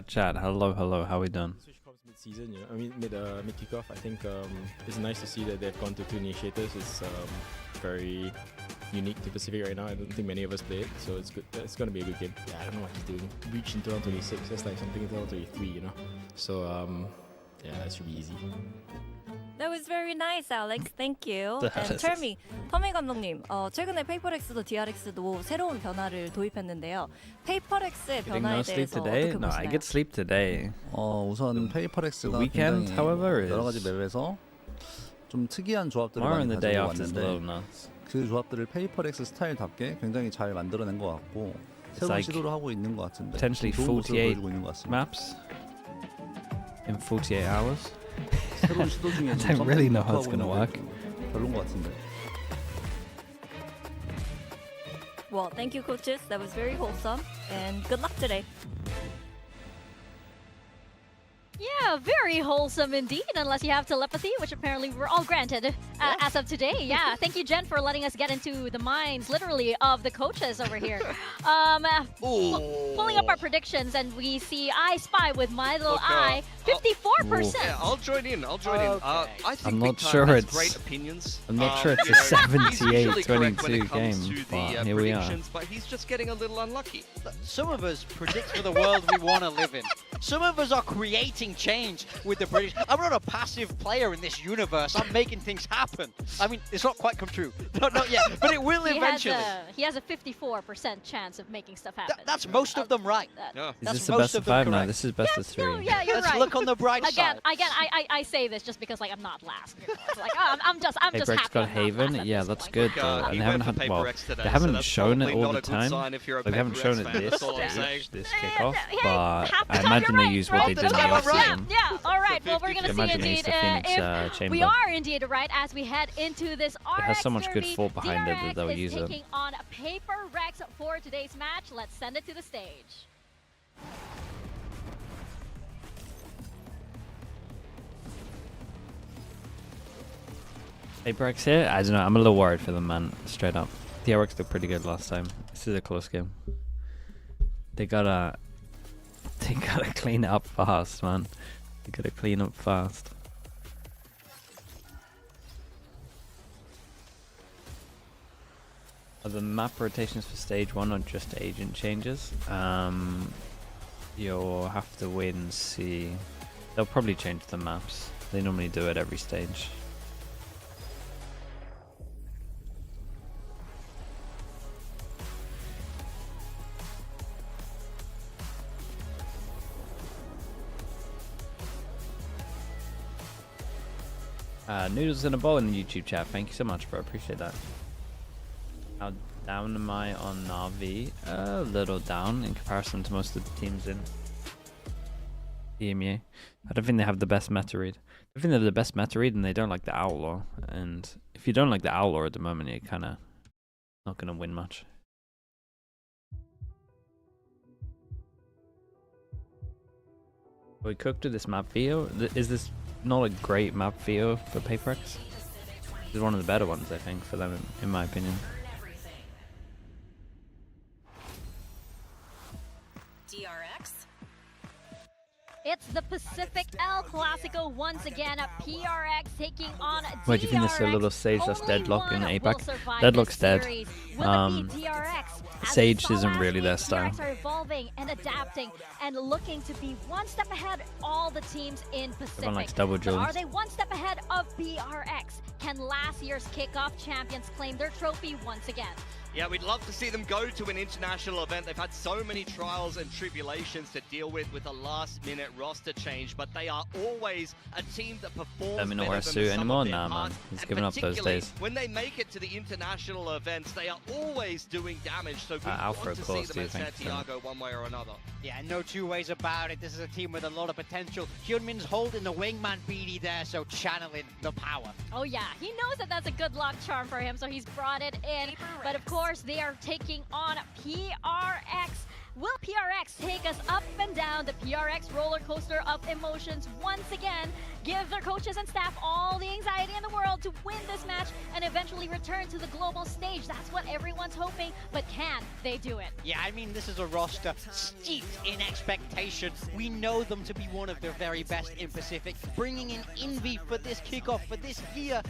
Chat. Hello. How we done? Switch comps mid-season, you know. I mean, mid kickoff. I think it's nice to see that they've gone to 2 initiators. It's very unique to Pacific right now. I don't think many of us play it, so it's good. It's gonna be a good game. Yeah, I don't know what he's doing. Reach in 2026. That's like something in 2023, you know. So yeah, that should be easy. That was very nice, Alex. Thank you. That And is- tell me, 터미 감독님, 최근에 페이퍼렉스도 DRX도 새로운 변화를 도입했는데요. 페이퍼렉스의 Getting 변화에 no sleep 대해서 today? 어떻게 No, I 보시나요? get sleep today. 우선 페이퍼렉스가 weekend, 굉장히 however, 여러 is- 가지 맵에서 좀 특이한 조합들을 Tomorrow and 많이 the day 가지고 after is a little 왔는데 nuts. 그 조합들을 페이퍼렉스 스타일답게 굉장히 잘 만들어낸 것 같고 새로운 like 시도를 하고 있는 것 같은데 potentially 좋은 모습을 48 보여주고 있는 것 같습니다. Maps in 48 hours. 새로운 시도 중에 I don't really know how it's gonna work. 별론 것 같은데. Well, thank you, coaches. That was very wholesome. And good luck today. Yeah, very wholesome indeed, unless you have telepathy, which apparently we're all granted as of today. Yeah, thank you, Jen, for letting us get into the minds, literally, of the coaches over here. Pulling up our predictions, and we see I Spy with my little eye, 54%. Yeah, I'll join in. I think I'm not Big Time sure has it's- great opinions. I'm not sure it's a you know, he's usually correct when 78-22 it comes game, to but the, here we are. predictions, but he's just getting a little unlucky. Some of us predict for the world we want to live in. Some of us are creating change with the British. I'm not a passive player in this universe. I'm making things happen. I mean, it's not quite come true. Not yet, but it will eventually. He has a 54% chance of making stuff happen. That's most of them right. Yeah. Is That's this the most best of of them 5 now? correct. This is best of 3. No, yeah, you're Let's right. look on the bright Again, side. I say this just because like I'm not last. You know? It's like I'm just Hey, happy. Breck's got I'm not Haven. last at Yeah, this that's point. good. He Though. And they went haven't for had, Paper well, X today, they so haven't that's shown it probably all not the a good time. sign if you're a Like, they haven't Paper shown X it fan, this that's all I'm saying. stage, this kickoff, Hey, but half the I time imagine you're they right. use what they did in the Okay, off yeah, season. yeah. All right. Well, we're gonna see Imagine they indeed used the Phoenix if chamber. we are indeed right as we head into this RX has so much good derby. thought behind it that DRX they'll is use it. taking on Paper Rex for today's match. Let's send it to the stage. Hey, Breck's here. I don't know. I'm a little worried for them, man. Straight up. DRX looked pretty good last time. This is a close game. They gotta clean it up fast, man. They gotta clean up fast. Are the map rotations for stage 1 or just agent changes? You'll have to wait and see. They'll probably change the maps. They normally do it every stage. Noodles in a bowl in the YouTube chat. Thank you so much, bro. Appreciate that. How down am I on Na'Vi? A little down in comparison to most of the teams in EMEA. I don't think they have the best meta read. I think they have the best meta read and they don't like the Outlaw. And if you don't like the Outlaw at the moment, you're kind of not going to win much. We cooked with this map video. Is this not a great map video for PaperX? This is one of the better ones, I think, for them, in my opinion. DRX. It's the Pacific El Clasico once again. PRX taking on DRX. Wait, do you think this is a little Sage that's Only deadlock in one APAC? will survive Deadlock's this dead. series. Will it be DRX? As Sage we saw isn't last really their week, style. DRX are evolving and adapting and looking to be one step ahead of all the teams in Pacific. likes double But jewels. are they one step ahead of PRX? Can last year's kickoff champions claim their trophy once again? Yeah, we'd love to see them go to an international event. They've had so many trials and tribulations to deal with a last-minute roster change, but they are always a team that performs Let me not better wear a than suit the sum anymore? of their Nah, man. parts. He's And given up those particularly days. when they make it to the international events, they are always doing damage. So we Alpha, want of to course, see do them you at think, so? Santiago one way or another. Yeah, no two ways about it. This is a team with a lot of potential. Hyunmin's holding the wingman beanie there, so channeling the power. Oh yeah, he knows that that's a good luck charm for him, so he's brought it in. But of course, they are taking on PRX Will PRX take us up and down the PRX roller coaster of emotions once again, give their coaches and staff all the anxiety in the world to win this match and eventually return to the global stage? That's what everyone's hoping, but can they do it? Yeah, I mean, this is a roster steeped in expectation. We know them to be one of the very best in Pacific. Bringing in Envy for this kickoff, for this year,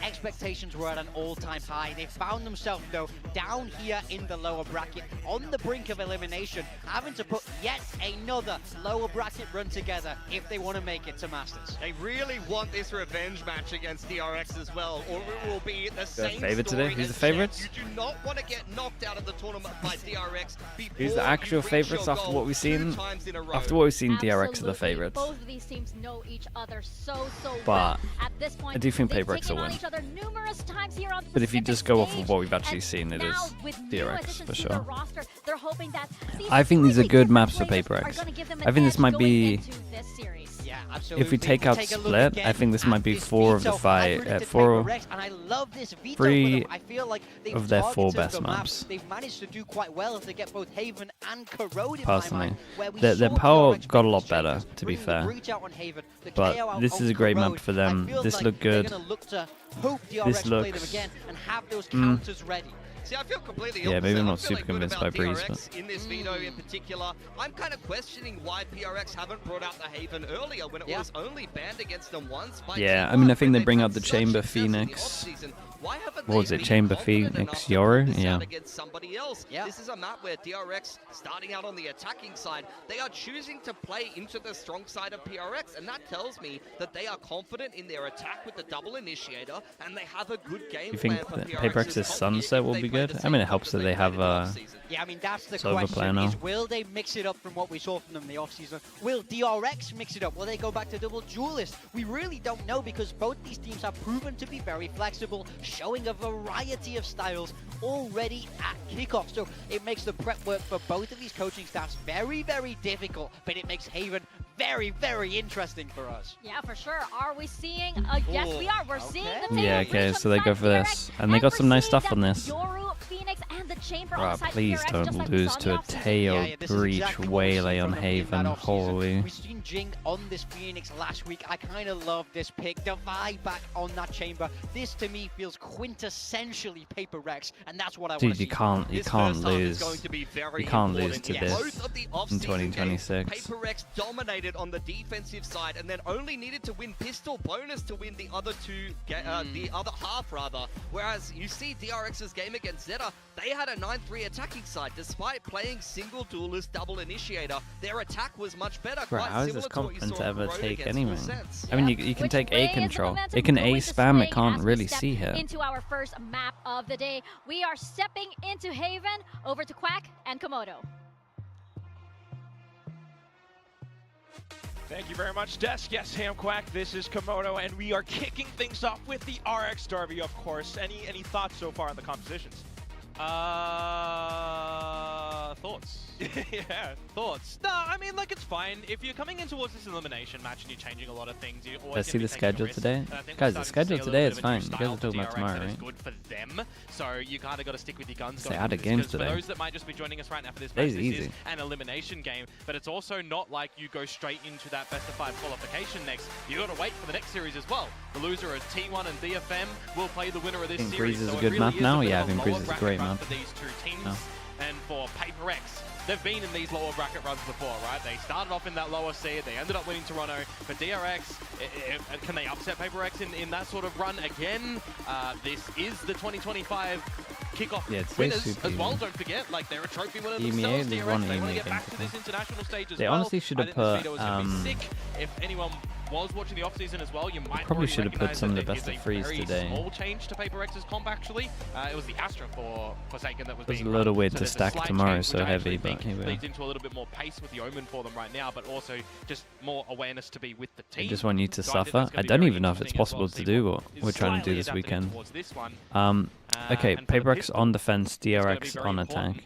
expectations were at an all-time high. They found themselves, though, down here in the lower bracket, on the brink of elimination, having to put yet another lower bracket run together if they want to make it to Masters. They really want this revenge match against DRX as well, or it will be the same favorite story today? Who's as the favorites? Jet. You do not want to get knocked out of the tournament by DRX before Who's the actual you reach favorites your after goal what we've seen? 2 times in a row. After what we've seen, DRX are the Absolutely. favorites. Both of these teams know each other so But well. At this point, I do think they've PRX taken will on win. each other numerous times here on the But if you Pacific just go off stage, of what we've actually and seen, it now is with new DRX additions for to their sure. roster, they're hoping that these I think these are completely good maps for different players PRX. are gonna give them I an think this edge might going be- into this series. Yeah, absolutely. If we take out a look Split, again I think this might be at 4 of the veto. I 5, predicted 4 PRX, and I love this veto for 3 them. I feel like they've of their 4 targeted best the map. maps. They've managed to do quite well to get both Haven and Corrode in Personally. my mind, where we Their saw power DRX got a make lot the better, changes, to be bringing the fair. breach out on Haven, the But KO out this on is a great map Corrode. for them. I feel This like looked they're good. gonna look to hope DRX This play them looks- again and have those counters ready. See, I feel completely Yeah, opposite. maybe I'm I'm not super feeling good convinced about by Breeze, DRX in this veto in particular. I'm kind of questioning why PRX haven't brought out the Haven earlier when it Yeah. was only banned against them once by Yeah, T1, I mean, I think when they they've bring had out the such Chamber success in the Phoenix. off-season. Why haven't What was they it, been Chamber confident Phoenix, enough to Yoru? put this Yeah. out against somebody else? Yeah. This is a map where DRX, starting out on the attacking side, they are choosing to play into the strong side of PRX, and that tells me that they are confident in their attack with the double initiator, and they have a good game You think plan for that PRX's PRX's top Sunset if will they be play good? the I same mean, it stuff helps as that they played have in the off-season. Yeah, I mean, that's the Silver question, player is now. will they mix it up from what we saw from them in the offseason? Will DRX mix it up? Will they go back to double duelist? We really don't know, because both these teams have proven to be very flexible, showing a variety of styles already at kickoff. So it makes the prep work for both of these coaching staffs very, very difficult, but it makes Haven very, very interesting for us. Yeah, for sure. Are we seeing? Yes, we are. We're seeing the Okay. table Yeah, breach okay, on so they side go for PRX, this. And they got we're some nice seeing stuff on that this. Yoru, Phoenix, and the Chamber on Bruh, the side please PRX, don't just like we lose saw in to the a offseason. tail Yeah, this is breach exactly what we've seen waylay on from them in Haven. that offseason. Holy. We've seen Jing on this Phoenix last week. I kind of love this pick. Divide back on that Chamber. This to me feels quintessentially Paper Rex, and that's what I want to Dude, see. you can't This first half is lose. going to be very You can't lose important. to In this both of the in off-season games, 2026. Paper Rex dominated on the defensive side, and then only needed to win pistol bonus to win the other the other half rather. Whereas you see DRX's game against Zeta, they had a 9-3 attacking side. Despite playing single duelist double initiator, their attack was much better. Bro, quite how is similar this to what you confident saw to ever Corrode take against anything? Full Sense. I mean, you can Which take way A is the control. momentum It can A going to spam, swing it can't as we really step see here. into our first map of the day. We are stepping into Haven, over to Quack and Komodo. Thank you very much, Desk. Yes, Ham Quack, this is Komodo, and we are kicking things off with the RX Derby, of course. Any thoughts so far on the compositions? Thoughts? Yeah, thoughts. No, I mean, like, it's fine. If you're coming in towards this elimination match and you're changing a lot of things, you always Let's gonna see be the taking a schedule risk. today. And I think Guys, we're the starting schedule to see a today little is bit of a new fine. You guys style are to talking about DRX tomorrow, that is right? good for them. So you kind of got to stick with your guns. Say going add a into this, game 'cause for today. those that might just be joining us right now for this Today's match, this easy. is an elimination game, but it's also not like you go straight into that best of 5 qualification next. You got to wait for the next series as well. The loser of T1 and DFM will play the winner of this Think series. Breeze is so a it good really map is now? a bit Yeah, I of a think Breeze lower is a bracket great run map. for these two teams. No. And for Paper X, they've been in these lower bracket runs before, right? They started off in that lower seed, they ended up winning Toronto. For DRX, can they upset Paper X in that sort of run again? This is the 2025 kickoff Yeah, it's winners super as well. easy. Don't forget, like, they're a trophy winner EMEA, themselves. there's DRX, one they want to EMEA get back thing to to this play. international stage as They well. honestly should I have think this put, video is gonna be sick. If anyone was watching the offseason as well, you might Probably already should have put recognize some of that the it best is of a threes very today. small change to Paper X's comp actually. It was the Astra for Forsaken that was It was being a little run. weird So to there's a stack slight tomorrow, change, so which I heavy, actually but think here we are. leads into a little bit more pace with the Omen for them right now, but also just more awareness to be with the team. I just want you to So I think suffer. that's gonna I be don't very even know if it's interesting as well possible to to see do what what is we're trying to do slightly this adapted weekend. towards this one. Okay, and for the Paper X pistol, on defense, it's gonna be DRX very on important attack.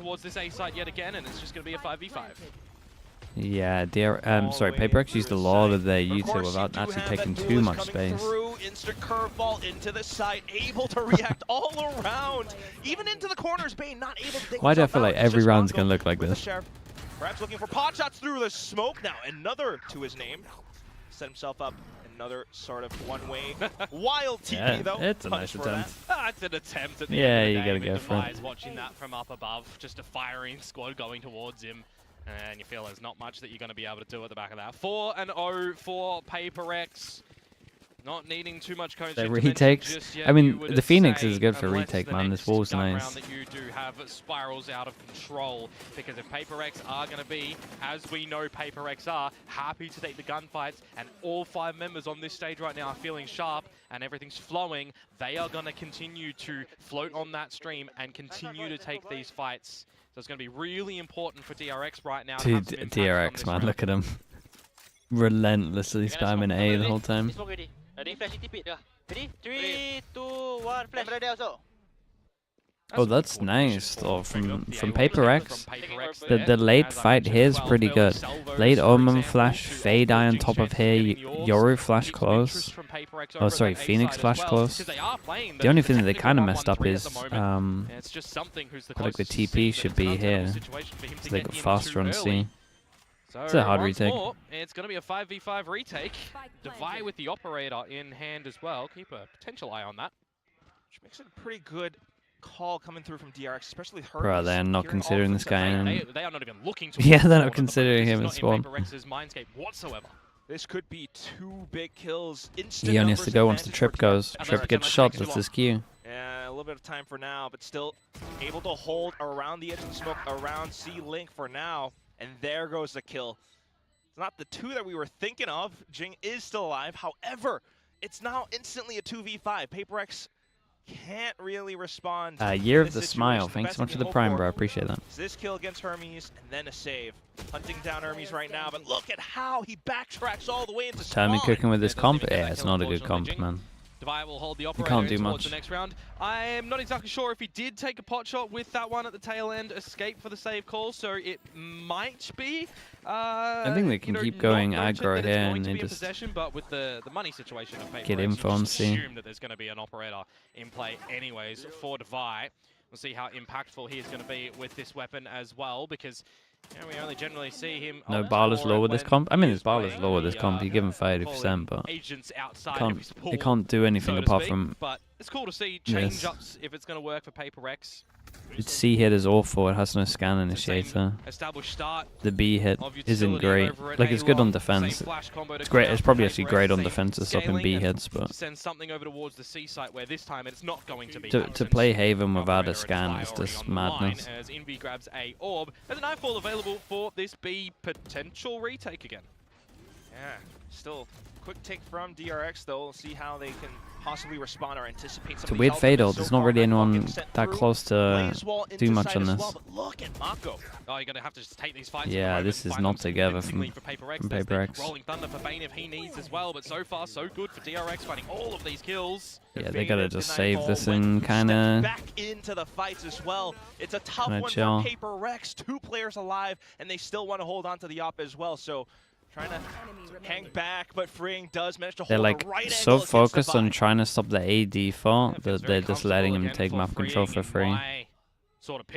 towards this A site yet again, and it's just going to be a 5v5. Yeah, sorry, PRX used a lot of their util without actually taking too much space. Through, instant curveball into the site, able to react all around, even into the corners. Bane not able to take Why do I himself feel out. like It's every just round's Mongo gonna look like with the this? Sheriff. Perhaps looking for pot shots through the smoke. Now another to his name. Set himself up. Another sort of one-way wild TP Yeah, though. it's a Punish nice for attempt. It's an attempt at the Yeah, end of the you day, gotta with go for it. Device watching that from up above, just a firing squad going towards him. And you feel there's not much that you're going to be able to do at the back of that. 4-0 for PRX. Not needing too much coaching. Their retakes. I mean, the Phoenix is good for unless retake, the man. next This wall's gun nice. round that you do have spirals out of control, because if PRX are going to be, as we know PRX are, happy to take the gunfights, and all 5 members on this stage right now are feeling sharp and everything's flowing, they are going to continue to float on that stream and continue to take these fights. So it's going to be really important for DRX right now. Dude, DRX, man, look at him. Relentlessly spamming A the whole time. Ready, flash TP dah. Ready? 3, 2, 1, flash. Ready also. Oh, that's nice though from PRX. The late fight here is pretty good. Late Omen flash, Fade Eye on top of here, Yoru flash close. Oh, sorry, Phoenix flash close. The only thing that they kind of messed up is like the TP should be here, so they got faster on C. It's a hard retake. It's going to be a 5v5 retake. Devi with the operator in hand as well. Keep a potential eye on that. Which makes it a pretty good call coming through from DRX, especially her. Bro, they're not considering this guy in. They are not even looking to. Yeah, they're not considering him in spawn. PRX's mindscape whatsoever. This could be 2 big kills. He only has to go once the trip goes. Trip gets shot, that's his cue. Yeah, a little bit of time for now, but still able to hold around the edge of the smoke, around C-Link for now. And there goes the kill. It's not the 2 that we were thinking of. Jing is still alive. However, it's now instantly a 2v5. PRX can't really respond. Year of the Smile. Thanks so much for the prime, bro. I appreciate that. This kill against Hermes, and then a save. Hunting down Hermes right now, but look at how he backtracks all the way into spawn. Timing cooking with this comp? Yeah, it's not a good comp, man. Devi will hold the You operator can't do towards much. the next round. I am not exactly sure if he did take a pot shot with that one at the tail end, escape for the save call, so it might be. I think they can keep going aggro here and they just possession, but with the money situation of PRX, get info on C. assume that there's going to be an operator in play anyways for Devi. We'll see how impactful he is going to be with this weapon as well, because we only generally see him. No Barla's low with this comp. I mean, his Barla's low with this comp. You give him 30%, but it can't do anything apart from. But it's cool to see change ups if it's going to work for PRX. Its C hit is awful. It has no scan initiator. The B hit isn't great. Like, it's good on defense. It's great. It's probably actually great on defense to stop in B hits, but send something over towards the C site where this time it's not going to be. To play Haven without a scan is just madness. As Invi grabs a orb, there's a nightfall available for this B potential retake again. Yeah, still quick take from DRX though. We'll see how they can possibly respond or anticipate some. It's a weird fatal. There's not really anyone that close to do much on this. But look at Mako. Oh, you're gonna have to just take these fights. Yeah, this is not together from PRX. Rolling Thunder for Bane if he needs as well, but so far so good for DRX finding all of these kills. Yeah, they gotta just save this and kind of back into the fights as well. It's a tough one chill. for PRX. 2 players alive, and they still want to hold on to the op as well. So trying to hang back, but Freeing does manage to hold they're like the right so angle focused on trying to stop the A default that they're just letting him take map control for free.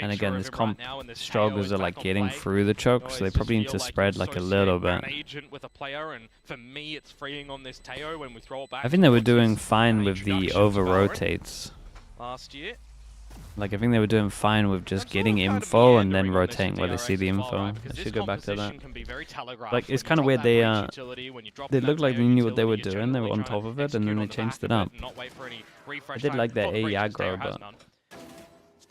And again, this comp struggles are like getting through the choke, so they probably need to spread like a little bit. With a player, and for me, it's freeing on this Teo when we throw it back. I think they were doing fine with the over rotates. Last year. Like, I think they were doing fine with just getting info and then rotating where they see the info. I should go back to that. Like, it's kind of weird. They looked like they knew what they were doing. They were on top of it, and then they changed it up. I did like their A aggro, but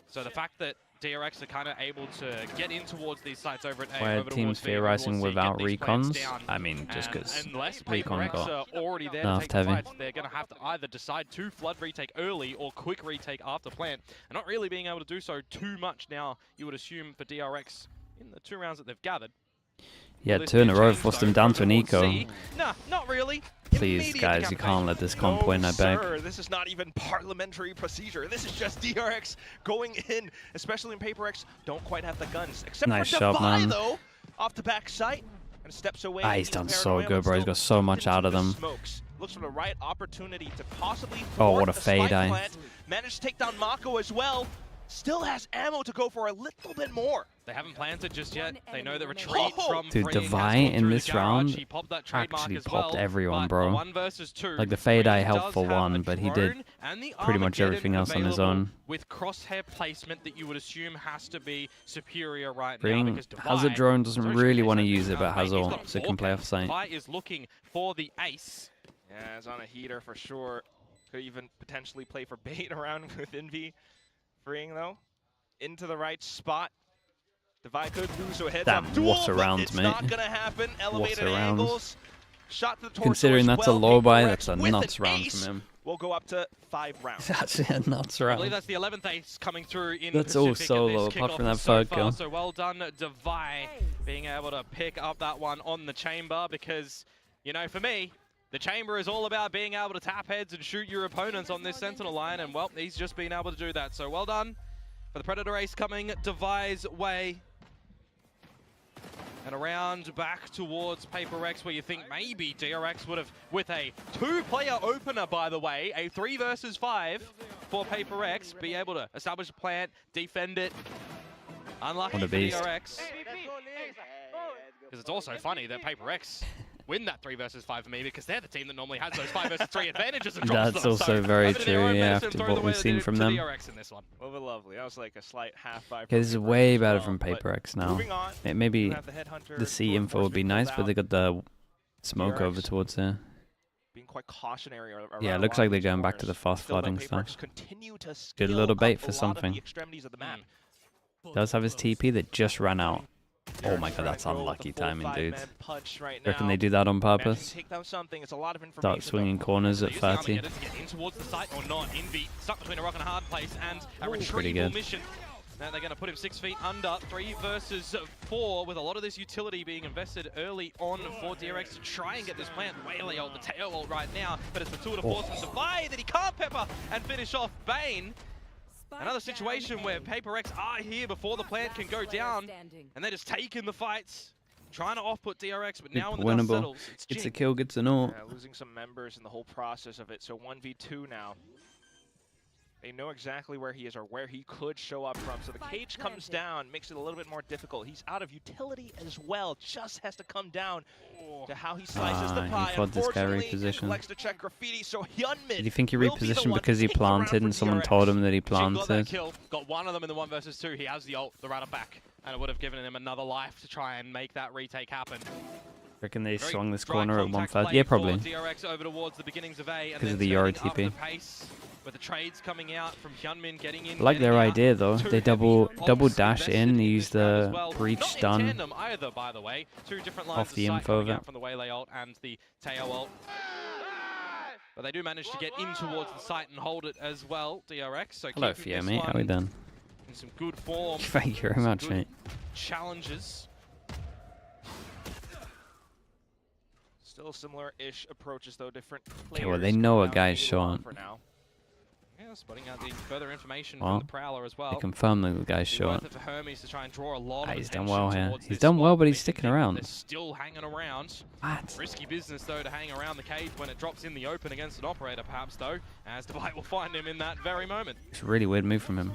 so the fact that DRX are kind of able to get in towards these sites over at A. why are teams theorizing without recons? I mean, just because recon got already there nerfed heavy. They're going to have to either decide to flood retake early or quick retake after plant. And not really being able to do so too much now, you would assume, for DRX in the 2 rounds that they've gathered. Yeah, 2 in a row forced them down to an eco. Nah, not really. Please, guys, you can't let this comp win, I beg. This is not even parliamentary procedure. This is just DRX going in, especially in PRX. Don't quite have the guns. Except nice for shot, Devi, man. though, off the back site. and steps away. Ah, he's done so paranoia, good, but bro. He's still got so much into out of the them. smokes. Looks for the right opportunity to possibly Oh, what thwart a the fade spike eye. plant. Managed to take down Mako as well. Still has ammo to go for a little bit more. They haven't planted just yet. They know the retreat from Dude, Freeing has Devi gone in through this the garage. round He popped that trademark actually as popped well, everyone, but bro. a 1 versus 2. Like, the fade eye Freeing helped does for have one, a but he did drone and the pretty much Armageddon everything else on his available own. with crosshair placement that you would assume has to be superior right now. Freeing Because has a Devi, drone, doesn't social really case want to that use it, he's but has got all, so it can play off site. Devi is looking for the ace. Yeah, it's on a heater for sure. Could even potentially play for bait around with Envy. Freeing though, into the right spot. Devi could lose, so heads Damn, up duel, what a but round, it's mate. not gonna happen. Elevated round. angles. Shot to the torso Considering as that's a well. low buy, PRX that's a with nuts an round ace. from him. We'll go up to 5 rounds. That's a nuts I believe round. that's the 11th ace coming through in That's all Pacific solo, at this apart kickoff from that so third far. kill. So well done, Devi, being able to pick up that one on the chamber because, you know, for me, the chamber is all about being able to tap heads and shoot your opponents on this Sentinel line, and well, he's just been able to do that. So well done for the Predator ace coming Devi's way. And around back towards PRX, where you think maybe DRX would have, with a 2-player opener, by the way, a 3 versus 5 for PRX, be able to establish a plant, defend it. Unlucky What a for beast. DRX. Because it's also funny that PRX win that 3 versus 5 for me, because they're the team that normally has those 5 versus 3 advantages and drops That's them. also So, very over to their true, own yeah, medicine, after throw what the way we've they seen did from to them. DRX in this one. Over lovely. That was like a slight half 5. Okay, this is way better well, from but PRX now. moving on, Maybe we have the Headhunter the C to info would be nice, but they got the smoke DRX. over towards there. being quite cautionary around Yeah, it a looks lot like of they're these going back to corners. the fast Still, though, flooding PRX stuff. continue to Good scale little bait up for a lot of something. the extremities of the map. Does have his TP that just ran out. Oh DRX my god, trying that's to go with unlucky a full timing, 5-man dude. punch right Reckon now. they do that on Managing to purpose? take down something. It's a lot of information, Start swinging corners at They use the 30. Armageddon to get in towards the site or not. Envy stuck between a rock and a hard place and a Pretty retrieval good. mission. Now they're going to put him 6 feet under. 3 versus 4 with a lot of this utility being invested early on for DRX to try and get this plant. Whaley ult, the tail ult right now, but it's the tour de force from Devi that he can't pepper and finish off Bane. Another situation where PRX are here before the plant can go down, and they're just taking the fights, trying to off-put DRX, but now when the dust Winnable. settles, it's It's a Jink. kill, gets an ult. Yeah, losing some members in the whole process of it. So 1v2 now. They know exactly where he is or where he could show up from. So the cage comes down, makes it a little bit more difficult. He's out of utility as well. Just has to come down to how he slices the He pie. thought this guy Unfortunately, repositioned. collects the check graffiti. So Hyunmin Did you think he will be the repositioned one because he to take the round planted for and someone DRX. told him that he Jink got that planted? kill, got one of them in the 1 versus 2. He has the ult, the runner back, and it would have given him another life to try and make that retake happen. Reckon they Very swung this dry corner at contact 1/3. play Yeah, for probably. DRX over towards the beginnings of A, and Because then of the Euro turning up TP. the pace with the trades coming out from Hyunmin getting in. I like their getting out. idea though. Two They heavy double ults dash invested in, this use round as the well. breach Not in stun. tandem either, by the way. 2 different lines Off of the sight info of coming it. out from the Waylay ult and the Teo ult. But they do manage to get in towards the site and hold it as well, DRX. So Hello, keeping Fia, this mate. How we one done? in some good form. Thank you very some much, good mate. Challenges. Still similar-ish approaches, though different players. Okay, well, they know a coming out guy's maybe long short. for now. Yeah, spotting out the further information Well, from the Prowler as well. They confirm the guy's Be short. worth it for Hermes to try and draw a lot of He's done attention well here. towards He's this done well, spot. but he's They sticking think around. They're still hanging around. What? Risky business though to hang around the cage when it drops in the open against an operator, perhaps though, as Devi will find him in that very moment. It's a really weird move from him.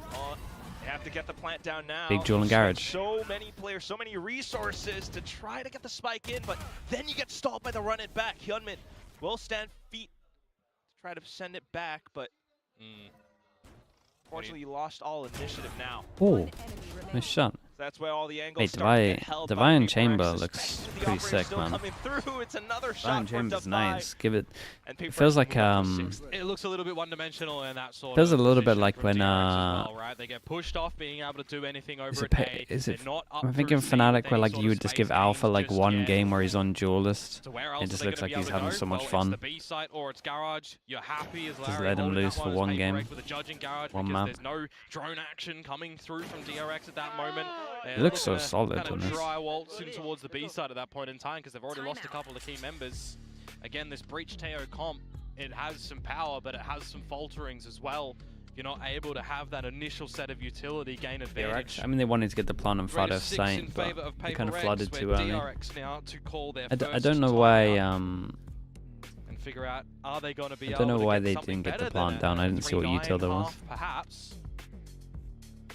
They have to get the plant down now. Big duel and Spent garage. So many players, so many resources to try to get the spike in, but then you get stalled by the run it back. Hyunmin will stand feet to try to send it back, but unfortunately you lost all initiative now. Oh, nice shot. That's where all the angles Hey, start to get held by Divine PRX. Chamber Suspect looks the pretty operator sick, still man. coming through. It's another Divine shot for Chamber's Devi. nice. Give it. And It PRX feels like move up to 6th. It looks a little bit one-dimensional in that sort Feels of a little bit position like from when, DRX as well, right? They get pushed off being able to do anything over at A. Is it? They're not up I'm for thinking receiving Fnatic, where any like sort you of would just space give Alpha gains like just one yet. game where he's on duelist. So where else It just are they looks gonna like be he's able to having go? so much Well, fun. It's the B site or it's garage. You're happy as Just Larry let him holding loose that for as one PRX game. with a judge in garage One because map. there's no drone action coming through from DRX at that moment. It looks so solid Kind on of this. dry waltz in towards the B side at that point in time because they've already lost a couple of key members. Again, this Breach Teo comp, it has some power, but it has some falterings as well. you're not able to have that initial set of utility gain advantage. DRX. I mean, they wanted to get the plant on Rate far of 6 in side, but favour of they kind of PRX, flooded where too early. DRX now to call their I first don't know why. timeout and figure out, are they going to be I don't know able to why get they something didn't get the better plant than down. I didn't see what 3-9 util there was. half, perhaps.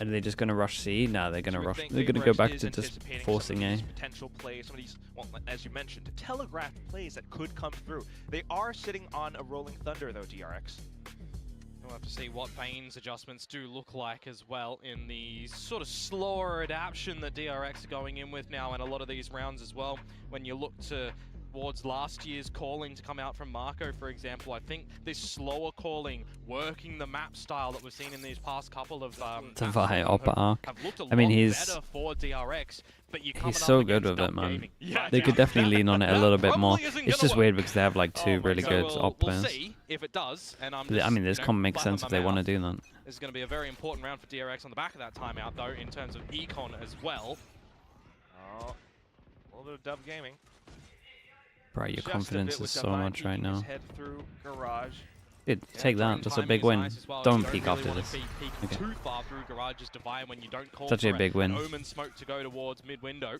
Are they just gonna rush C? No, they're gonna So we rush. think They're gonna go PRX back is to just anticipating forcing some of A. these potential plays, some of these, well, as you mentioned, telegraphed plays that could come through. They are sitting on a rolling thunder, though, DRX. We'll have to see what Bane's adjustments do look like as well in the sort of slower adaptation that DRX are going in with now in a lot of these rounds as well. When you look towards last year's calling to come out from Marco, for example, I think this slower calling, working the map style that we've seen in these past couple of Divide upper arc. have looked a I mean, lot he's better for DRX, but you're he's coming so up good against with it, Dumb man. Gaming. Yeah, They could definitely lean on it a little bit more. probably isn't It's gonna just work. weird because they have like two really So good we'll op players. see if it does, and I'm I just, mean, this you know, comp makes flapping sense my if they want to mouth. do that. This is going to be a very important round for DRX on the back of that timeout, though, in terms of econ as well. Oh, a little bit of dub gaming. Bro, your Just a confidence bit with is so Divine much right peeking his now. head through garage. Dude, Yeah, take drone that. That's a timing big is win. nice as well. Don't You peek really after wanna this. be peeking Okay. too far through garage's Divine when you don't call Such for a big win. an Omen smoke to go towards mid window.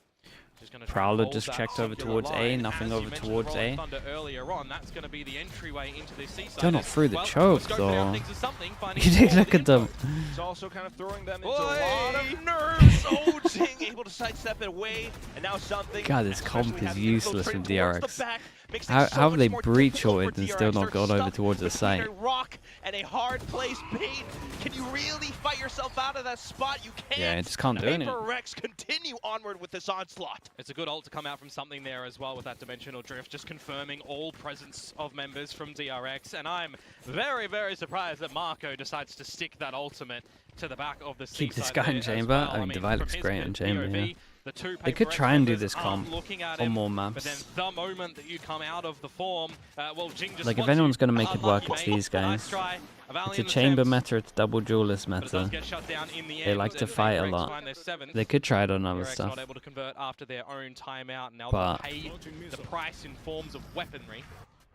Just gonna try Prowler and hold just that checked over circular towards A, line. nothing As you over mentioned, towards Rolling A. Thunder earlier on, that's going to be the entryway into this seaside. They're not through the Well, choke, scoping out though. things as something, finding You all did the look at them. info. He's also kind of throwing them into Oi! a lot of nerves. Oh, Ting able to sidestep it away, and now something. God, this comp especially is has the useless infiltrate from towards the DRX. back, makes How things so have much they more breach difficult shorted for and still DRX? not They're gone over stuck towards the between site? a rock and a hard place Bane. Can you really fight yourself out of that spot? You can't. Yeah, it just can't do anything. PRX continue onward with this onslaught. It's a good ult to come out from something there as well with that dimensional drift, just confirming all presence of members from DRX. And I'm very, very surprised that Marco decides to stick that ultimate to the back of the Keep this seaside guy in there as chamber. well. I mean, Divide from looks his great in chamber, POV, yeah. the two They could PaperX try and do members this aren't comp looking at on him, more but then maps. the moment that you come out of the form, well, Jing just Like, if spots anyone's you. going to make it work, Unlucky, it's mate. these guys. Nice try. It's a Valiant chamber attempt, meta, it's double duelist but it does meta. get shut down in the They end, like to and fight a PRX lot. find their seventh. They could try it on other PRX stuff. not able to convert after their own timeout, and now But- they'll pay the price in forms of weaponry.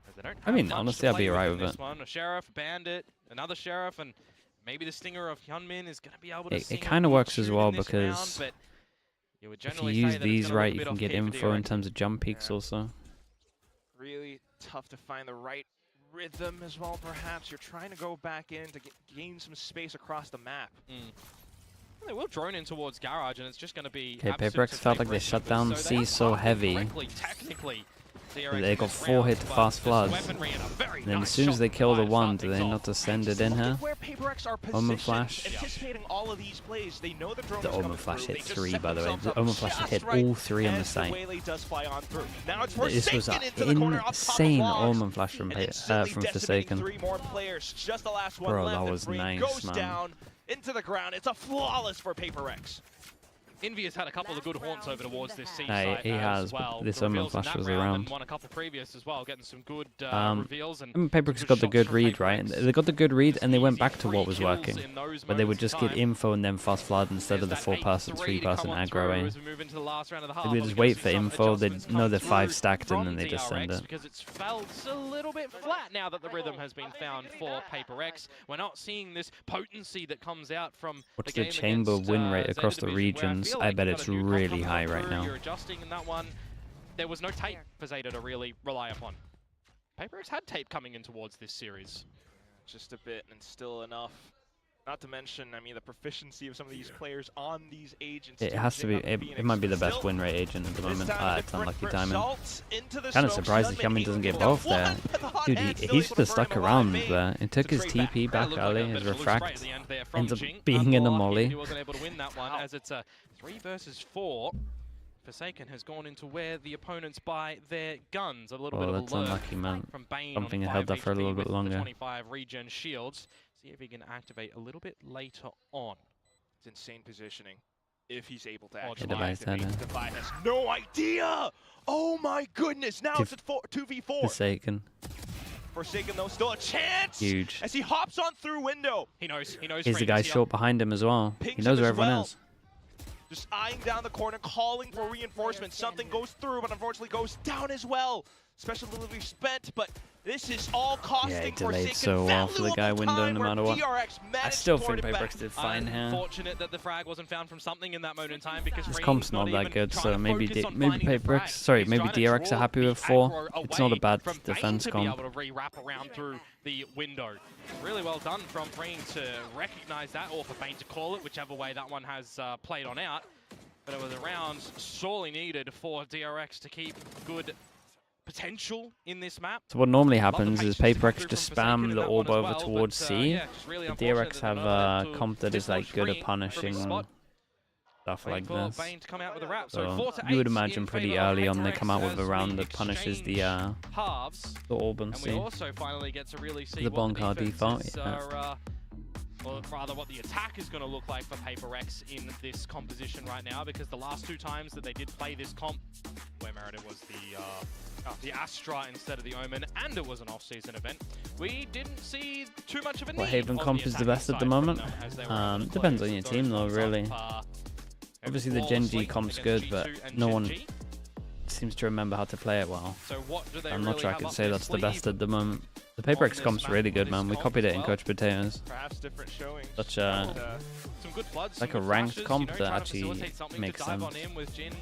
As they don't I mean, have much honestly, to I'd be play alright in with this it. one. A sheriff, a bandit, another sheriff, and maybe the stinger of Hyunmin is going to be able to. It sing a kind of good works as tune well in this because round, but you would if you generally use say that it's these gonna right, look a you bit can off get key for info in DRX. terms of jump peaks also. Really tough to find the right rhythm as well, perhaps. You're trying to go back in to gain some space across the map. They will drone in towards garage, and it's just going to be. Okay, absence PaperX of felt like they PaperX shut members, down so C they so are heavy. correctly, technically, DRX They in got this 4 round, hit to but fast this floods. weaponry and a very And then nice as soon as shot they from kill the Divide one, start do they things not off. just send it Look in at here? where PaperX are Omen positioned, flash. anticipating all of these plays. They know the drone The is Omen coming flash through. hit They just 3, set by the way. themselves The up Omen flash just hit right all 3 on the as site. Waylay does fly on through. Now it's This was Forsaken an into the corner up top of insane logs, Omen flash from and instantly from decimating Forsaken. 3 more players. Just the last one Bro, left. that and was Breen nice, goes man. down into the ground. It's a flawless for PaperX. Envy has had a couple of good haunts over towards this seaside Nah, he has, as but well. this The Omen reveals in flash that was round around. and won a couple previous as well, getting some good reveals. And I mean, PaperX good got the shots good from read, right? PaperX. They got the good read, and they went Easy back to what 3 was kills working. in those But they would moments just of get time. info and then fast flood instead of the There's that 4-person, 8-3 to 3-person come on aggro through A. as we move into the last round of the half. They would We're just gonna wait see for some info, they adjustments know come they're 5 through stacked in, from and they just send DRX it. because it's felt a little bit flat now that the rhythm has been found for PaperX. We're not seeing this potency that comes out from What's the the game chamber against, win rate Zeta across the Division, where I regions? feel I like bet you've it's got a new comp really coming high right through, now. You're adjusting in that one. There was no tape for Zeta to really rely upon. PaperX had tape coming in towards this series. Just a bit and still enough. Not to mention, I mean, the proficiency of some of these players on these agents. It has to be, it might be the best win rate agent at the moment. It's unlucky timing. Kind of surprised that Hyunmin doesn't get both there. Dude, he should have stuck around there. It took his TP back early, his refract. Ends up being in a molly. He wasn't able to win that one as it's a 3 versus 4. Forsaken has gone into where the opponents buy their guns. A little bit of That's alert unlucky, man. from Bane Something on held 5 that for a little HP bit with the longer. 25 regen shields. See if he can activate a little bit later on. It's insane positioning. If he's able to Oh, actually Device activate, had it. Divide has no idea! Oh my goodness, now it's at 2v4. Forsaken. Forsaken though, still a chance! Huge. As he hops on through window. He knows. He's the Freen's guy here. short behind him as well. He Pings knows him where as everyone well. is. Just eyeing down the corner, calling for reinforcements. Something goes through, but unfortunately goes down as well. special delivery spent, but this is all costing Yeah, he for delayed Sick so well for the guy valuable window time no where matter what. DRX I managed still to think port it back. PRX did fine here. Unfortunate that the frag wasn't found from something in that moment in time because This Freeney's comp's not that even good, trying so to maybe focus on maybe finding the frag. PRX. Sorry, He's maybe trying to DRX are draw happy the with 4. aggro It's not a away bad from defense Bane to be comp. able to re-wrap around through the window. Really well done from Freen to recognize that, or for Bane to call it, whichever way that one has played on out. But it was a round sorely needed for DRX to keep good potential in this map. So what normally Love the happens is patience to come PRX through just from Forsaken spam in the that orb one as over well, towards but, C. yeah, just really The unfortunate DRX that have they're not a able to comp that is like good at dislodge Freen punishing from his spot. stuff Waiting like for this. Bane to come out with a wrap. So 4 to you would 8 imagine in pretty favor of early on they PRX come out with a as round we that punishes the exchange halves. orb and And we C. also finally get to really see The what the Boncar default, defenses yeah. are, or rather what the attack is going to look like for PRX in this composition right now, because the last 2 times that they did play this comp, where Meredith was the Astra instead of the Omen, and it was an off-season event, we didn't see too much of a need. Well, Haven on comp the is the attacking best at the side from moment. them as they were able to Depends close on your those team though, ones really. up, Obviously the Gen G comp's good, but no one seems to remember how to play it well. So what do they I'm not really sure I have can up say their that's the sleeve best at the moment. The on PRX this comp's map really for good, this man. We comp copied as it in well? Coach Potatoes. Perhaps different showings. Such And, some good floods, like some a good ranked flashes, comp you know, that trying to actually facilitate something makes to dive sense. on in with Jin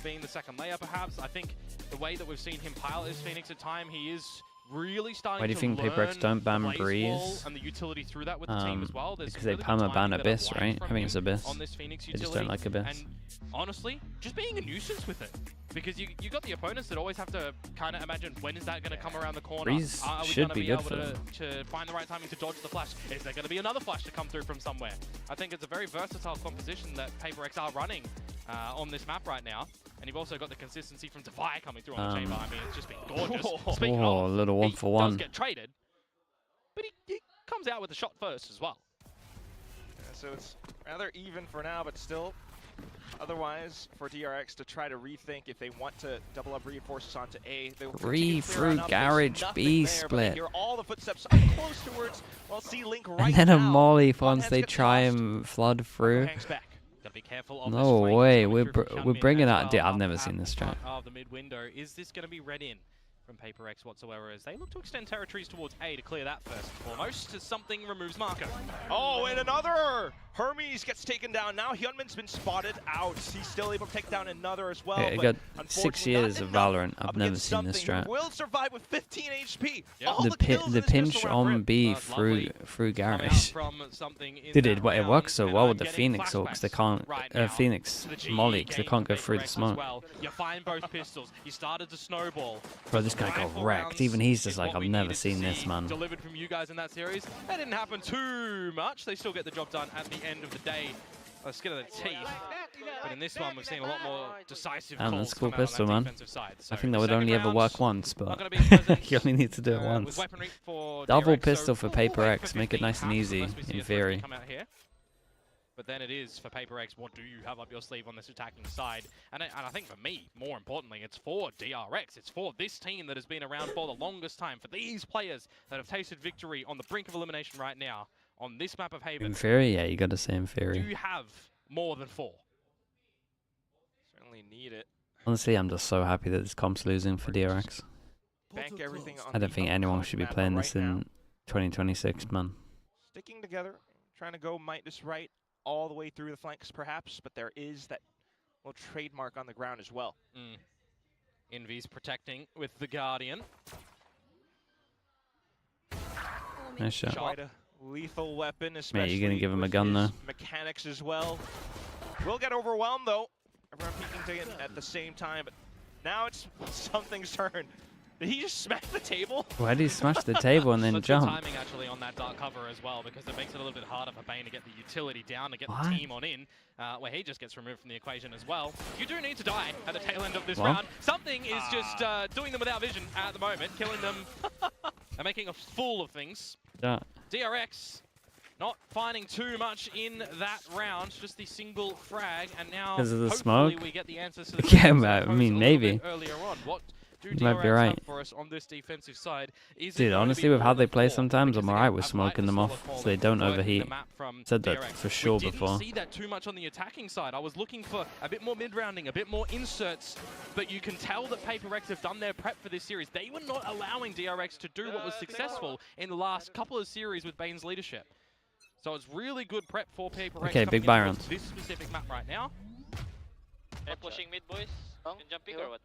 being the second layer, perhaps. I think the way that we've seen him pilot his Phoenix at time, he is really starting Why do you to think PRX don't ban Blaze Breeze? Wall and the utility through that with the team as well. There's Because they really good perma ban timing that I've Abyss, liked right? from I think it's him Abyss. on this Phoenix They just utility. don't like Abyss. And honestly, just being a nuisance with it. Because you got the opponents that always have to kind of imagine, when is that going to come around the corner? Breeze Are we should gonna be be good able for them. to find the right timing to dodge the flash? Is there going to be another flash to come through from somewhere? I think it's a very versatile composition that PRX are running on this map right now. And you've also got the consistency from Defy coming through on the chamber. I mean, it's just been gorgeous. Speaking Oh, a of, little he 1-for-1. does get traded, but he comes out with a shot first as well. Yeah, so it's rather even for now, but still. Otherwise, for DRX to try to rethink if they want to double up reinforces onto A, they will continue to clear on up. There's garage nothing B there, but split. they hear all the footsteps up close towards, well, C-Link right And then a now. molly One once head's they gets try lost. and flood through. Hangs back. Gotta be careful of No this flame way, coming we're through from we're Chunmin bringing as out. well I've up never at seen this the strat. front of the mid window. Is this gonna be read in from PRX whatsoever as they look to extend territories towards A to clear that first and foremost, as something removes Marco. Oh, and another! Hermes gets taken down. Now Hyunmin's been spotted out. He's still able to take down another as well. I but got 6 unfortunately years not of enough Valorant. I've up never against seen this something. strat. Will survive with 15 HP. Yeah. All The kills in the his pinch pistol round. on B That's through lovely. garage. From something in Did that it? Well, it round, works so and well I'm with the getting Phoenix Hawks. They flashbacks can't right now Phoenix to the GE Molly because they game can't for go through the PRX as smoke. well. You find both pistols. You started to snowball. Bro, this guy got Rifle wrecked. rounds Even he's just is like, what I've we never needed to seen this, see man. delivered from you guys in that series. That didn't happen too much. They still get the job done at the end of the day. Skin of the teeth. But in this one, we've seen a lot more decisive Damn, calls that's a cool come out on pistol, that man. defensive side. I So think that the would only second ever work round's once, not but gonna be present, you only need to do it with once. weaponry for Double DRX, pistol so for we'll wait Paper X, for make it 15 nice and taps easy, unless we see in a threat theory. come out here. But then it is for Paper X, what do you have up your sleeve on this attacking side? And I think for me, more importantly, it's for DRX. It's for this team that has been around for the longest time. For these players that have tasted victory on the brink of elimination right now on this map of Haven. In theory, yeah, you gotta say in Do theory. you have more than 4? Certainly need it. Honestly, I'm just so happy that this comp's losing for DRX. Bank everything on I don't the think anyone upcoming should be map playing right this now. in 2026, man. Sticking together, trying to go Midas right all the way through the flanks perhaps, but there is that little trademark on the ground as well. Envy's protecting with the Guardian. Nice shot. Quite a lethal weapon, especially Mate, you're gonna give him a with gun his though. mechanics as well. Will get overwhelmed though. Everyone peeking to it at the same time, but now it's something's turn. Did he just smash the table? Why did he smash the table and then That's jump? good timing actually on that dark cover as well, because it makes it a little bit harder for Bane to get the utility down to get What? the team on in, where he just gets removed from the equation as well. You do need to die at the tail end of this What? round. Something is just doing them without vision at the moment, killing them and making a fool of things. Yeah. DRX not finding too much in that round, just the single frag, and now 'Cause of the hopefully smoke? we get the answers to the Yeah, questions that I I posed mean, a little maybe. bit earlier on. What do You might be DRX right. have for us on this defensive side? Is it Dude, going to honestly, be with how more they than play 4? sometimes, I'm Because alright again, with I've smoking liked them the off solo so they don't calling overheat. the map from Said that DRX. for sure we before. didn't see that too much on the attacking side. I was looking for a bit more mid-rounding, a bit more inserts, but you can tell that PRX have done their prep for this series. They were not allowing DRX to do what was successful in the last couple of series with Bane's leadership. So it's really good prep for PRX. Okay, big buy round. This specific map right now. They're pushing mid, boys. Can jump pick or what?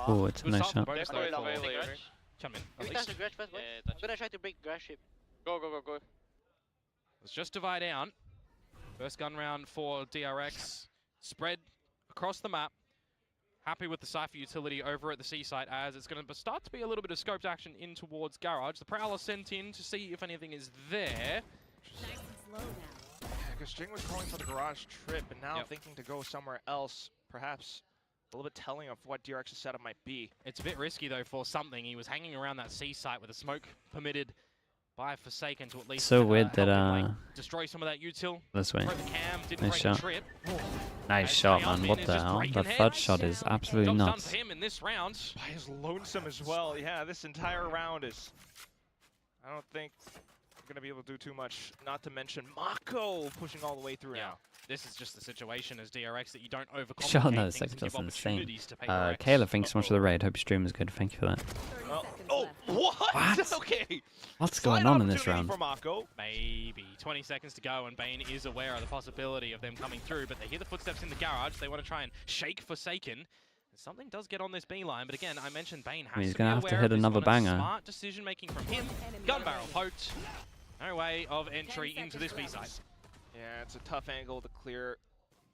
Oh, it's a Good nice start shot. for bonus though for Garage. Chum in, Can at we touch least. the garage first, boys? Yeah, I'm gonna try to break garage ship. Go, go, go, go. Let's just divide down. First gun round for DRX. Spread across the map. Happy with the Cypher utility over at the C site as it's going to start to be a little bit of scoped action in towards Garage. The Prowler sent in to see if anything is there. Because String was calling for the garage trip, and now thinking to go somewhere else, perhaps a little bit telling of what DRX's setup might be. It's a bit risky though for something. He was hanging around that C site with the smoke permitted by Forsaken to at least So weird that destroy some of that util. this way. Throw the cam, didn't Nice break the shot. trip. Nice As shot, Taeyong man. What is the just hell? breaking The heads. third shot is absolutely Job's done nuts. for him in this round. By his lonesome as well. Yeah, this entire round is... I don't think we're going to be able to do too much. Not to mention Mako pushing all the way through now. This is just the situation as DRX that you don't overcomplicate Shot on things the and second give person insane. opportunities to PRX. Kayla, thanks so much for the raid. Hope your stream is good. Thank you for that. Oh, what? What? Okay. What's Slight going on in this opportunity round? for Mako. Maybe 20 seconds to go, and Bane is aware of the possibility of them coming through, but they hear the footsteps in the garage. They want to try and shake Forsaken. Something does get on this B line, but again, I mentioned Bane has he's to gonna be have to aware hit of this another one. banger. Smart decision making from him. Gun barrel poked. No way of entry into this B side. Yeah, it's a tough angle to clear.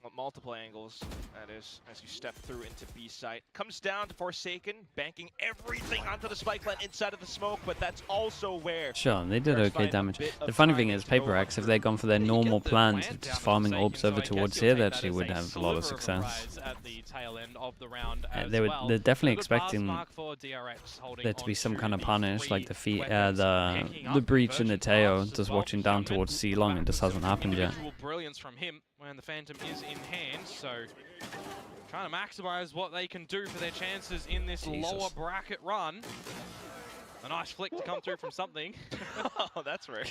Well, multiple angles, that is, as you step through into B site. Comes down to Forsaken, banking everything onto the spike plant inside of the smoke, but that's also where... Sure, they did DRX okay find a damage. bit The of funny time thing is, to go PRX, if through. they'd gone for their They get normal the plan plant to down just for farming Forsaken, orbs so over I guess towards you'll here, take they that actually as would a have a lot of sliver a success. prize at the tail end of the round as They're well. definitely Good pass expecting mark for DRX, holding there to be on some to kind of the punish, like three the weapons, picking up the breach and the conversion Teo, pass as just well watching for down Xiaomin. towards C long. It just hasn't happened yet. Individual brilliance from him when the Phantom is in hand, so trying to maximize what they can do for their chances in this lower bracket run. A nice flick to come through from something. Oh, that's rare.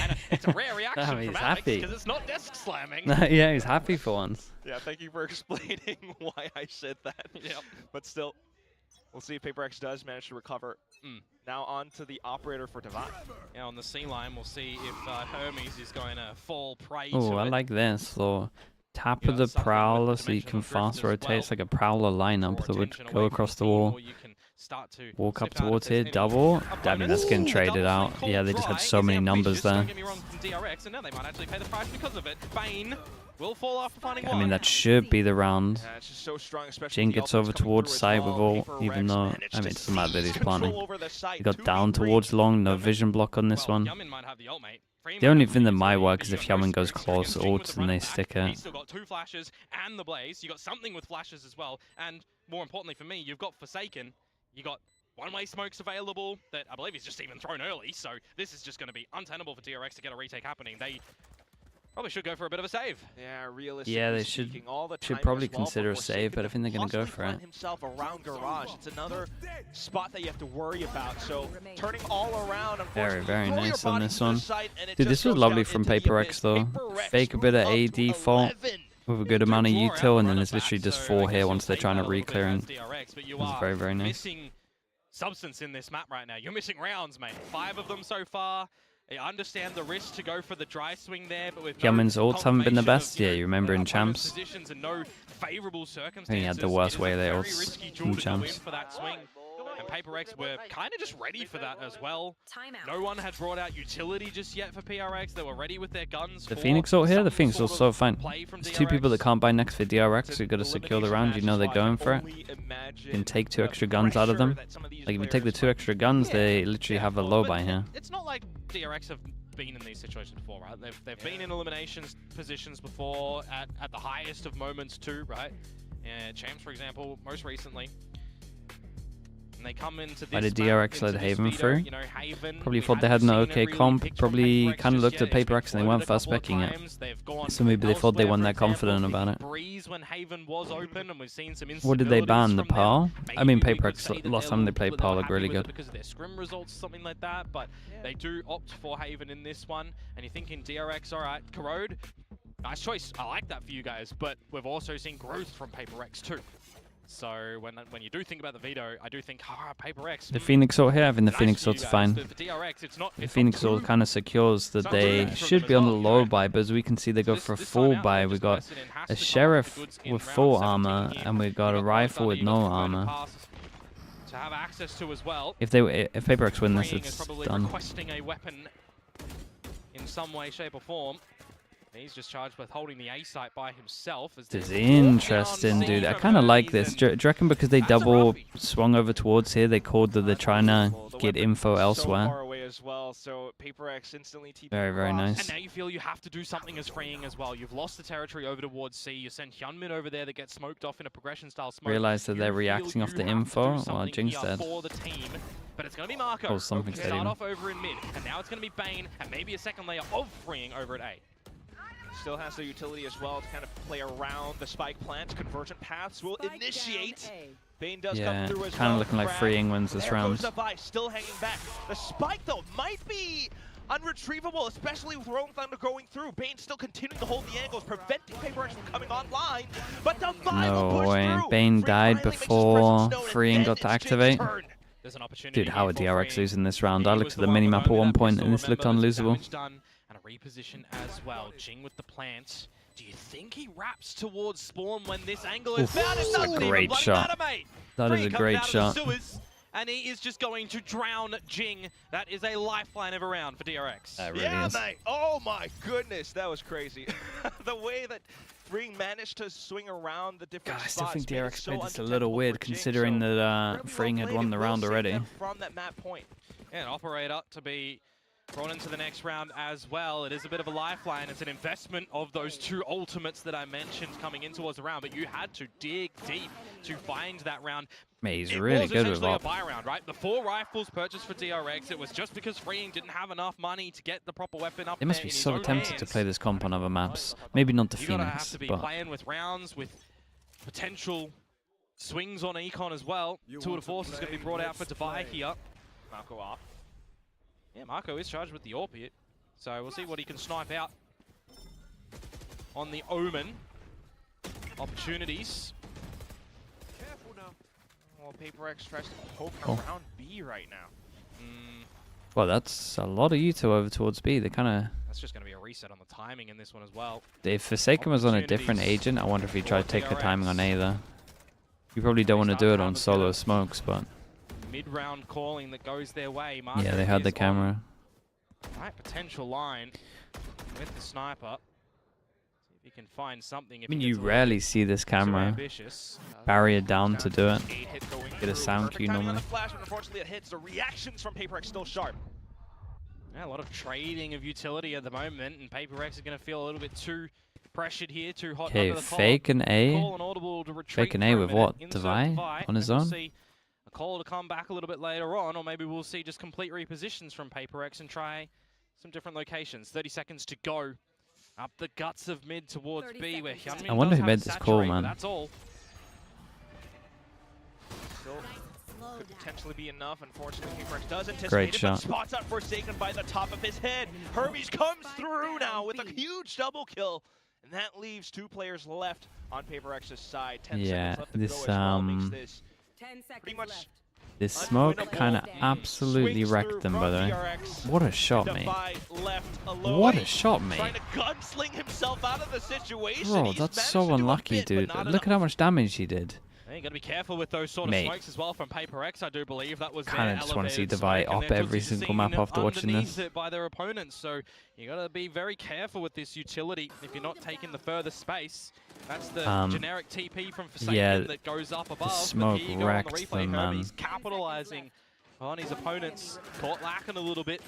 And it's a rare reaction He's from Alex happy. because it's not desk slamming. Yeah, he's happy for once. Yeah, thank you for explaining why I said that. Yep. But still, we'll see if PRX does manage to recover. Now on to the operator for Divine. Yeah, on the C line, we'll see if Hermes is going to fall prey to Oh, I it. like this. So tap You of got the something with Prowler the so you can dimensional drift fast as rotate. well. It's like a Prowler lineup Draw that would attention go away across the from team, wall. or you can start to Walk up slip out if towards there's here, any double. bonus. I mean, that's getting Ooh, traded double out. swing Yeah, called they just had dry. so Is many it numbers ambitious? Don't there. get me wrong, from DRX, and now they might actually pay the price because of it. Bane will fall after finding I one. mean, that should be the round. Yeah, it's just so strong, especially Jin with the gets ultimates over coming towards through as side with well. ult, PRX even though, managed I mean, to it doesn't matter that he's seize control planning. over the site. He got 2v3. down towards long, no vision block on this Well, one. Yamin might have the ult, mate. The only thing that Freeman might has work the is if ult. Yamin goes Jin close, with the ults, and run they back. stick He's it. still got 2 flashes and the blaze. You got something with flashes as well, and more importantly for me, you've got Forsaken. You got one-way smokes available that I believe he's just even thrown early. So this is just going to be untenable for DRX to get a retake happening. They probably should go for a bit of a save. Yeah, realistically Yeah, they speaking, all the should time probably as well, consider a but save, but I think they're going to go possibly for plant it. himself around garage. It's another spot that you have to worry about. So turning all around, Very, unfortunately, very throw your nice on body this to the one. side, and it Dude, just this was goes lovely down from into the PRX abyss. though. PRX Fake a bit of moved up AD to fault 11. with a good amount of Draw out util, and the then there's runner literally back, just so 4 I here guess once you'll they're trying to take that a little bit re-clear in. as DRX, but you This is are very, very nice. missing substance in this map right now. You're missing rounds, mate. 5 of them so far. I understand the risk to go for the dry swing there, but with Yamin's ults haven't been the confirmation best. of, Yeah, you remember in opponent's champs. positions and no favorable circumstances. I think he had the worst it is way a they very ults risky in duel to go in champs. for that swing. And PRX were kind of just ready for that as well. No one had brought out utility just yet for PRX. They were ready with their guns. The for Phoenix ult here, the some Phoenix sort ult's of so fine. play from There's 2 people that DRX. can't buy next for DRX, so you got to secure the round. You know they're going for it. You can take 2 extra guns out of them. Like if you take the 2 extra guns, they literally have a low But buy here. It's not like DRX have been in these situations before, right? They've been in eliminations positions before at the highest of moments too, right? Champs, for example, most recently. And they come into Why this did map, DRX into let this Haven veto, through? you know, Haven, Probably we thought they had hadn't an seen okay it really comp. picked from Probably PaperX kind of just looked yet. at It's been PaperX and they floated weren't a fast couple of backing it. times. They've gone So maybe they thought they elsewhere, weren't for that confident example, about it. Breeze when Haven was open, and we've seen some What did they ban? instabilities The from them. PAL? I mean, Maybe we could PaperX say that last time they played were PAL looked happy really with it good. because of their scrim results, something like that, but they do opt for Haven in this one. And you're thinking DRX, all right, Corrode, nice choice. I like that for you guys, but we've also seen growth from PaperX too. So when you do think about the veto, I do think, PaperX. The Phoenix Ult here, I think the nice Phoenix for you Ult's guys. fine. For DRX, it's not The Phoenix Ult kind of secures that they should be on the low buy, but as we can see, they go for a full buy. We got a Sheriff with full armor, and we got a rifle with no armor. To have access to as well. If PaperX win this, Freeing is it's probably done. requesting a weapon in some way, shape, or form. He's just charged with holding the A site by himself. As This is interesting, dude. I kind of like this. Do you reckon because they double swung over towards here, they called that they're trying to get info elsewhere? So far away as well, so PaperX instantly TP Very, very across. nice. And now you feel you have to do something as freeing as well. You've lost the territory over towards C. You send Hyunmin over there that gets smoked off in a progression style smoke. Realize that they're reacting off the info. Well, Jinx dead. For the team, but it's going to be Marco. Oh, something said Start him. off over in mid, and now it's going to be Bane, and maybe a second layer of freeing over at A. Still has the utility as well to kind of play around the spike plant. Convergent paths will initiate. Bane does come through as well. Kind of looking like Grab. freeing wins this There round. goes the Vice, still hanging back. The spike, though, might be unretrievable, especially with Rolling Thunder going through. Bane still continuing to hold the angles, preventing PaperX from coming online. But the No push way. through. Bane Free died finally makes his before presence known, and freeing then got to it's Jinx's activate. turn. There's an opportunity. Dude, how are here for DRX freeing. losing this round? He I was looked at the the one minimap at over one that point pistol, and this looked remember, there's unlosable. damage done, and a reposition as well. Jing with the plant. Do you think he wraps towards spawn when this angle is Oof, found? It that's a doesn't even great bloody shot. matter, mate. That Free is a comes great out of the shot. sewers, and he is just going to drown Jing. That is a lifeline of a round for DRX. That really Yeah, is. mate. Oh my goodness, that was crazy. The way that Freeing managed to swing around the different God, I still spots think made it DRX so played this a undetectable little for weird Jing, considering so that really Freeing well had played. won It the will round save already. them from that map point. Yeah, an operator to be brought into the next round as well. It is a bit of a lifeline. It's an investment of those two ultimates that I mentioned coming in towards the round, but you had to dig deep to find that round. Mate, he's It really was good with essentially a op. buy round, right? The 4 rifles purchased for DRX, it was just because Freeing didn't have enough money to get the proper weapon up They must there be in his so own tempted to hands. play this comp on other maps. Maybe not the You gotta have Phoenix, to be but playing with rounds, with potential swings on Econ as well. Tour de Force is going to be brought out for Divide here. Marco up. Yeah, Marco is charged with the Orpiate, so we'll see what he can snipe out on the Omen. Opportunities. Careful now. Well, PaperX tries to poke Oh. around B right now. well, that's a lot of you two over towards B. They kind of. That's just going to be a reset on the timing in this one as well. If Forsaken was on a different agent, I wonder if he tried to take the timing on A there. You probably don't want to do it on solo smokes, but Mid-round calling that goes their way. yeah, Marco they had the is on camera. right potential line with the sniper. See if he can find something. I mean, you rarely see this camera. Barrier down to do it. Get a sound cue On normally. the flash, but unfortunately it hits. The reactions from PaperX still sharp. Yeah, a lot of trading of utility at the moment, and PaperX is going to feel a little bit too pressured here, too hot Okay, under the collar. fake an A. Call an audible to retreat Fake an for A a with minute, what? insert Divide on his and we'll own? see a call to come back a little bit later on, or maybe we'll see just complete repositions from PaperX and try some different locations. 30 seconds to go. Up the guts of mid towards B, where Hyunmin I wonder does who have made a this call, saturate, but man. that's all. Still could potentially be enough. Unfortunately, PaperX does anticipate Great it, shot. but spots up Forsaken by the top of his head. Hermes comes through now with a huge double kill. And that leaves 2 players left on PaperX's side. 10 Yeah, seconds left to this, go as well. Makes this 10 seconds pretty much left. This smoke unwinnable. kind of absolutely Swings wrecked through them, from by the way. DRX. What a shot, mate. Divide left alone. What a shot, mate. Trying to gunsling himself out of the situation. Bro, He's that's managed so to do a unlucky, bit, but dude. not Look at enough. how much damage he did. You got to be careful with those sort of Mate. smokes as well from PaperX. I do believe that was Kinda their just wanna see elevated Divide smoke, and op they're every just single seen map after watching underneath this. it by their opponents. So you got to be very careful with this utility if you're not taking the further space. That's the generic TP from Forsaken yeah, that goes up above. smoke but here you go on the wrecked replay. them, man. Hermes capitalizing on his opponents. Caught lacking a little bit.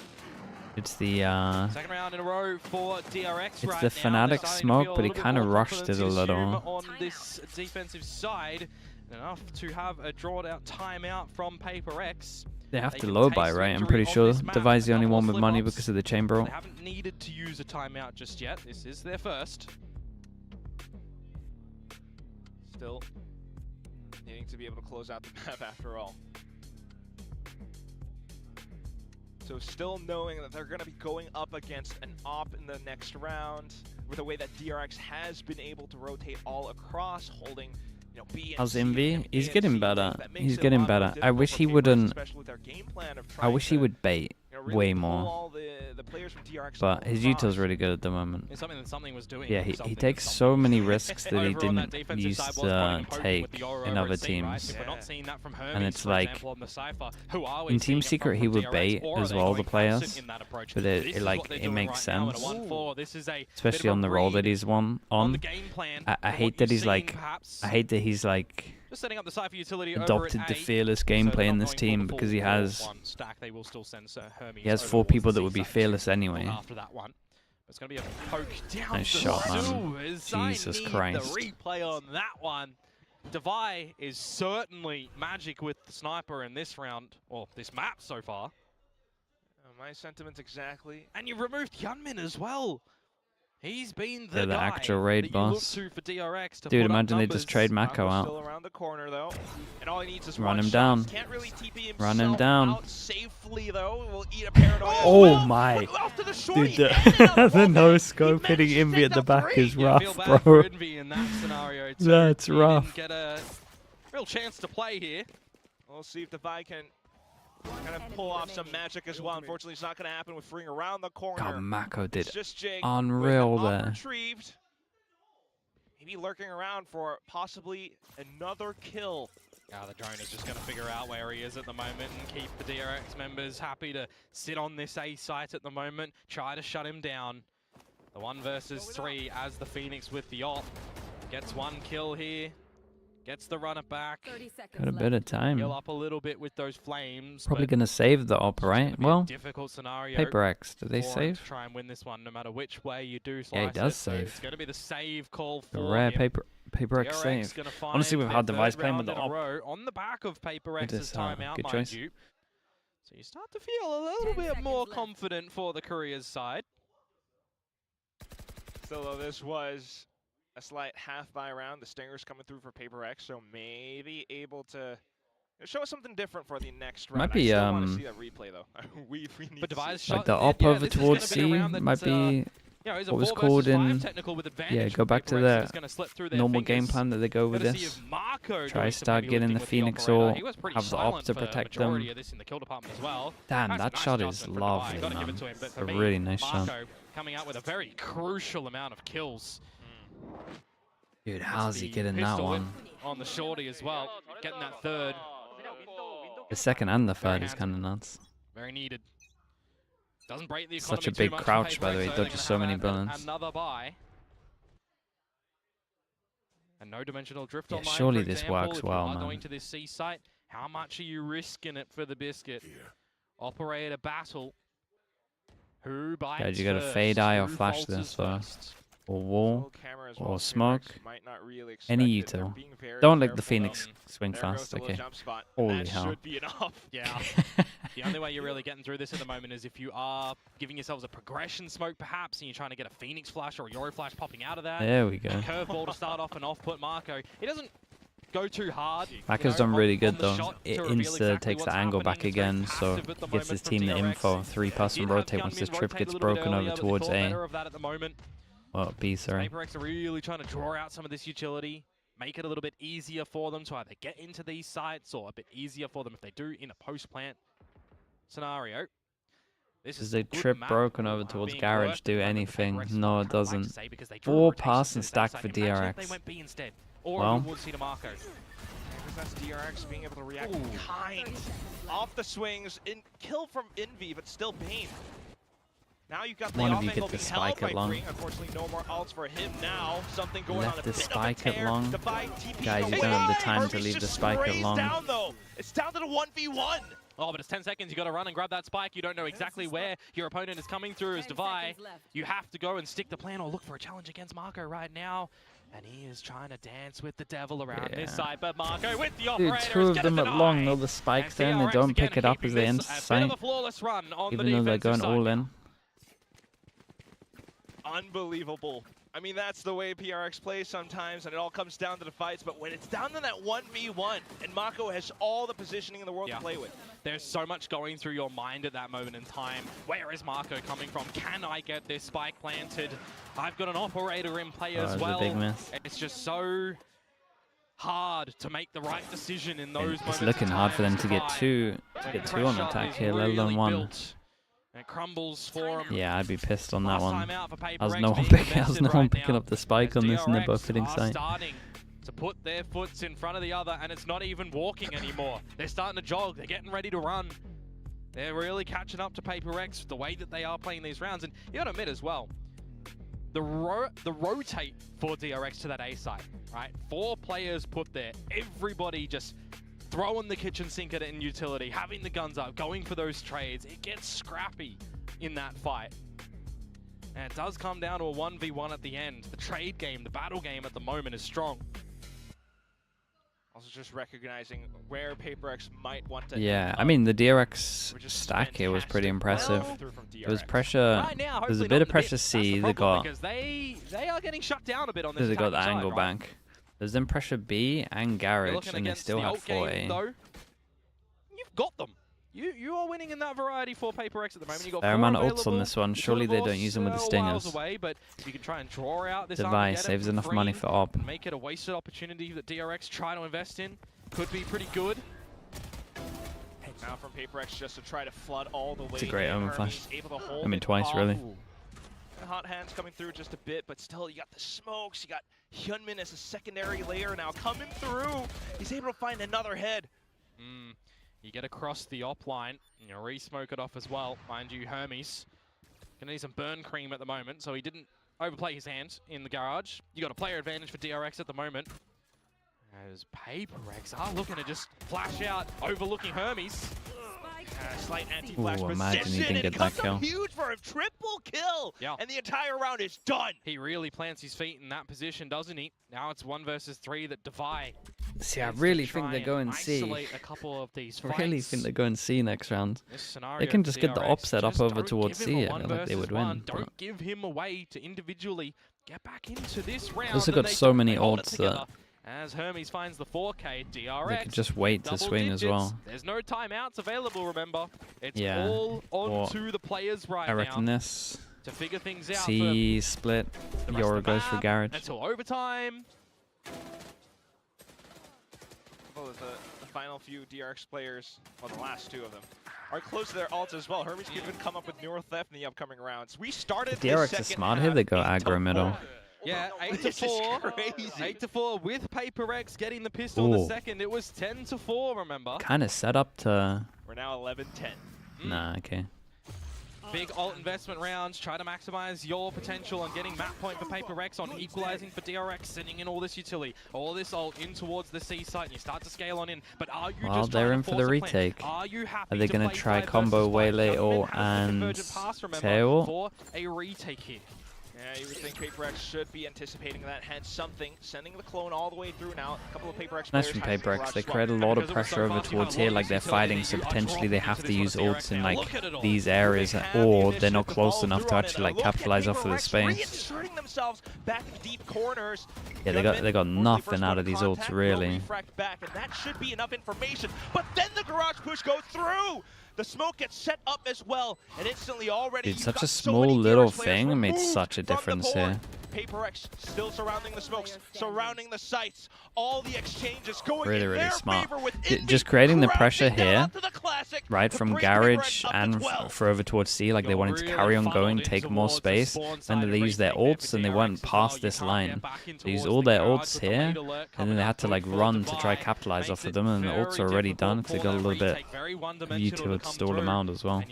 It's the Second round in a row for DRX It's right the now. Fnatic They're starting to smoke, feel a but he little bit kinda more rushed confidence it a little. on this defensive side. enough to have a drawn out timeout from PRX. They have They to can low taste buy, right? I'm victory pretty on sure this map. Devi's the A only couple one with money slip-ups. because of the chamber. They haven't needed to use a timeout just yet. This is their first. Still needing to be able to close out the map after all. So still knowing that they're going to be going up against an op in the next round, with the way that DRX has been able to rotate all across, holding, you know, B and How's C Envy? and He's A getting and C better. lanes. That makes He's it a getting lot more better. I difficult wish for he PRX, wouldn't. especially with their game plan of I trying wish he to, would bait you know, really way pull more. all the players from DRX But his across. util's really good at the moment. It's something that something was doing. Yeah, he something takes that so something many was risks that he over on that didn't defensive used side was to pointing and poking take with the Aura in over other at C, right? teams. If we're Yeah. not seeing that from Hermes, it's for like, example, on the Cypher, who are we in seeing Team it from Secret, he would DRX, bait or are as they well, going the passive players. in that approach? But This it is like what they're it doing makes right now in a sense, 1-4. This is a bit especially of on a the role that read he's on the on. game plan I of what hate you're that he's seeing, like. perhaps. I hate that he's like Just setting up the Cypher utility adopted over the at A, fearless so they're gameplay in not this going for team the because he full has 4-1 stack. They will still send Hermes he has over 4 towards people the that would be C side fearless too, anyway. after that one. It's going to be a poke down Nice the shot, man. sewers. Jesus I need Christ. the replay on that one. Devi is certainly magic with the sniper in this round, or this map so far. My sentiments exactly. And you removed Yunmin as well. He's been They're the the guy actual raid that you look boss. to for DRX to Dude, put up imagine they numbers. just trade Mako Mako's out. still around the corner though, and all he needs is Run one him shot. down. Can't really TP himself Run him down. out safely though. Will eat a paranoia. as Oh well. my. Look after the shorty, Dude, ended up the one no hit. scope He hitting managed to Envy take at the that back three. is Yeah, I feel rough, bad for bro. Envy in that scenario too. That's He rough. didn't get a real chance to play here. We'll see if Devi can kind of pull off some magic as well. Unfortunately, it's not going to happen with freeing around the corner. God, Mako did It's just Jake unreal with an there. op retrieved. Maybe lurking around for possibly another kill. The drone is just going to figure out where he is at the moment and keep the DRX members happy to sit on this A site at the moment, try to shut him down. The 1 versus 3 as the Phoenix with the op. Gets 1 kill here, gets the runner back. Got a bit of time. Heal up a little bit with those flames. Probably but gonna save the op, it's gonna right? be a Well, difficult scenario. PRX, did they for him save? to try and win this one, no matter which way you do slice Yeah, he does it. So save. it's going to be the save call The for rare him. PRX DRX save. gonna find Honestly, with their how third Devi's playing with round the in a op, row on the back of PRX's is, timeout, good mind choice. you. So you start to feel a little bit more confident for the Courier's side. Still though, this was a slight half buy round. The Stingers coming through for PRX, so maybe able to show us something different for the next round. Might be, I still want to see that replay though. we need But to Devi's see Like shot, the op yeah, over this is towards gonna be a C round that, might be it's a what was 4 called versus 5 in. technical with Yeah, advantage go for back to PRX the is gonna slip through their normal game fingers. plan that they go with Gotta see this. if Marco Try doing some start heavy getting lifting the with Phoenix operator. or He was pretty have the op silent to for protect majority them. of this in the kill department as well. Damn, That's a that nice shot is adjustment from lovely, Devi. Gotta give man. it to him, but It's for a me, really nice shot. Marco coming out with a very crucial amount of kills. Dude, Gets how's he the getting that pistol whip one? on the shorty as well, getting that third. The second and the Very third is handsome. kind of nuts. Very needed. Doesn't break the Such economy a too big much for crouch, by the way. PRX, He they're dodges gonna so have many a- bullets. Another buy. And no dimensional drift Yeah, online, surely for this example. works If you well, are man. going to this C site, how much are you risking it for the biscuit? Operator battle. Who bites Guys, you gotta first? fade eye or Who flash falters this first? or wall camera as or well. smoke. PRX might not really expect Any it. They're util. being very Don't let the careful, Phoenix though. swing There goes fast, the little okay? jump spot. Holy That hell. should be enough. Yeah. The only way you're really getting through this at the moment is if you are giving yourselves a progression smoke perhaps, and you're trying to get a Phoenix flash or a Yoro flash popping out of that. There we go. Curveball to start off and off-put Marco. He doesn't go too hard. Mako's done really good on the though. shot It to reveal insta exactly takes the what's angle back happening. It's very again, so passive at the he gets his moment from team the DRX. info. 3-person Did have rotate once this Gunmin trip rotate a gets little bit broken earlier, over but towards thought A. better of that at the moment. Well, B, sorry. PRX are really trying to draw out some of this utility, make it a little bit easier for them to either get into these sites or a bit easier for them if they do in a post-plant scenario. This Does is the a good trip map, broken over towards being garage worked do at the moment, but anything? PRX No, not it quite like to doesn't. say because they drew 4 rotations pass to and this stack side. for Imagine if DRX. they went B instead, or Well. we would see to Marco. That's DRX being able to react in kind. Off the swings, kill from Envy, but still Bane. Now you've got the One of off you angle get the being held spike by at long. Freeing. Unfortunately, no more ults for him now. Something going Left on. A the bit spike of a at tear. long. Defi TP Guys, you away. don't have the time to Hermes leave the just spike at sprays long. Down, though. It's down to the 1v1. Oh, but it's 10 seconds. You got to run and grab that spike. You don't know exactly where your opponent is coming through as Devi. You have to go and stick the plan or look for a challenge against Marco right now. And he is trying to dance with the devil around this side. But Marco with the operator. Dude, two of them at long. All the spikes there, and they don't pick it up as they enter sight. Even though they're going all in. Unbelievable. I mean, that's the way PRX plays sometimes, and it all comes down to the fights. But when it's down to that 1v1, and Mako has all the positioning in the world to play with. There's so much going through your mind at that moment in time. Where is Marco coming from? Can I get this spike planted? I've got an operator in play as well. Big miss. It's just so hard to make the right decision in those moments. It's looking hard for them to get two on attack here, let alone one. It crumbles for him. Yeah, I'd be pissed on that one. I was no one picking up the spike on this, and they're both hitting sight. Starting to put their foots in front of the other, and it's not even walking anymore. They're starting to jog. They're getting ready to run. They're really catching up to PRX the way that they are playing these rounds. And you gotta admit as well, the rotate for DRX to that A site, right? 4 players put there. Everybody just throwing the kitchen sink at it in utility, having the guns up, going for those trades. It gets scrappy in that fight. And it does come down to a 1v1 at the end. The trade game, the battle game at the moment is strong. Also just recognizing where PRX might want to. Yeah, I mean, the DRX stack here was pretty impressive. There was pressure, there's a bit of pressure C. They got, because they are getting shut down a bit on this. they got the angle back. There's then pressure B and Garage, and they still have 4A. You've got them. You are winning in that variety for PRX at the moment. You got fair amount of ults on this one. Surely they don't use them with the stingers. Away, but you can try and draw out this Device saves enough money for op. Make it a wasted opportunity that DRX try to invest in. Could be pretty good. Now from PRX just to try to flood all the way. It's a great omen flash. I mean, it twice off. really. Hot hands coming through just a bit, but still you got the smokes. You got Hyunmin as a secondary layer now coming through. He's able to find another head. You get across the op line, and you re-smoke it off as well. Mind you, Hermes gonna need some burn cream at the moment, so he didn't overplay his hand in the garage. You got a player advantage for DRX at the moment. As PRX are looking to just flash out, overlooking Hermes. Slight anti-flash imagine he didn't position, get and it that comes kill. up huge for him. Triple kill, and the entire round is done. He really plants his feet in that position, doesn't he? Now it's 1 versus 3 that Devi. See, I really think they're going C. A couple of these I really think they're going C next round. They can just get the DRX, op set up just over don't towards give him C. a I feel like they would win. Don't give him a way to individually get back into this round. Also got so many ults that as Hermes finds the 4K, DRX. they could just wait to swing as well. There's no timeouts available, remember. It's Yeah. all on to the players right now. I reckon this to figure things out. C split. Yora goes for Garage. Until overtime. Well, the final few DRX players, well, the last 2 of them, are close to their ults as well. Hermes could even come up with Neural Theft in the upcoming rounds. We started The DRX is smart here. They go aggro middle. Yeah, 8-4. 8-4 with PRX getting the pistol in the second. It was 10-4, remember? Kind of set up to. We're now 11-10. Nah, okay. Big ult investment rounds. Try to maximize your potential on getting map point for PRX, on equalizing for DRX, sending in all this utility, all this ult in towards the C site, and you start to scale on in. But are you Well, just they're trying in to for the force a plan? retake. Are you happy Are they going to try combo Waylay ult and Tail? for a retake here? Yeah, you would think PRX should be anticipating that, hence something, sending the clone all the way through now. A couple of PRX Nice from PRX. They create a lot of pressure over towards here, like they're fighting, so potentially they have to use ults in like these areas, or they're not close enough to actually like capitalize off of the space. themselves back in deep corners. Yeah, they got nothing out of these ults really. Back, and that should be enough information. But then the garage push goes through. The smoke gets set up as well, and instantly already. Dude, such a small little thing made such a difference here. PRX still surrounding the smokes, surrounding the sites, all the exchanges going Really, in really their smart. favor with Just creating the pressure crouching down here, onto the classic, right, to from bring Garage PRX up to and 12. for over towards C, like they wanted to carry on going, take more space, and then they used their ults and they went past this line. They used all their ults here, and then they had to like run to try capitalize off of them, and the ults are already done because they got a little bit of util to stall them out as well.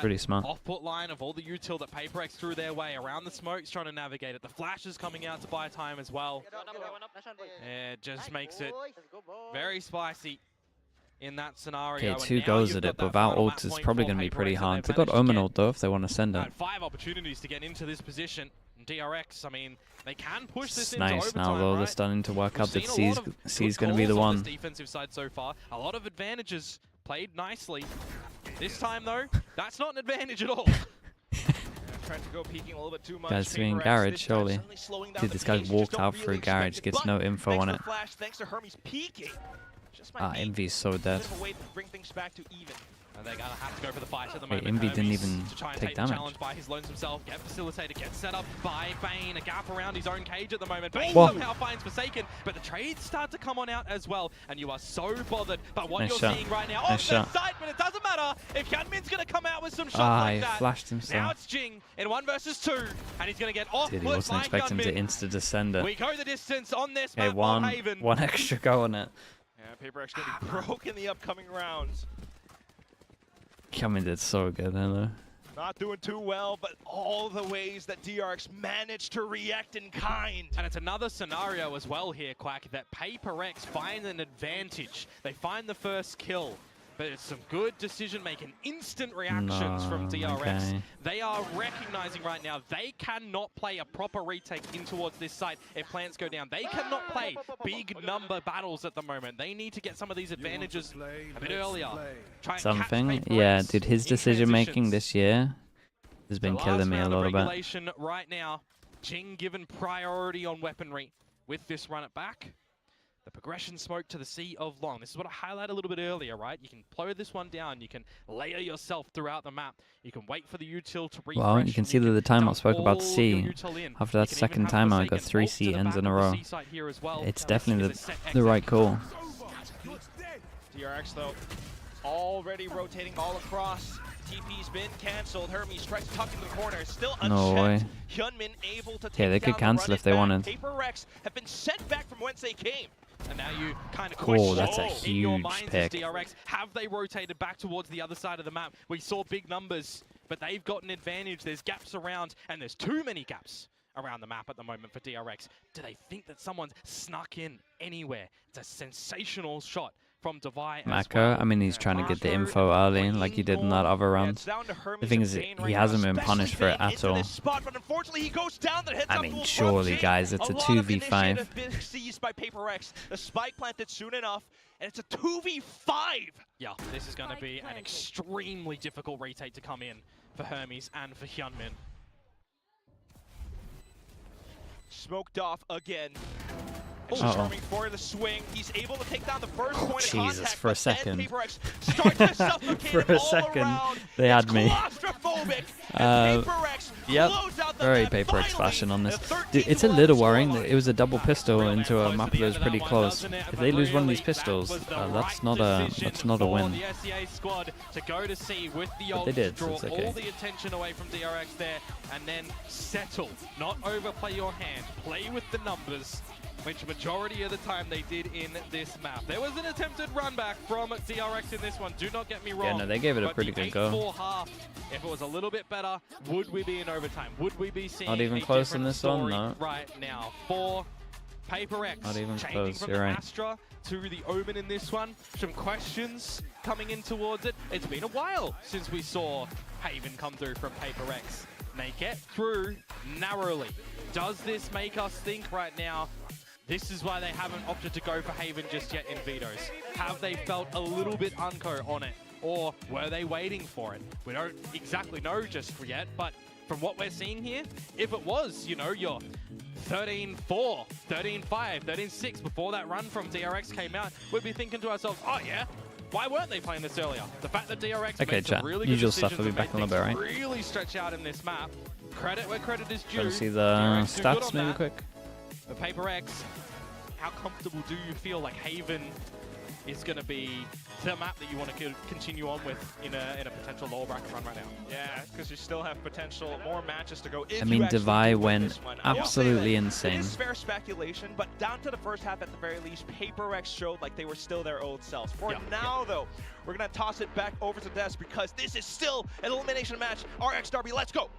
Pretty smart. Off-put line of all the util that PRX threw their way around the smokes, trying to navigate it. The flash is coming out to buy time as well. It just makes it very spicy in that scenario. Okay, and 2 now goes you've at got it, but that final without map ult, it's point probably for going to be pretty PaperX, and hard. they've They've got managed to Omen get ult though if they want to send it. Had 5 opportunities to get into this position. DRX, I mean, they can push this It's into nice overtime, now though. They're right? starting to work We've out that seen a lot of C's good going to be the calls on one. this defensive side so far. A lot of advantages played nicely. This time though, that's not an advantage at all. Trying to go peeking a little bit too much. Guys doing PRX garage, this time surely. suddenly slowing down Dude, the this guy pace. You just walked don't out really through expect garage, it, gets but no info thanks on to it. the flash, thanks to Hermes peeking. Just might Ah, be Envy's so a dead. bit of a way to bring things back to even. And they're gonna have to go for the fight at the Wait, moment. Envy didn't Hermes even to try and take take damage. the challenge by his lonesome self, get facilitated, get set up by Bane, a gap around his own cage at the moment. Bane What? somehow finds Forsaken, but the trades start to come on out as well, and you are so bothered by what Nice you're shot. seeing right now. Nice On shot. the side, but it doesn't matter if Hyunmin's gonna come out with some shots Ah, like he that. flashed Now himself. it's Jing in 1 versus 2, and he's gonna get off Dude, he put wasn't by expecting to Hyunmin. insta-descend it. We go the distance on this Okay, map on one Haven. extra go on it. Yeah, PaperX going to be broke in the upcoming rounds. Hyunmin did so good, though. Not doing too well, but all the ways that DRX managed to react in kind. And it's another scenario as well here, Quack, that PaperX find an advantage. They find the first kill, but it's some good decision-making, instant reactions from DRX. okay. They are recognizing right now they cannot play a proper retake in towards this site if plants go down. They cannot play big number battles at the moment. They need to get some of these advantages a bit earlier. Try and catch Something? PaperX Yeah, dude, his in decision-making transitions. this year has been The killing last me a round of little bit. regulation right now. Jing given priority on weaponry with this run it back. The progression smoke to the Sea of Long. This is what I highlighted a little bit earlier, right? You can plow this one down. You can layer yourself throughout the map. You can wait for the util to refresh. Well, you can see that the timeout dump spoke about all C. your util in. After that You can second even have timeout, I got Forsaken 3 ult to C the ends back in a of the row. C site here as well. It's This definitely is a set the right exit. call. DRX, though, already rotating all across. TP's been cancelled. Hermes tries to tuck into the corner. Still unchecked. No way. Hyunmin able to take Yeah, they could down the cancel run if they it back. wanted. PaperX have been sent back from whence they came. And now you kind of Oh, question that's a in your huge minds pick. as DRX. Have they rotated back towards the other side of the map? We saw big numbers, but they've got an advantage. There's gaps around, and there's too many gaps around the map at the moment for DRX. Do they think that someone's snuck in anywhere? It's a sensational shot from Devi as Mako, well. I mean, he's trying to get the info early, like he did in that other round. The thing is, he hasn't been punished for it at all. But unfortunately, he goes down. That heads I up mean, to a surely, front guys, chain. it's a lot of 2v5. initiative being seized by PaperX. The spike planted soon enough, and it's a 2v5. Yeah, this is going to be an extremely difficult retake to come in for Hermes and for Hyunmin. Smoked off again. Uh-oh. Turning for the swing. He's able to take down the first point of Jesus, contact, for a but then second. PaperX starts to suffocate For him a all second, around. they had It's me. claustrophobic, and PaperX Yep, close out the very map. PaperX Finally, fashion on this. the Dude, it's a 13th little round worrying scoreline. that it was a double pistol into a map that was pretty close. If they lose one of these pistols, that's not a win. The SEA squad to go to see with the But ult they did, to so draw it's okay. all the attention away from DRX there, and then settle, not overplay your hand, play with the numbers, which majority of the time they did in this map. There was an attempted run back from DRX in this one, do not get me wrong. Yeah, no, they gave it a but pretty the good go. 8-4 half, if it was a little bit better, would we be in overtime? Would we be seeing Not even a close in different this one, story no. right now for PaperX? Not even changing close, from you're the right. Astra to the Omen in this one. Some questions coming in towards it. It's been a while since we saw Haven come through from PaperX. They get through narrowly. Does this make us think right now, this is why they haven't opted to go for Haven just yet in Vetoes? Have they felt a little bit unco on it? Or were they waiting for it? We don't exactly know just yet, but from what we're seeing here, if it was, you know, your 13-4, 13-5, 13-6 before that run from DRX came out, we'd be thinking to ourselves, oh yeah, why weren't they playing this earlier? The fact that DRX Okay, made some chat. really Usual good stuff. decisions I'll be and back in a made little bit, things right? really stretch out in this map. Credit where credit is due. Trying to see the DRX do good stats on maybe that. quick. The PaperX, how comfortable do you feel like Haven is going to be the map that you want to continue on with in a potential lower bracket run right now? Yeah, because you still have potential more matches to go. If I mean, you actually Devi do win went this one. I will say absolutely that insane. It is fair speculation, but down to the first half at the very least, PaperX showed like they were still their old selves. For now, though, we're going to toss it back over to Des because this is still an elimination match. RX Derby, let's go.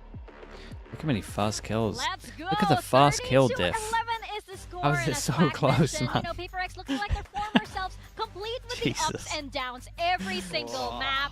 Look how many fast kills. Let's go. Look at the fast kill 32-11 diff. is the the score. How is and it as so Quack close, mentioned, man? You know, PaperX looking like their former selves, complete with the ups Jesus. and downs every single map.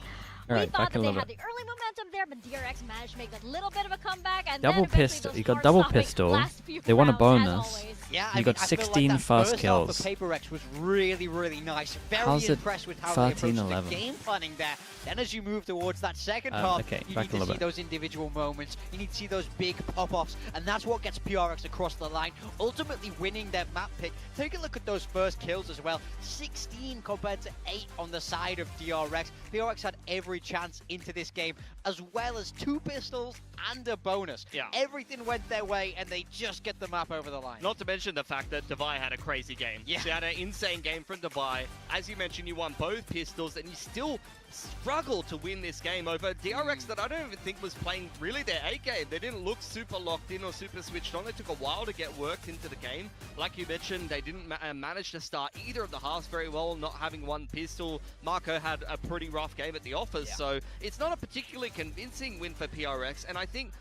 All We right, thought back that a they little had bit. the early momentum there, but DRX managed to make that little bit of a comeback. And Double then eventually pistol. those You got double score-stopping pistol. last few They won a rounds, as bonus. always. Yeah, You got I feel 16 like that fast first kills. half of PaperX was really, really nice. Very How's it impressed with how they approached 13-11? the game planning there. Then as you move towards that second Oh, half, okay, you back need a to little see bit. those individual moments. You need to see those big pop-offs, and that's what gets PRX across the line, ultimately winning their map pick. Take a look at those first kills as well. 16 compared to 8 on the side of DRX. PRX had every chance into this game, as well as 2 pistols and a bonus. Yeah. Everything went their way, and they just get the map over the line. Not to mention the fact that Devi had a crazy game. Yeah. She had an insane game from Devi. As you mentioned, you won both pistols, and you still struggled to win this game over DRX that I don't even think was playing really their A game. They didn't look super locked in or super switched on. It took a while to get worked into the game. Like you mentioned, they didn't manage to start either of the halves very well, not having one pistol. Marco had a pretty rough game at the office, so it's not a particularly convincing win for PRX, and I think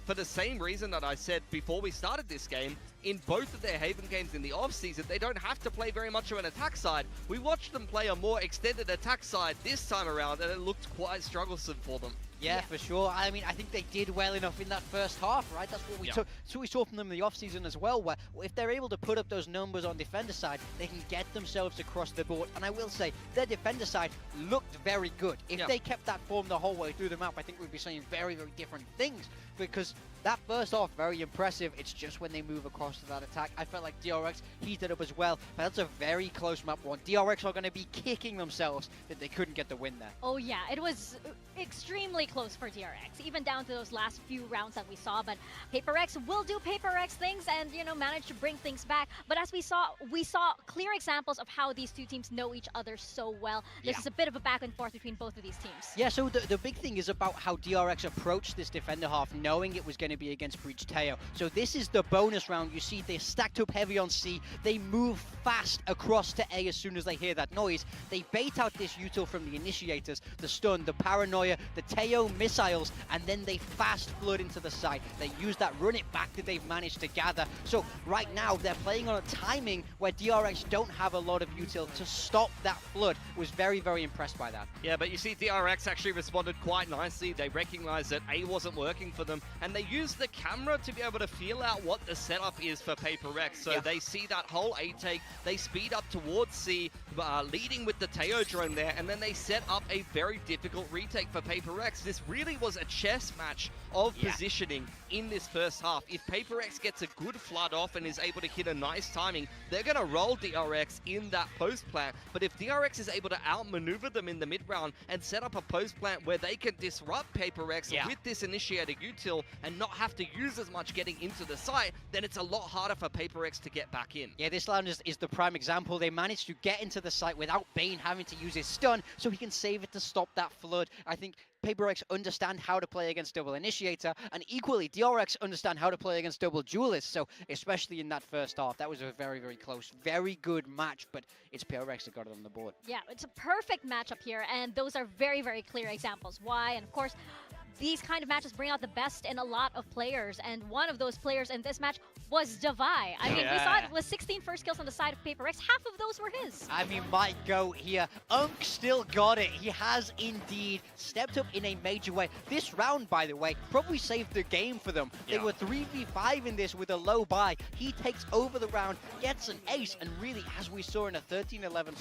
for the same reason that I said before we started this game, in both of their Haven games in the off-season, they don't have to play very much of an attack side. We watched them play a more extended attack side this time around, and it looked quite strugglesome for them. Yeah, for sure. I mean, I think they did well enough in that first half, right? That's what we took. So we saw from them in the off-season as well, where if they're able to put up those numbers on defender side, they can get themselves across the board. And I will say, their defender side looked very good. If they kept that form the whole way through the map, I think we'd be saying very, very different things. Because that first half, very impressive. It's just when they move across to that attack, I felt like DRX heated up as well. But that's a very close map one. DRX are going to be kicking themselves that they couldn't get the win there. Oh yeah, it was extremely close for DRX, even down to those last few rounds that we saw. But PaperX will do PaperX things and, you know, manage to bring things back. But as we saw clear examples of how these two teams know each other so well. This is a bit of a back and forth between both of these teams. Yeah, so the big thing is about how DRX approached this defender half, knowing it was going to be against Breach Teo. So this is the bonus round. You see they stacked up heavy on C. They move fast across to A as soon as they hear that noise. They bait out this util from the initiators, the stun, the paranoia, the Teo missiles, and then they fast flood into the site. They use that run it back that they've managed to gather. So right now they're playing on a timing where DRX don't have a lot of util to stop that flood. Was very, very impressed by that. Yeah, but you see DRX actually responded quite nicely. They recognized that A wasn't working for them, and they used the camera to be able to feel out what the setup is for PaperX. So they see that whole A take, they speed up towards C, leading with the Teo drone there, and then they set up a very difficult retake for PaperX. This really was a chess match of positioning in this first half. If PaperX gets a good flood off and is able to hit a nice timing, they're going to roll DRX in that post plant. But if DRX is able to outmaneuver them in the mid round and set up a post plant where they can disrupt PaperX with this initiator util and not have to use as much getting into the site, then it's a lot harder for PaperX to get back in. Yeah, this round is the prime example. They managed to get into the site without Bane having to use his stun, so he can save it to stop that flood. I think PaperX understand how to play against double initiator, and equally DRX understand how to play against double duelist. So especially in that first half, that was a very, very close, very good match, but it's PRX that got it on the board. Yeah, it's a perfect matchup here, and those are very, very clear examples why. And of course, these kind of matches bring out the best in a lot of players, and one of those players in this match was Devi. I mean, we saw it was 16 first kills on the side of PaperX. Half of those were his. I mean, my go here. Unk still got it. He has indeed stepped up in a major way. This round, by the way, probably saved the game for them. They were 3v5 in this with a low buy. He takes over the round, gets an ace, and really, as we saw in a 13-11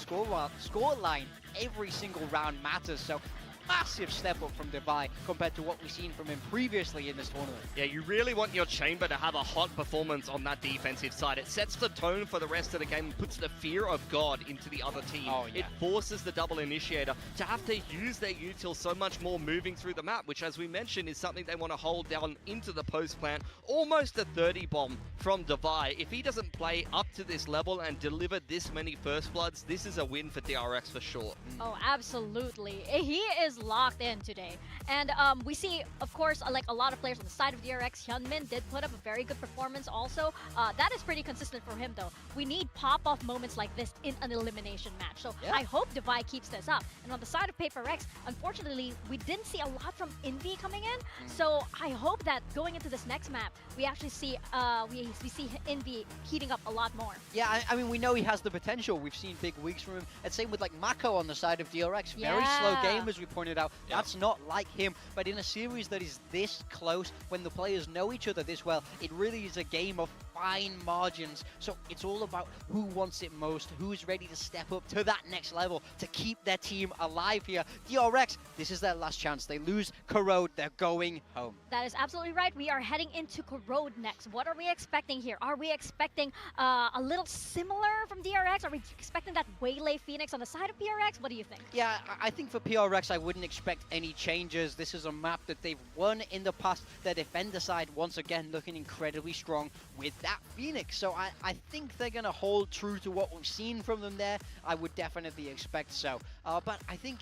score line, every single round matters. So massive step up from Devi compared to what we've seen from him previously in this tournament. Yeah, you really want your chamber to have a hot performance on that defensive side. It sets the tone for the rest of the game and puts the fear of God into the other team. It forces the double initiator to have to use their util so much more moving through the map, which, as we mentioned, is something they want to hold down into the post plant. Almost a 30 bomb from Devi. If he doesn't play up to this level and deliver this many first bloods, this is a win for DRX for sure. Oh, absolutely. He is is locked in today. And we see, of course, like a lot of players on the side of DRX. Hyunmin did put up a very good performance also. That is pretty consistent for him though. We need pop-off moments like this in an elimination match. So I hope Divide keeps this up. And on the side of PaperX, unfortunately, we didn't see a lot from Envy coming in. So I hope that going into this next map, we actually see we see Envy heating up a lot more. Yeah, I mean, we know he has the potential. We've seen big weeks from him. And same with like Mako on the side of DRX. Very slow game, as we pointed out. That's not like him. But in a series that is this close, when the players know each other this well, it really is a game of fine margins. So it's all about who wants it most, who's ready to step up to that next level to keep their team alive here. DRX, this is their last chance. They lose Corrode, they're going home. That is absolutely right. We are heading into Corrode next. What are we expecting here? Are we expecting a little similar from DRX? Are we expecting that Waylay Phoenix on the side of PRX? What do you think? Yeah, I think for PRX, I wouldn't expect any changes. This is a map that they've won in the past. Their defender side, once again, looking incredibly strong with that Phoenix. So I think they're going to hold true to what we've seen from them there. I would definitely expect so. But I think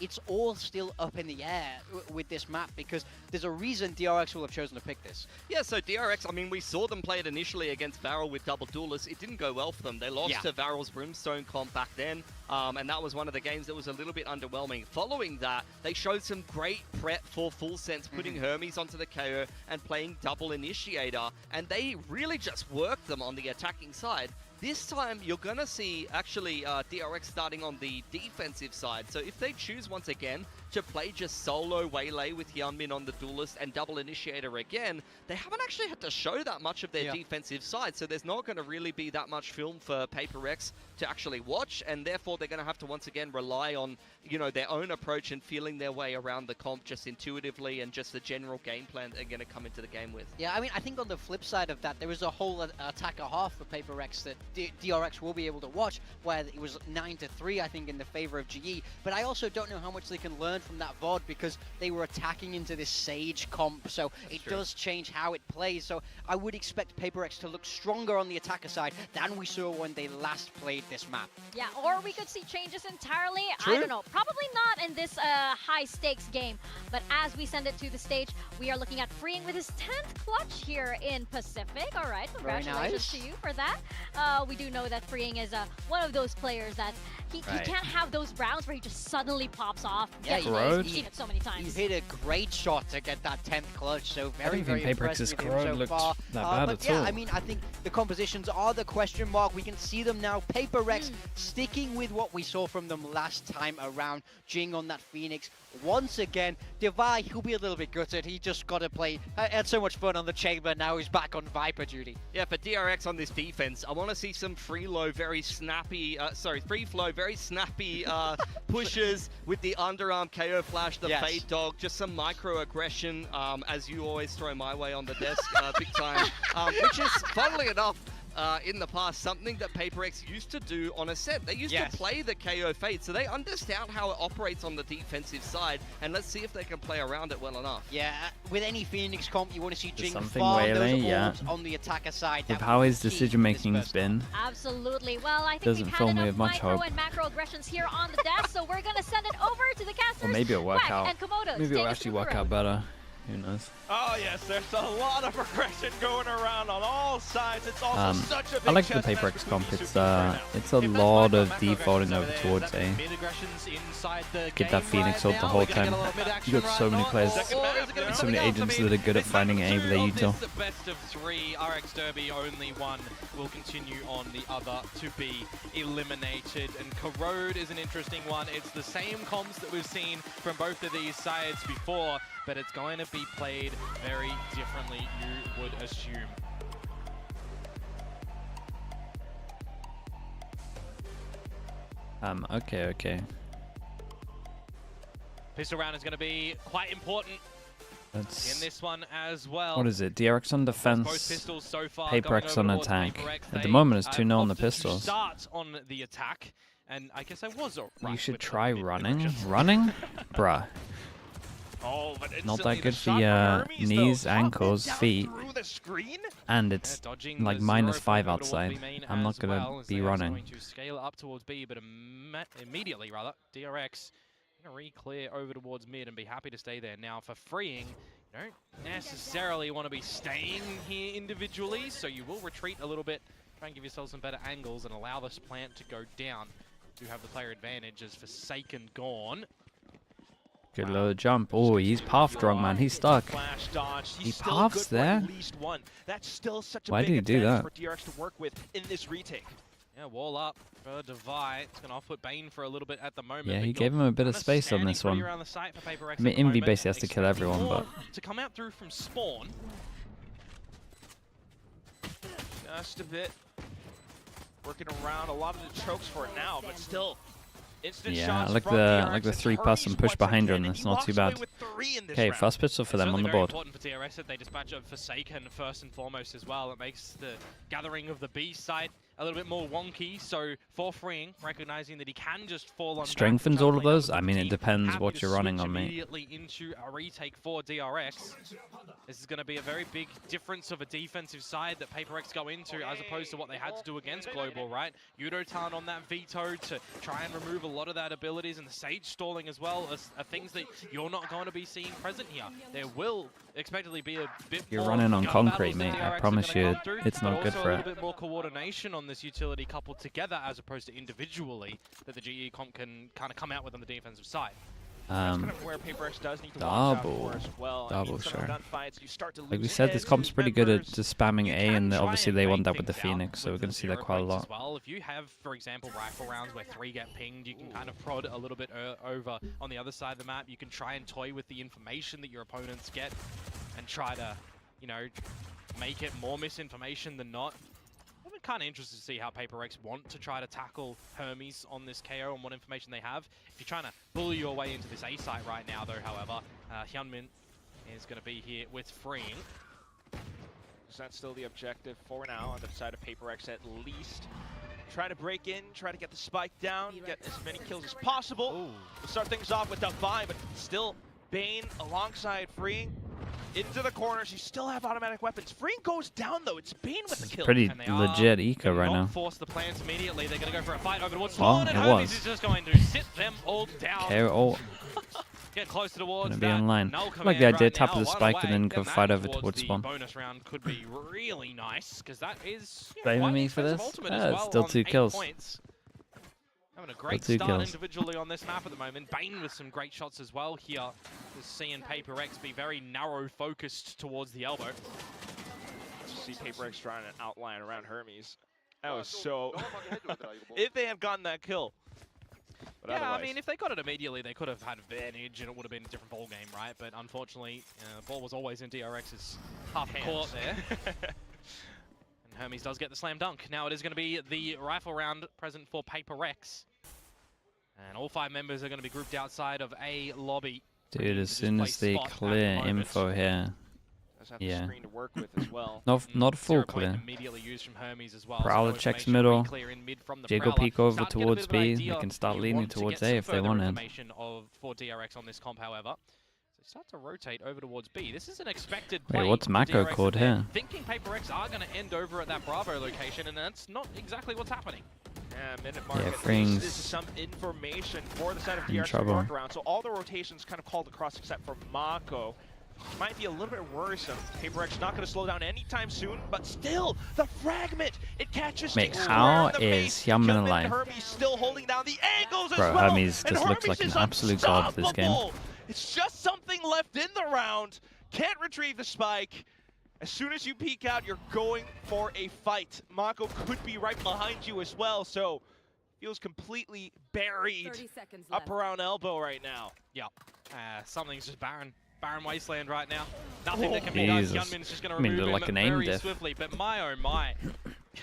it's all still up in the air with this map because there's a reason DRX will have chosen to pick this. Yeah, so DRX, I mean, we saw them play it initially against Varel with double duelists. It didn't go well for them. They lost to Varel's Brimstone comp back then, and that was one of the games that was a little bit underwhelming. Following that, they showed some great prep for Full Sense, putting Hermes onto the KO and playing double initiator, and they really just worked them on the attacking side. This time, you're going to see, actually, DRX starting on the defensive side. So if they choose, once again, to play just solo Waylay with Hyunmin on the duelist and double initiator again, they haven't actually had to show that much of their defensive side. So there's not going to really be that much film for PaperX to actually watch. And therefore, they're going to have to, once again, rely on, you know, their own approach and feeling their way around the comp just intuitively and just the general game plan they're going to come into the game with. Yeah, I mean, I think on the flip side of that, there was a whole attacker half for PaperX that DRX will be able to watch, where it was 9-3, I think, in the favor of GE. But I also don't know how much they can learn from that VOD because they were attacking into this Sage comp, so it does change how it plays. So I would expect PaperX to look stronger on the attacker side than we saw when they last played this map. Yeah, or we could see changes entirely. True. I don't know. Probably not in this high-stakes game. But as we send it to the stage, we are looking at Freeing with his 10th clutch here in Pacific. All right, congratulations to you for that. We do know that Freeing is one of those players that he can't have those rounds where he just suddenly pops off. Yeah, we've seen it so many times. He hit a great shot to get that 10th clutch, so very, very PaperX's impressive Corrode so looked far. that bad But at all. I mean, I think the compositions are the question mark. We can see them now. PaperX sticking with what we saw from them last time around. Jing on that Phoenix. Once again, Divide, he'll be a little bit gutted. He just got to play. Had so much fun on the Chamber. Now he's back on Viper duty. Yeah, for DRX on this defense, I want to see some free flow, very snappy pushes with the underarm KO flash, the fade dog, just some micro aggression, as you always throw my way on the desk, big time, which is, funnily enough, in the past, something that PaperX used to do on a set. They used to play the KO fade, so they understand how it operates on the defensive side, and let's see if they can play around it well enough. Yeah, with any Phoenix comp, you want to see Jing something farm Waylay, those orbs on the attacker side. With how his decision-making has been. Absolutely. Well, I think Doesn't we've fill had me enough with much micro hope. and macro aggressions here on the desk, so we're going to send it over to the casters. Or maybe it'll work Quack out. and Komodo, Maybe take it'll us actually to the work road. out better. Who knows? Oh yes, there's a lot of aggression going around on all sides. It's also such a big I like the chess match PaperX comp. between these It's two right now. it's a lot of defaulting over towards A. Get that Phoenix ult the whole time. You got so many players, so many agents that are good at finding A with their util. The best of three, RX Derby, only one will continue on the other to be eliminated. And Corrode is an interesting one. It's the same comps that we've seen from both of these sides before, but it's going to be played very differently, you would assume. Okay. Pistol round is going to be quite important in this one as well. What is it? DRX on Both defense, pistols so far PaperX going on over towards attack. PaperX. At the They, moment, it's 2-0 on the opted to pistols. Start on the attack, and I guess I was right. You should with try the running. directions. Running? Bruh. Oh, but Not instantly that good the for shot your from Hermes, though. knees, Halfway ankles, down feet. through the screen. And it's Dodging like the -5 0 towards outside. B main I'm not as gonna well, as be they are running. going to scale it up towards B, but immediately, DRX Gonna re-clear over towards mid and be happy to stay there. Now for freeing, you don't necessarily want to be staying here individually, so you will retreat a little bit, try and give yourself some better angles and allow this plant to go down. You have the player advantage as Forsaken gone. Good low jump. Oh, he's path drunk, man. He's stuck. Flash dodge. He He's still paths good for there? at least one. That's still such a Why big did he do advantage that? for DRX to work with in this retake. Yeah, wall up for Divide. It's going to off-put Bane for a little bit at the moment. Yeah, but he you're gave him a bit of kinda space on standing this pretty one. around the site for PaperX I mean, at the Envy moment, basically has to kill expecting everyone, more but to come out through from spawn. Just a bit. Working around a lot of the chokes for it now, but still. Instant yeah, shots I like from the DRX. 3+ push Once behind her, again, and and it's he not too walks away bad. with 3 in this Okay, round. first pistol for them on the board. It's important for DRX that they dispatch of Forsaken first and foremost as well. It makes the gathering of the B side a little bit more wonky. So for freeing, recognizing that he can just fall on. Strengthens all of those? I mean, it depends what you're running on, mate. Immediately into a retake for DRX. This is going to be a very big difference of a defensive side that PaperX go into as opposed to what they had to do against Global, right? Yudotan on that veto to try and remove a lot of that abilities, and the Sage stalling as well are things that you're not going to be seeing present here. There will expectedly be a bit You're more running on gun concrete, battles that mate. I DRX are promise gonna you, come through, it's not but good also for a it. little bit more coordination on this utility coupled together as opposed to individually that the GE comp can kind of come out with on the defensive side. That's kind of where PaperX does need to watch out Double. for as well. Double, some sure. gunfights, you start to Like we lose said, this heads, comp's pretty good at members. just spamming You A, can and try obviously and they make want that with the things out Phoenix, so we're with going the to see that 0 quite a points lot. as well. If you have, for example, rifle rounds where 3 get pinged, you can kind of prod a little bit over on the other side of the map. You can try and toy with the information that your opponents get and try to, you know, make it more misinformation than not. I'm kind of interested to see how PaperX want to try to tackle Hermes on this KO and what information they have. If you're trying to bully your way into this A site right now, though, however, Hyunmin is going to be here with freeing. So that's still the objective for now on the side of PaperX at least. Try to break in, try to get the spike down, get as many kills as possible. We'll start things off with Divine, but still Bane alongside freeing. Into the corners, you still have automatic weapons. Freeing goes down though, it's Bane with the kill. Pretty And they legit are eco right gonna now. not force the plans immediately. They're going to go for a fight over towards Oh, Spawn, and it Hermes was. is just going to sit them all down. Okay, oh, Get closer towards gonna be that online. null Like command the idea, right tap now, of the one spike and away, then go that fight over towards towards the spawn. bonus round could be really nice, because that is Blaming quite me for expensive this? ultimate Ah, as it's well still on 2 8 kills. points. Having a great Still 2 start kills. individually on this map at the moment. Bane with some great shots as well here. Just seeing PaperX be very narrow focused towards the elbow. See PaperX trying to outline around Hermes. That was so... if they have gotten that kill. But Yeah, I otherwise- mean, if they got it immediately, they could have had advantage and it would have been a different ball game, right? But unfortunately, the ball was always in DRX's half court there. And Hermes does get the slam dunk. Now it is going to be the rifle round present for PaperX. And all 5 members are going to be grouped outside of a lobby. Dude, as Just soon play as they spot at the clear moment. info here, Does have the yeah. screen to work with as well. Not full 0 point clear. immediately used from Hermes as well. Prowler no checks information, middle. re-clear in mid from the Jago Prowler. peek over Start to get a towards bit of an B. idea They can if start you leaning want to towards get A some if they further wanted. information for DRX on this comp, however. So start to rotate over towards B. This is an expected Wait, play what's for Mako DRX called that they're here? Thinking PaperX are going to end over at that Bravo location, and that's not exactly what's happening. Yeah, minute mark. Yeah, at least. Frings This is some information for the side of in DRX to trouble. work around. So all the rotations kind of called across except for Mako. Might be a little bit worrisome. PaperX not going to slow down anytime soon, but still, the fragment, it catches Mate, Stig how square in the is face. Hyunmin Hyunmin alive? Hermes still holding down the angles Bro, as well. Hermes and just looks Hermes like an is absolute god this game. unstoppable. It's just something left in the round. Can't retrieve the spike. As soon as you peek out, you're going for a fight. Mako could be right behind you as well, so feels completely buried up around elbow right now. Yeah, something's just barren wasteland right now. Nothing that can be done. Jesus. Hyunmin's just going I to mean, remove like him an aim very diff. swiftly. But my oh my,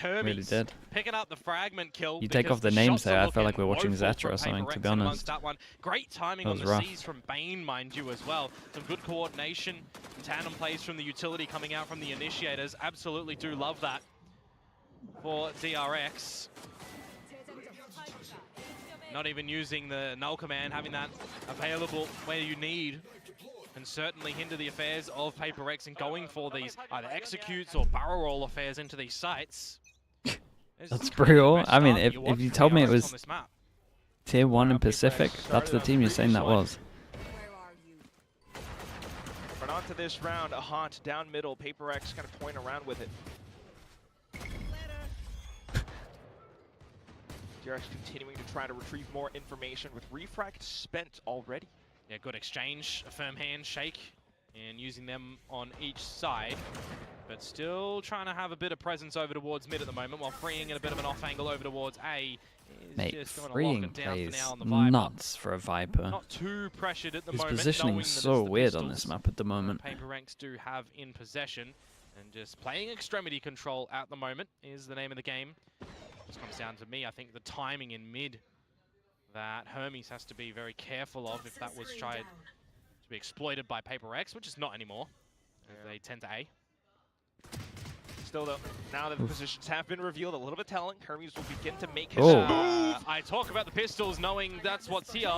Hermes Really did. picking up the fragment kill. You take because off the names shots are there, I felt looking like we're watching woeful Zetra from or something, to PaperX be in honest. amongst that one. Great timing That on was the rough. C's from Bane, mind you, as well. Some good coordination. Tandem plays from the utility coming out from the initiators. Absolutely do love that for DRX. Not even using the null command, having that available where you need, and certainly hinder the affairs of PaperX and going for these either executes or barrel roll affairs into these sites. That's brutal. I mean, if you told me it was Tier 1 in Now, Pacific? PRX That's the started team on you're saying that previous was. Where are you? But on to this round, a haunt down middle. PRX kind of toying around with it. DRX continuing to try to retrieve more information with refract spent already. Yeah, good exchange, a firm handshake, and using them on each side. But still trying to have a bit of presence over towards mid at the moment, while freeing in a bit of an off angle over towards A. Is Mate, just going to lock freeing it down for plays now on the Viper. nuts for a Viper. Not too pressured at the His moment. positioning knowing is that so it's the weird on pistols this map at the moment. PRX do have in possession, and just playing extremity control at the moment is the name of the game. Just comes down to me, I think the timing in mid that Hermes has to be very careful of if that was tried to be exploited by PRX, which is not anymore, as they tend to A. Still though, now that the positions have been revealed, a little bit telling, Hermes will begin to make his Oh. move. I talk about the pistols knowing that's what's here.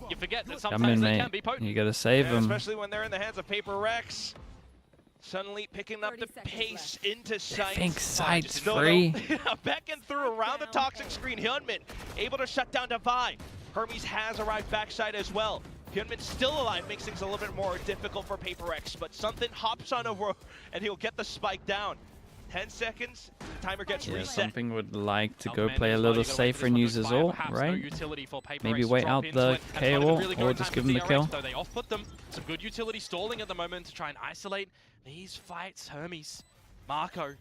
You forget that Come sometimes in, they mate. can be potent. You gotta save And him. especially when they're in the hands of PRX. Suddenly picking up the pace into sight. think Sight's Still though, free. back and through around the toxic screen. Hyunmin able to shut down Divine. Hermes has arrived backside as well. Hyunmin still alive, makes things a little bit more difficult for PRX, but something hops on over and he'll get the spike down. 10 seconds, the timer gets Yeah, reset. something would like to go Element play a as well, little you gotta wait for safer and this use one his to expire, ult, perhaps no right? utility for PRX Maybe to wait drop out into the it, and it's not KO a really or great just time give for him the DRX, kill. though they off-put them. Some good utility stalling at the moment to try and isolate these fights. Hermes, Marco,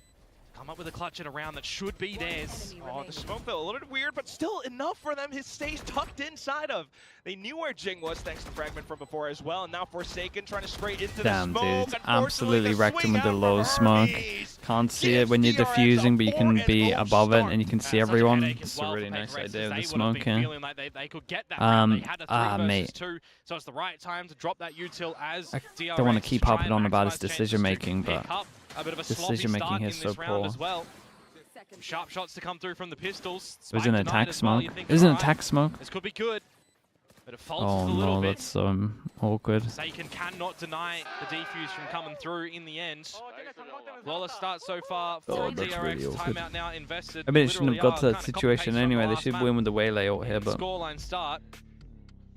come up with a clutch in a round that should be theirs. Oh, the smoke felt a little bit weird, but still enough for them. His stays tucked inside of. They knew where Jing was thanks to Fragment from before as well, and now Forsaken trying to spray into Damn, the smoke. dude. Unfortunately, Absolutely the wrecked him swing with the out low from smoke. Hermes Can't see it gives when you're DRX a diffusing, but you can 4-0 be above it and you can see Such a everyone. headache as It's a well really for nice PRX, idea as of the they would have smoke been here. feeling like they could get that round. They had a 3 versus mate. 2, so it's the right time to drop that util as I DRX don't want to keep try harping and on about his maximize chances decision to making, pick but up a bit of a sloppy decision-making start here in is this so round poor. as well. Some sharp shots to come through from the pistols. It was Spike an denied attack as well. smoke. You're thinking, It was an alright, attack smoke. this could be good, but it falters Oh a little no, bit. that's awkward. Forsaken cannot deny the defuse from coming through in the end. Flawless start so far for Oh, that's DRX. really awkward. Timeout now invested. I mean, it shouldn't have got to Literally that are situation kind of anyway. They copy-paste should from win with the Waylay ult last here, map in but scoreline start.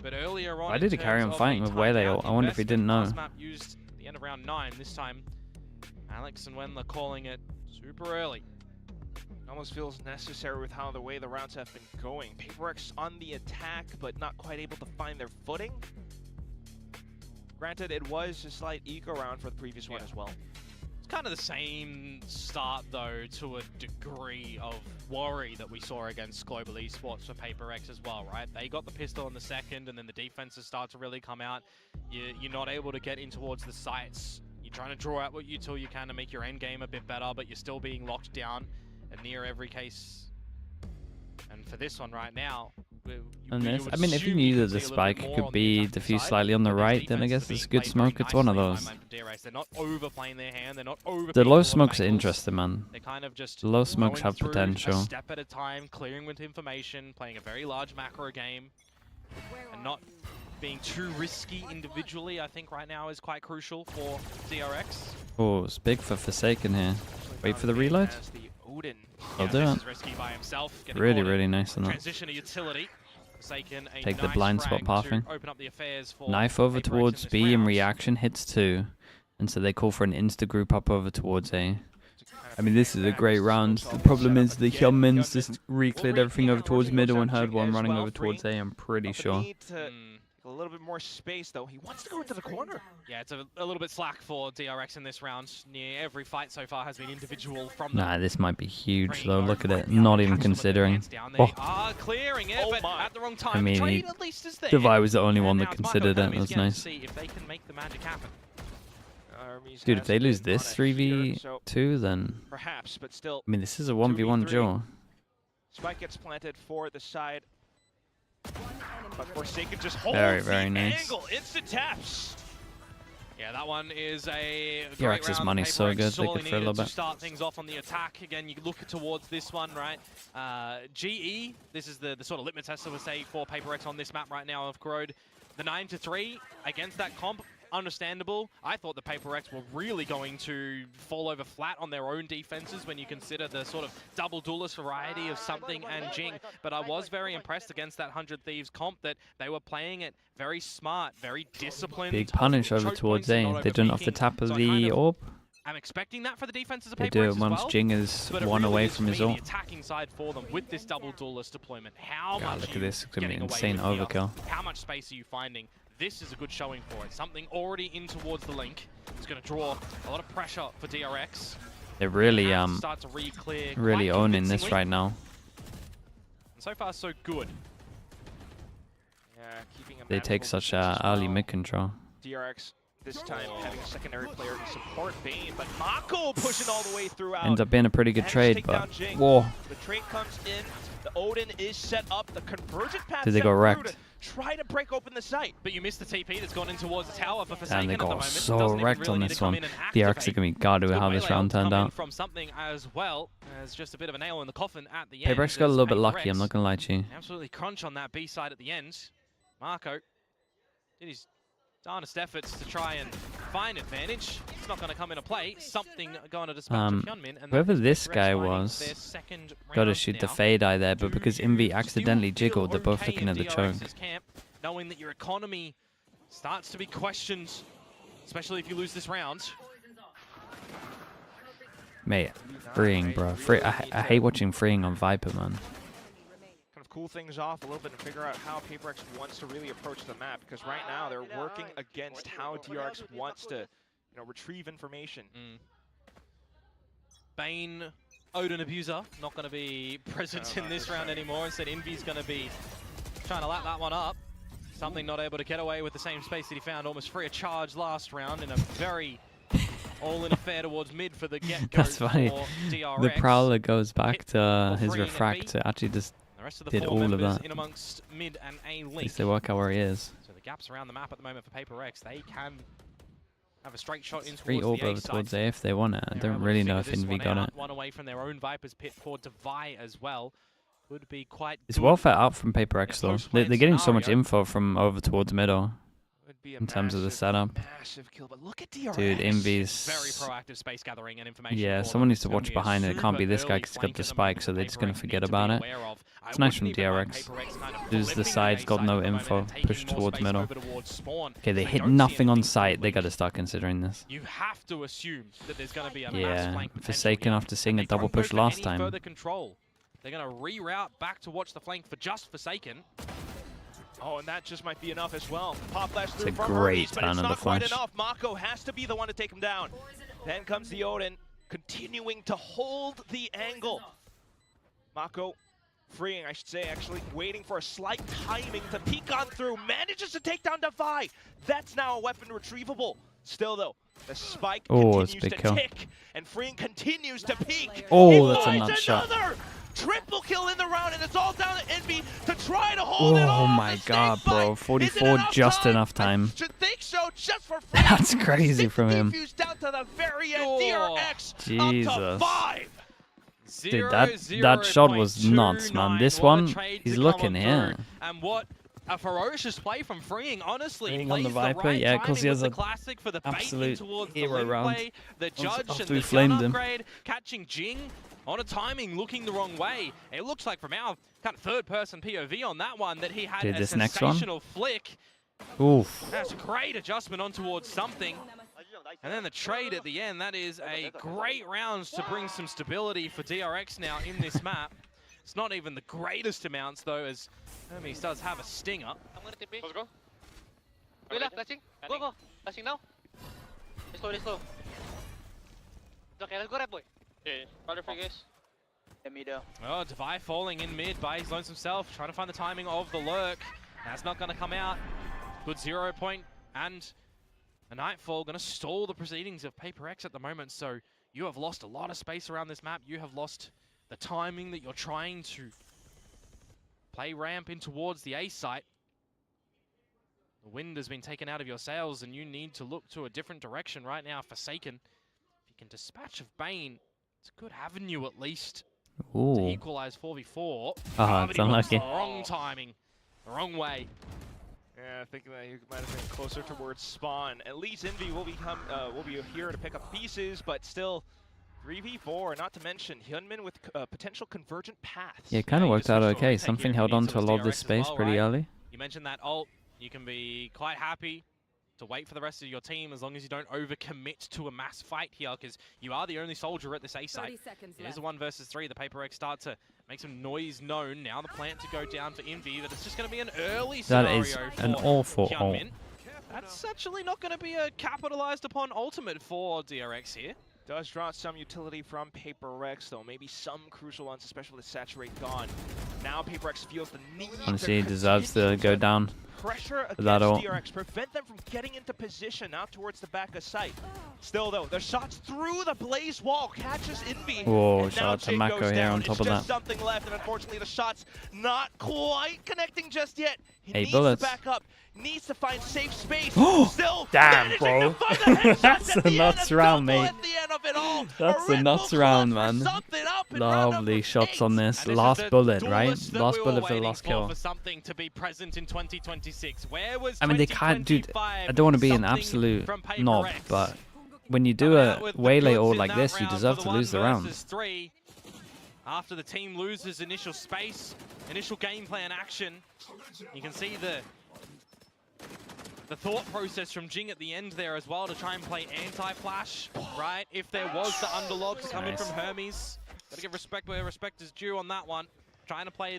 But earlier on, why in did he carry terms on of fighting the with Waylay timeout ult? I wonder if he invested, didn't know. last map used at the end of round 9. This time, Alex and Wendler calling it super early. Almost feels necessary with how the way the rounds have been going. PRX on the attack, but not quite able to find their footing. Granted, it was a slight eco round for the previous one as well. It's kind of the same start, though, to a degree of worry that we saw against Global Esports for PRX as well, right? They got the pistol in the second, and then the defenses start to really come out. You're not able to get in towards the sites. You're trying to draw out what util you can to make your end game a bit better, but you're still being locked down in near every case. And for this one right now, And this, I mean, if you knew that the spike could be diffused slightly on the right, then I guess it's good smoke. It's one of those. They're not overplaying their hand. They're not over. The low smokes are interesting, man. They kind of just The low smokes going have through potential. a step at a time, clearing with information, playing a very large macro game, and not being too risky individually. I think right now is quite crucial for DRX. Oh, it's big for Forsaken here. Wait for the reload. I'll do it. Risky by himself, getting Really, caught in really nice on that. transition to utility. Forsaken, a Take the nice blind spot frag to pathing. open up the affairs for Knife over PRX in towards this B in round. reaction, hits 2. And so they call for an insta group up over towards A. I mean, this is a great round. The problem is the Hyunmins just re-cleared everything over towards middle and heard one running over towards A, I'm pretty sure. A little bit more space, though. He wants to go into the corner. Yeah, it's a little bit slack for DRX in this round. Near every fight so far has been individual from them. Nah, this might be huge though, look at it. Not even considering. They are clearing it, but at the wrong time. I mean, Trade at least is there. Devi was the only And one now that it's Marco considered it. Hermes That was getting to nice. see if they can make the magic happen. Dude, if they lose this 3v2, then... Perhaps, but still. I mean, this is a 1v1 duel. Spike gets planted for the side. But Forsaken just holds Very, the very nice. angle. Instant taps. Yeah, that one is a DRX's great round. money's so PRX good, they sorely could for a needed little to bit. start things off on the attack. Again, you look towards this one, right? GE, this is the sort of litmus test, I would say, for PRX on this map right now of Corrode. The 9-3 against that comp, understandable. I thought the PRX were really going to fall over flat on their own defenses when you consider the sort of double duelist variety of Something and Jing. But I was very impressed against that 100 Thieves comp that they were playing it very smart, very disciplined. Big punish over towards A. They done it off the tap of the orb. I'm expecting that for the defenses of They PRX do it as once well, Jing is but it one really away is from for his me ult. the attacking side for them with this double duelist deployment. How God, much look are at you this. It's going to be getting away insane with here? overkill. How much space are you finding? This is a good showing for it. Something already in towards the link. It's going to draw a lot of pressure for DRX. They're really Start to re-clear really quite owning this convincingly. right now. And so far, so good. Yeah, keeping a They take manageable such distance as early well. mid control. DRX this time having a secondary player to support Bane, but Mako pushing all the way throughout. Ends up being a pretty good Managed to trade, take but down Jing. whoa. The trade comes in. The Odin is set up. The convergent path Did they set go through wrecked? to try to break open the site. But you missed the TP that's gone in towards the tower for Damn, Forsaken they at the got moment. so Doesn't even wrecked really on need this to come one. in and DRX are activate. going to be guarded with Good how this melee round turned coming out. from Something as well as just a bit of a nail in the coffin at the end. PRX got a as little bit lucky, I'm PRX not going to lie to you. absolutely crunch on that B side at the end. Marco did his darnest efforts to try and find advantage. It's not going to come into play. Something going to dispatch of Hyunmin. And Whoever that this PRX guy finding was, their second got to round shoot the now. fade eye there, but because Envy Still accidentally feel jiggled, they're both okay looking in at the choke. DRX's camp, knowing that your economy starts to be questioned, especially if you lose this round. Mate, freeing, bro. I hate watching freeing on Viper, man. Kind of cool things off a little bit and figure out how PRX wants to really approach the map, because right now they're working against how DRX wants to, retrieve information. Bane, Odin Abuser, not going to be present in this round anymore. Instead, Envy's going to be trying to lap that one up. Something not able to get away with the same space that he found almost free of charge last round in a very all-in affair towards mid for the get-go. That's funny. for DRX. The Prowler goes back to his freeing at refract B. to actually just The rest of the did four all of members that. in amongst mid and A At link. least they work out where he is. So the gaps around the map at the moment for PRX, they can have a straight shot in Free towards orb the A over side. towards A if they want it. I They're don't able to really know figure if this Envy one got out. it. One away from their own Viper's pit for Devi as well. Would be quite It's good. well set up from PRX though. They're getting so much scenario. info from over towards middle Would be a in terms of the massive, setup. massive kill, but look at DRX. Dude, Envy's... Very proactive space gathering and information. Yeah, for someone them. needs to It's watch gonna be a behind it. It can't be super this guy early 'cause he's got flank the at the spike, moment so they're that just gonna PRX forget need to be about it. aware of. I It's nice from wouldn't even mind DRX. PRX kind of Lose the flipping sides, A got side no at the moment info, and taking push more towards space middle. over towards spawn. Okay, they I hit don't see nothing on anything sight. They fluid. got to start considering this. You have to assume that there's going to be a mass Yeah, flank potential Forsaken here. after seeing And a they double don't go push for last any time. further control. They're going to reroute back to watch the flank for just Forsaken. Oh, and that just might be enough as well. Pop flash through a from great Hermes, but turn it's of the not quite flash. enough. Mako has to be the one to take him down. Then comes the Odin, continuing to hold the angle. Mako freeing, I should say, actually waiting for a slight timing to peek on through. Manages to take down Defy. That's now a weapon retrievable. Still though, the spike Oh, it's a continues big to kill. tick, and freeing continues to peak. Oh, He that's a finds nut shot. another triple kill in the round, and it's all down to Envy to try to hold it off. Oh my The god, snake bite. bro. Is it 44, just enough time. I should think so, just for free. That's crazy from him. Defuse down to the very end. Oh, DRX up to Jesus. 5. Dude, that shot was nuts, man. This one, he's looking here. And what a ferocious play from Freeing, honestly. Freeing on the Plays Viper, right yeah, 'cause he timing has with a the classic for the bait in absolute towards the hero link round. play. The judge After and we the flamed gun him. upgrade, catching Jing on a timing, looking the wrong way. It looks like from our kind of third-person POV on that one that he had Dude, a this next one? sensational flick. Oof. That's a great adjustment on towards Something. And then the trade at the end, that is a great round to bring some stability for DRX now in this map. It's not even the greatest amounts though, as Hermes does have a stinger. I'm gonna TP. Let's go. Wait lang, flashing. Go, go. Flashing now. Let's slow. Okay, let's go red boy. Yeah, Father free guys. Oh, Devi falling in mid by his lonesome self, trying to find the timing of the lurk. That's not going to come out. Good 0 point and a Nightfall going to stall the proceedings of PRX at the moment. So you have lost a lot of space around this map. You have lost the timing that you're trying to play ramp in towards the A site. The wind has been taken out of your sails and you need to look to a different direction right now. Forsaken, if you can dispatch of Bane, it's a good avenue at least to Ooh. equalize 4v4. Ah, but it's he wants unlucky. the wrong timing, the wrong way. Yeah, I think that you might have been closer towards spawn. At least Envy will be here to pick up pieces, but still 3v4. Not to mention Hyunmin with potential convergent paths. Yeah, it kind of worked out okay. Something held on to a lot of this space pretty early. You mentioned that ult. You can be quite happy to wait for the rest of your team as long as you don't overcommit to a mass fight here, because you are the only soldier at this A site. It is a 1 versus 3. The PRX start to make some noise known. Now the plant to go down for Envy, but it's just going to be an early scenario. That is an awful ult. That's actually not going to be a capitalized upon ultimate for DRX here. Does draw some utility from PRX, though. Maybe some crucial ones, especially with Saturate gone. Now PRX feels the need. Honestly, he deserves to go down. Pressure against That ult. DRX, prevent them from getting into position out towards the back of sight. Still though, their shots through the blaze wall catches Envy. Whoa, and shout now out to Jake Mako goes here down. on top It's of just that. something left, and unfortunately the shot's not quite connecting just yet. He 8 needs bullets. to back up, needs to find safe space. Still Damn, managing bro. to find the headshots That's at a the end, nuts a round, double mate. at the end of it all. That's A a Red nuts Bull round, clutch for man. something up in round Lovely number shots 8. on this. And this Last is the bullet, right? duelist that Last we were bullet for the waiting last kill. for something to be present in 2026. Where was I mean, they can't, dude. 2025? I don't want to be an Something absolute from knob, PRX. but when you do Coming a out with the waylay goods ult in like that this, you round deserve for to the lose the 1 round. versus 3. After the team loses initial space, initial game plan action, you can see the thought process from Jing at the end there as well to try and play anti-flash, right? If there was the underlog to come in from Hermes, gotta give respect where respect is due on that one. Trying to play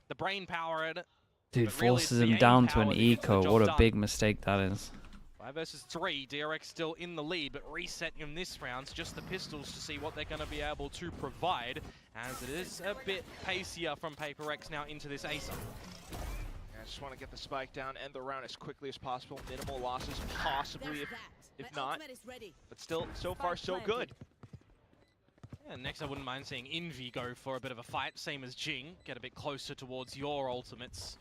the brain power at it. Dude, but really forces it's the him aim down to power an that gets the eco. job What a done. big mistake that is. 5 versus 3, DRX still in the lead, but reset in this round. It's just the pistols to see what they're going to be able to provide, as it is a bit pacier from PRX now into this ace. I just want to get the spike down, end the round as quickly as possible. Minimal losses, possibly, if not. But still, so far, so good. Yeah, next I wouldn't mind seeing Envy go for a bit of a fight, same as Jing. Get a bit closer towards your ultimates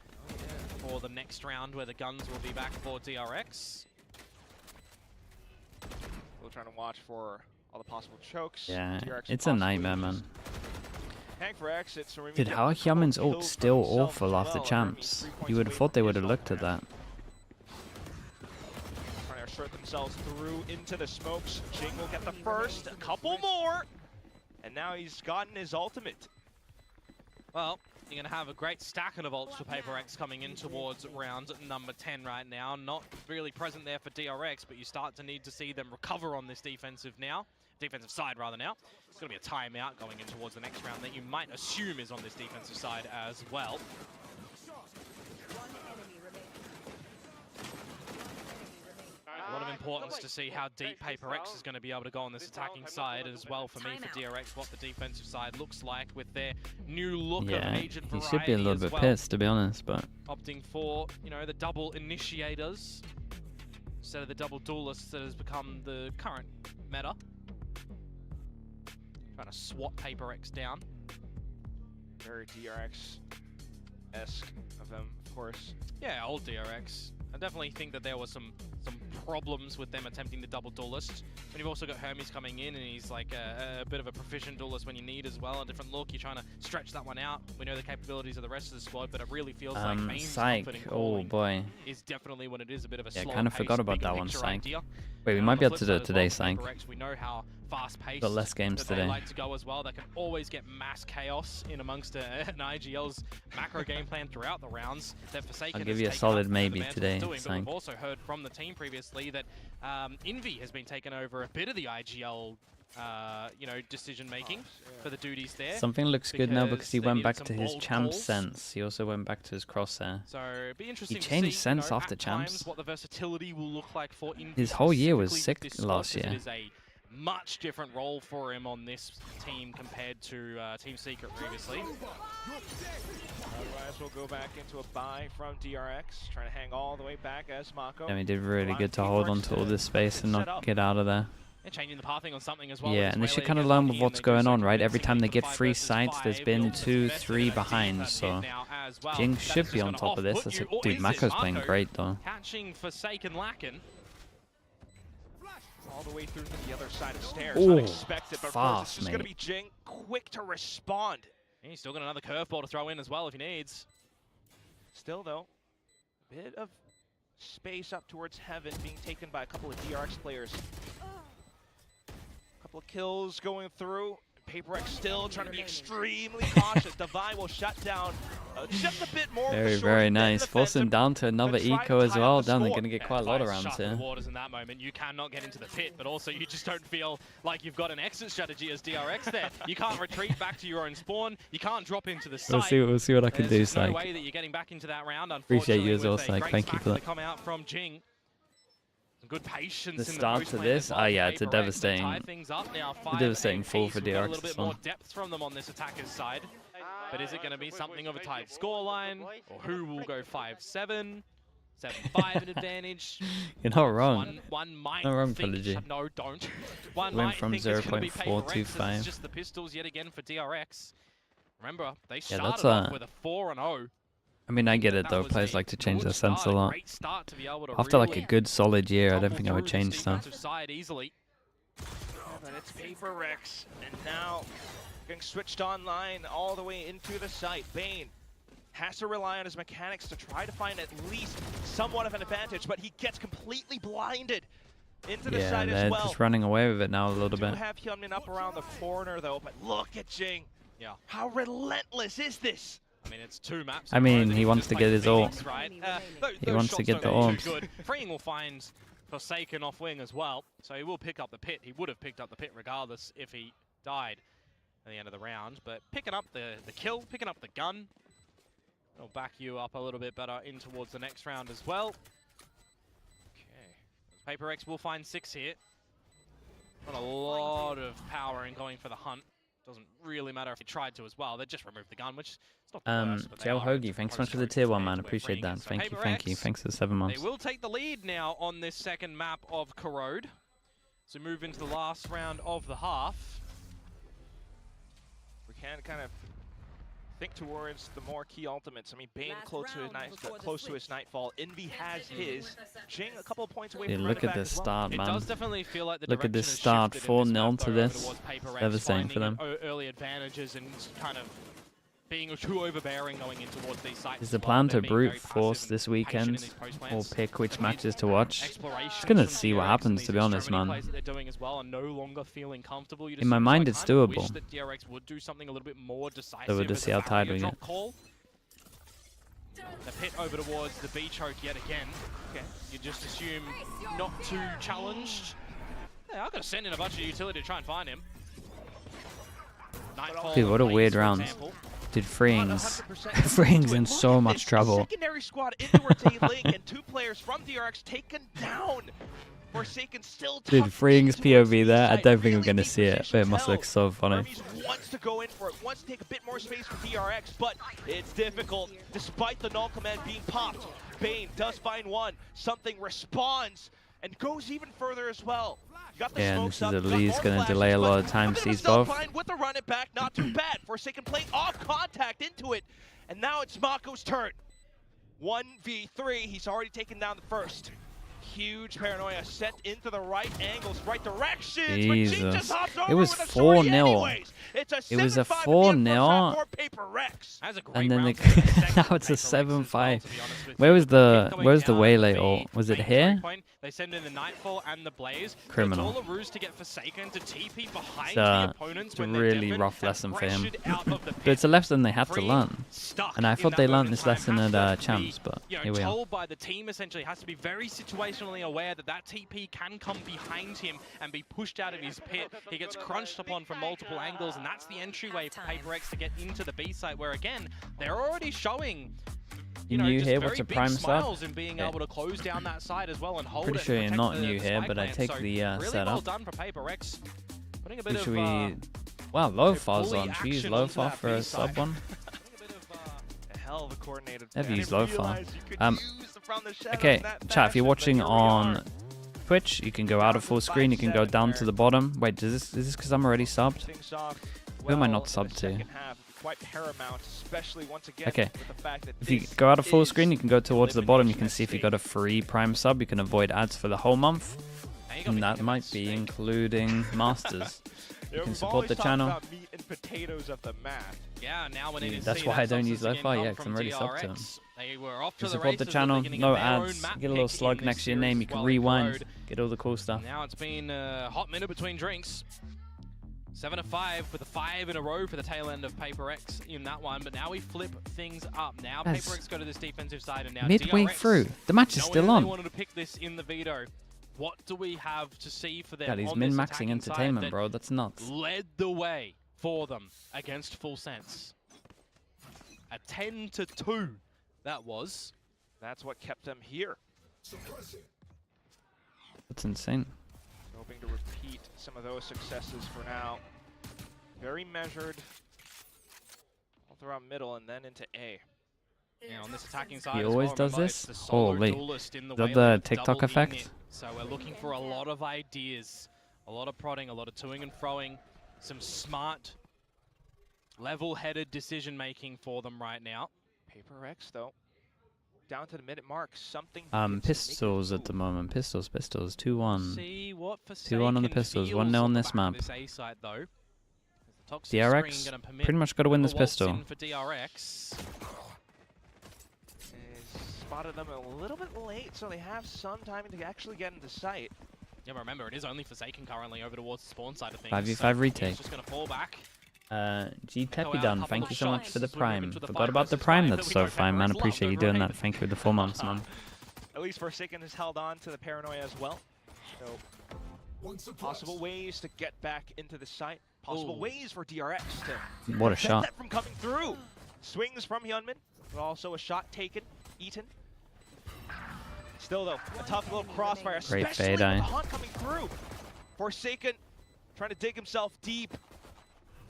for the next round, where the guns will be back for DRX. We're trying to watch for all the possible chokes. Yeah, DRX it's a possibly nightmare, man. Hang for exit, so Dude, how are Hyunmin's ult still awful after champs? You would have thought they would have looked at that. Trying to assert themselves through into the smokes. Jing will get the first, a couple more, and now he's gotten his ultimate. Well, you're going to have a great stacking of ults for PRX coming in towards round number 10 right now. Not really present there for DRX, but you start to need to see them recover on this defensive side rather now. It's going to be a timeout going in towards the next round that you might assume is on this defensive side as well. A lot of importance to see how deep PRX is going to be able to go on this attacking side as well for me for DRX, what the defensive side looks like with their new look of Yeah, agent he variety should be a little as bit well. pissed, to be honest, but Opting for, you know, the double initiators instead of the double duelists that has become the current meta. Trying to swat PRX down. Very DRX-esque of them, of course. Yeah, old DRX. I definitely think that there was some problems with them attempting the double duelist. But you've also got Hermes coming in, and he's like a bit of a proficient duelist when you need as well. A different look. You're trying to stretch that one out. We know the capabilities of the rest of the squad, but it really feels like Main's Psych. confident Oh calling boy. is definitely when it is a bit of a Yeah, slow kind of forgot about that one, Psych. Wait, we might be able to do it today, Psych. We know how fast-paced Got less games that they today. like to go as well. That can always get mass chaos in amongst an IGL's macro game plan throughout the rounds. That Forsaken I'll give has you a taken solid up the maybe mantle today, of doing, but Psych. we've also heard from the team previously that Envy has been taking over a bit of the IGL you know, decision making for the duties there. Something looks good now because he they went needed back some to his bold champ calls. sense. He also went back to his crosshair. So it'd be interesting changed to see, sense you know, after at times champs. what the versatility will look like for Envy. His whole year was specifically with sick this squad, last 'cause year. It is a much different role for him on this team compared to Team Secret previously. Otherwise, we'll go back into a buy from DRX, trying to hang all the way back as Mako. And he did really good to hold on to all this space and not get out of there. They're changing the pathing on something as well. Yeah, and they should kind of learn with what's going on, right? Every time they get free sites, there's been 2, 3 behind, so Jing should be on top of this. That's dude, Mako's playing great though. Catching Forsaken Lacken. All the way through to the other side of stairs. Ooh, Unexpected, but fast, first it's just going to mate. be Jing, quick to respond. And he's still got another curveball to throw in as well if he needs. Still, though, a bit of space up towards heaven being taken by a couple of DRX players. Couple of kills going through. PRX still trying to be extremely cautious. Divine will shut down just a bit more. Very nice. Force him down to another eco as well. Down, they're going to get quite a lot of rounds shut here. The waters in that moment. You cannot get into the pit, but also you just don't feel like you've got an exit strategy as DRX there. You can't retreat back to your own spawn. You can't drop into the site. We'll see what I can do, There's no Slig. way that you're getting back into that round. Appreciate you as well, With a Slig. great Thank you for tackle that. to come out from Jing. Some good patience The in start the to post this, lane as yeah, well. it's a PRX, devastating- they tie things up now, devastating 5-8 fall for pace. We've got DRX a little this bit more one. depth from them on this attacker's side. But is it going to be something of a tight scoreline? Or who will go 5-7? 7-5 in advantage? You're not wrong. One might Not wrong, think, Prodigy. no, don't. One Went might from think it's gonna be 0.425. PRX, it's just the pistols yet again for DRX. Remember, they Yeah, started that's off a- with a 4-0. I mean, I get it That though. was Players a like to change good their sense a start, lot. great start to be able to After like a really good solid year, I don't tumble think I would through change this stuff. defensive side easily. But it's PRX, and now getting switched online all the way into the site. Bane has to rely on his mechanics to try to find at least somewhat of an advantage, but he gets completely blinded into the Yeah, site they're as well. just running away with it now a little Do bit. have Hyunmin up around the corner though, but look at Jing. Yeah. How relentless is this? I mean, it's 2 maps. I in a row mean, that he can wants just to play get his Phoenix, ult. right? He wants to get the orbs. orbs. Freeing will find Forsaken off wing as well, so he will pick up the pit. He would have picked up the pit regardless if he died at the end of the round. But picking up the kill, picking up the gun, it'll back you up a little bit better in towards the next round as well. Okay. PRX will find 6 here. Not a lot of power in going for the hunt. Doesn't really matter if he tried to as well. They just removed the gun, which is not the worst. But they Joe are in Hoagie, some thanks so much for close the tier 1, range man. where Appreciate Freeing that. is. So Thank you. PRX, Thanks for the 7 months. they will take the lead now on this second map of Corrode. So move into the last round of the half. We can kind of think towards the more key ultimates. I mean, Bane close to his Nightfall. Envy has his. Jing a couple of points away Yeah, from look running at back this as well. start, It man. does definitely feel like the Look at direction this has start, shifted in this 4-0 map, to though, this. over towards PRX, Devastating for finding them. Early advantages and kind of being too overbearing going in towards these sites. Is the as well. plan They're to being brute very passive force and this patient in weekend these post or plans. pick which I mean, matches to watch? exploration Just gonna from see what DRX happens, and to these be honest, extremity man. plays that they're doing as well, and no longer feeling comfortable. You just In my almost, mind, like, it's kind of wish doable. that DRX would do something a little bit more decisive. So we'll just as see a how tired value we drop get. call. The pit over towards the B choke yet again. Okay, you just assume not too challenged. Yeah, I've got to send in a bunch of utility to try and find him. Nightfall Dude, what a Blaze, weird for round. example. Dude, Freeing's 100% Freeing's in Look so at much this, the trouble. Secondary squad in towards A-Link and 2 players from DRX taken down. Forsaken still Dude, tucked Freeing's in towards POV there, I B-side, don't think I'm really gonna deep see it, but it positions must look held. so funny. Hermes wants to go in for it, wants to take a bit more space for DRX, but it's difficult. Despite the null command being popped, Bane does find one. Something responds and goes even further as well. You got the Yeah, and smokes this is up, at you got least more gonna flashes, delay a lot but of time, a bit of a sees both. self-bind with the run it back, not too bad. Forsaken play off contact into it, and now it's Mako's turn. 1v3, he's already taken down the first. Huge paranoia sent into the right angles, right directions. But Jing Jesus. just hops It over was with a shorty 4-0. anyways. It's a It was a 7-5 4-0. in the first half for PRX. That's a great And then round they, for the second now it's a PRX as well, 7-5. to be honest with Where you. was the Keep going where's the down waylay the ult? Was it main here? three point. They send in the Nightfall and the Blaze. Criminal. It's all a ruse to get Forsaken to TP behind It's the opponents it's a when they're really deafened rough and lesson for him. pressured out of the But it's a pit. lesson they had to Freeing learn. stuck And I in thought that they moment learned in this time, lesson has at to be, Champs, but you know, here we are. told by the team essentially, has to be very situationally aware that that TP can come behind him and be pushed out of his pit. He gets crunched upon from multiple angles, and that's the entryway for PRX to get into the B site, where again, they're already showing You know, new just here? very What's a big prime sub? smiles in being Okay. able to close down that side as well and hold Pretty it sure and you're protect not the- new the here, spy but I plant. take So the really well setup. done for PRX. Putting a bit Should of we? Wow, low far's bully on. Should we use action low onto far that for a B sub side. one? A hell of a coordinated Never play. I used didn't low far. realize you could Um, use from the shadows Okay, in that chat. If you're fashion, but watching here we on are. Twitch, you can go out of full screen. You can go down to the bottom. Wait, is this because I'm already subbed? Things off Who am I well not in the subbed to? second half. Quite paramount, especially once again Okay. with the fact that If you this go out of full is screen, you can go towards the bottom. You elimination can at see if you stake. got a free prime sub. You can avoid ads for the whole month. Now you gotta And be that thinking might about be Snake. including Masters. You can support the channel. About meat and potatoes of the map. Yeah, now when it is That's seen why I that don't use substance Lo-Fi, again yeah, come 'cause I'm from really subbed to them. DRX. They were off You to the support the races at channel, beginning no of their own ads, map get a little pick slug in next this to your name, series you can as well in rewind, Corrode. get all the cool stuff. Now it's been a hot minute between drinks. 7-5 with a 5 in a row for the tail end of PRX in that one, but now we flip things up. Now Yes. PRX go to this defensive side, and now Midway DRX, through, the match is knowing still that on. They wanted to pick this in the veto. What do we have to see for them? God, he's on this min-maxing attacking entertainment, side bro. That's nuts. led the way for them against Full Sense. A 10-2, that was. That's what kept them here. That's insane. Hoping to repeat some of those successes for now. Very measured. All throughout middle and then into A. Yeah, on this attacking side He as always well, does remember, this? it's the solo Holy. duelist in the Is that way the lane, TikTok double effect? unit. So we're looking for a lot of ideas, a lot of prodding, a lot of toing and froing, some smart, level-headed decision-making for them right now. PRX though, down to the minute mark, something. Pistols at the moment. Pistols. 2-1. See what 2-1 on the pistols. 1-0 on this map. This A side, though. The toxic DRX, screen gonna permit pretty much got to win this a waltz pistol. in for DRX. Spotted them a little bit late, so they have some time to actually get into sight. Yeah, but remember, it is only Forsaken currently over towards the spawn side of things. 5v5 retake. He's just going to fall back. G Echo out Teppy a done. couple Thank of you so much shots for the as we move prime. into the Forgot 5 about the versus prime. 5 That's that we so know fine, man. PRX love, Appreciate you don't doing we? that. Thank you with the 4 months, man. At least Forsaken has held on to the paranoia as well. So possible ways to get back into the site. Possible Ooh. ways for DRX to What a prevent shot. that from coming through. Swings from Hyunmin, but also a shot taken, eaten. Still though, a tough little crossfire, Great especially fade with the eye. hunt coming through. Forsaken trying to dig himself deep,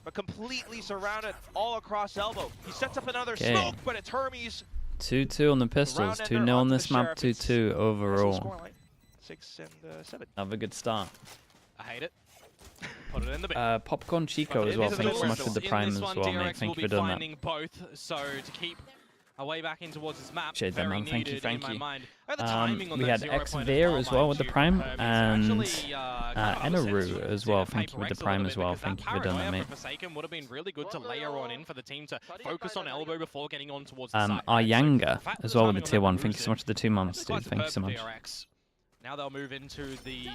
but completely surrounded all across elbow. He sets up another Okay. smoke, but it's Hermes. 2-2 on the pistols. 2-0 on this map. 2-2 overall. 6 and 7. Have a good start. I hate it. Put it in the bin. Popcorn Chico as It well. is a Thank you so bit much for the in prime this as one, well, mate. DRX Thank will you for be doing that. finding both, so to keep a way back in towards this map, Appreciate that, very man. Thank you, needed thank in my you. mind. The timing on We that had 0 X point Veer well, as well with the mind prime, you. and Actually, kind of Anaru upsets as you well. to Thank you with the PRX a prime little as well. bit, Thank because you for doing that, paranoia mate. for Forsaken would have been really good to layer on in for the team to focus on elbow before getting on towards the side. Aryanga The fact as that well the with the timing tier on 1. that Thank you so much for the 2 months, quite dude. Thank you so superb much. for DRX. Now they'll move into the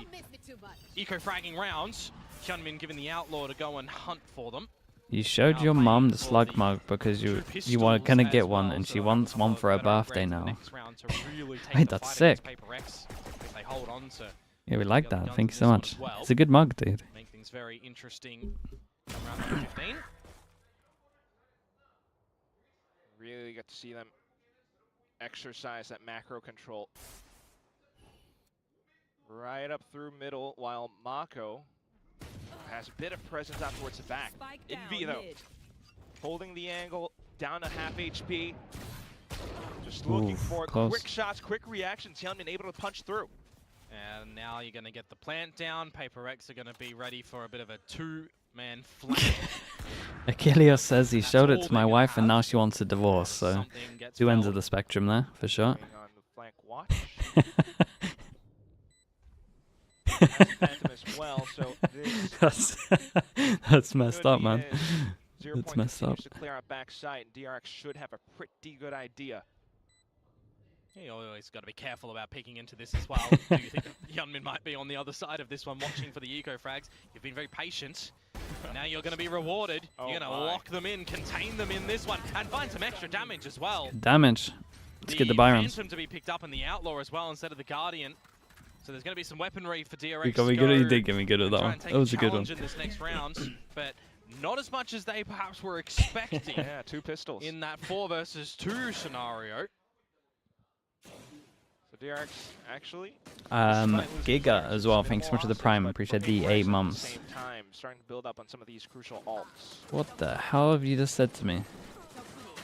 eco-fragging rounds. Hyunmin giving the outlaw to go and hunt for them. You showed your mum the slug mug because you were gonna get one, and she wants one for her birthday now. Wait, that's sick. Yeah, we like that. Thank you so much. It's a good mug, dude. Make things very interesting. Come round number 15. Really get to see them exercise that macro control. Right up through middle, while Mako has a bit of presence out towards the back. Envy though, holding the angle down to half HP. Just looking for close. quick shots, quick reactions. Hyunmin able to punch through. And now you're going to get the plant down. PRX are going to be ready for a bit of a 2-man flank. Achilles says he showed it to my wife, and now she wants a divorce. So 2 ends of the spectrum there, for sure. Going on the flank watch. Phantom as well, so this that's messed up, could man. be it. 0 That's point messed up. continues to clear out backside. DRX should have a pretty good idea. You always got to be careful about peeking into this as well. Do you think that Hyunmin might be on the other side of this one watching for the eco frags? You've been very patient. Now you're going to be rewarded. Oh You're going to lock them in, contain them in this one, and find some extra damage as well. Damage. Let's get the Byrons. Phantom to be picked up in the Outlaw as well instead of the Guardian. So there's going to be some weaponry for DRX. You did get me good at that one. That was a good one. In this next round, but not as much as they perhaps were expecting. Yeah, 2 pistols. In that 4 versus 2 scenario. So DRX actually. Giga as well. Thanks so much for the prime. Appreciate the 8 months. Same time, starting to build up on some of these crucial ults. What the hell have you just said to me?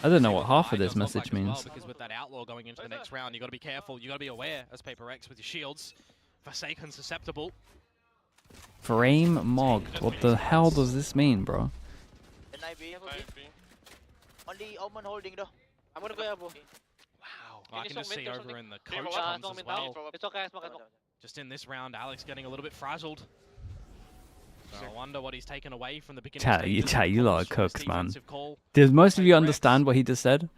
I don't know what half of this message means. Well, because with that outlaw going into the next round, you got to be careful. You got to be aware as PRX with your shields. Forsaken susceptible. Frame mogged. What the hell does this mean, bro? Only Omen holding though. I'm gonna go Abo. Wow. I can just see over in the coach comms as well. It's okay, smoke. Just in this round, Alex getting a little bit frazzled. So I wonder what he's taken away from the beginning. You lot are cooked, man. Defensive call. Did most of you PRX. understand what he just said?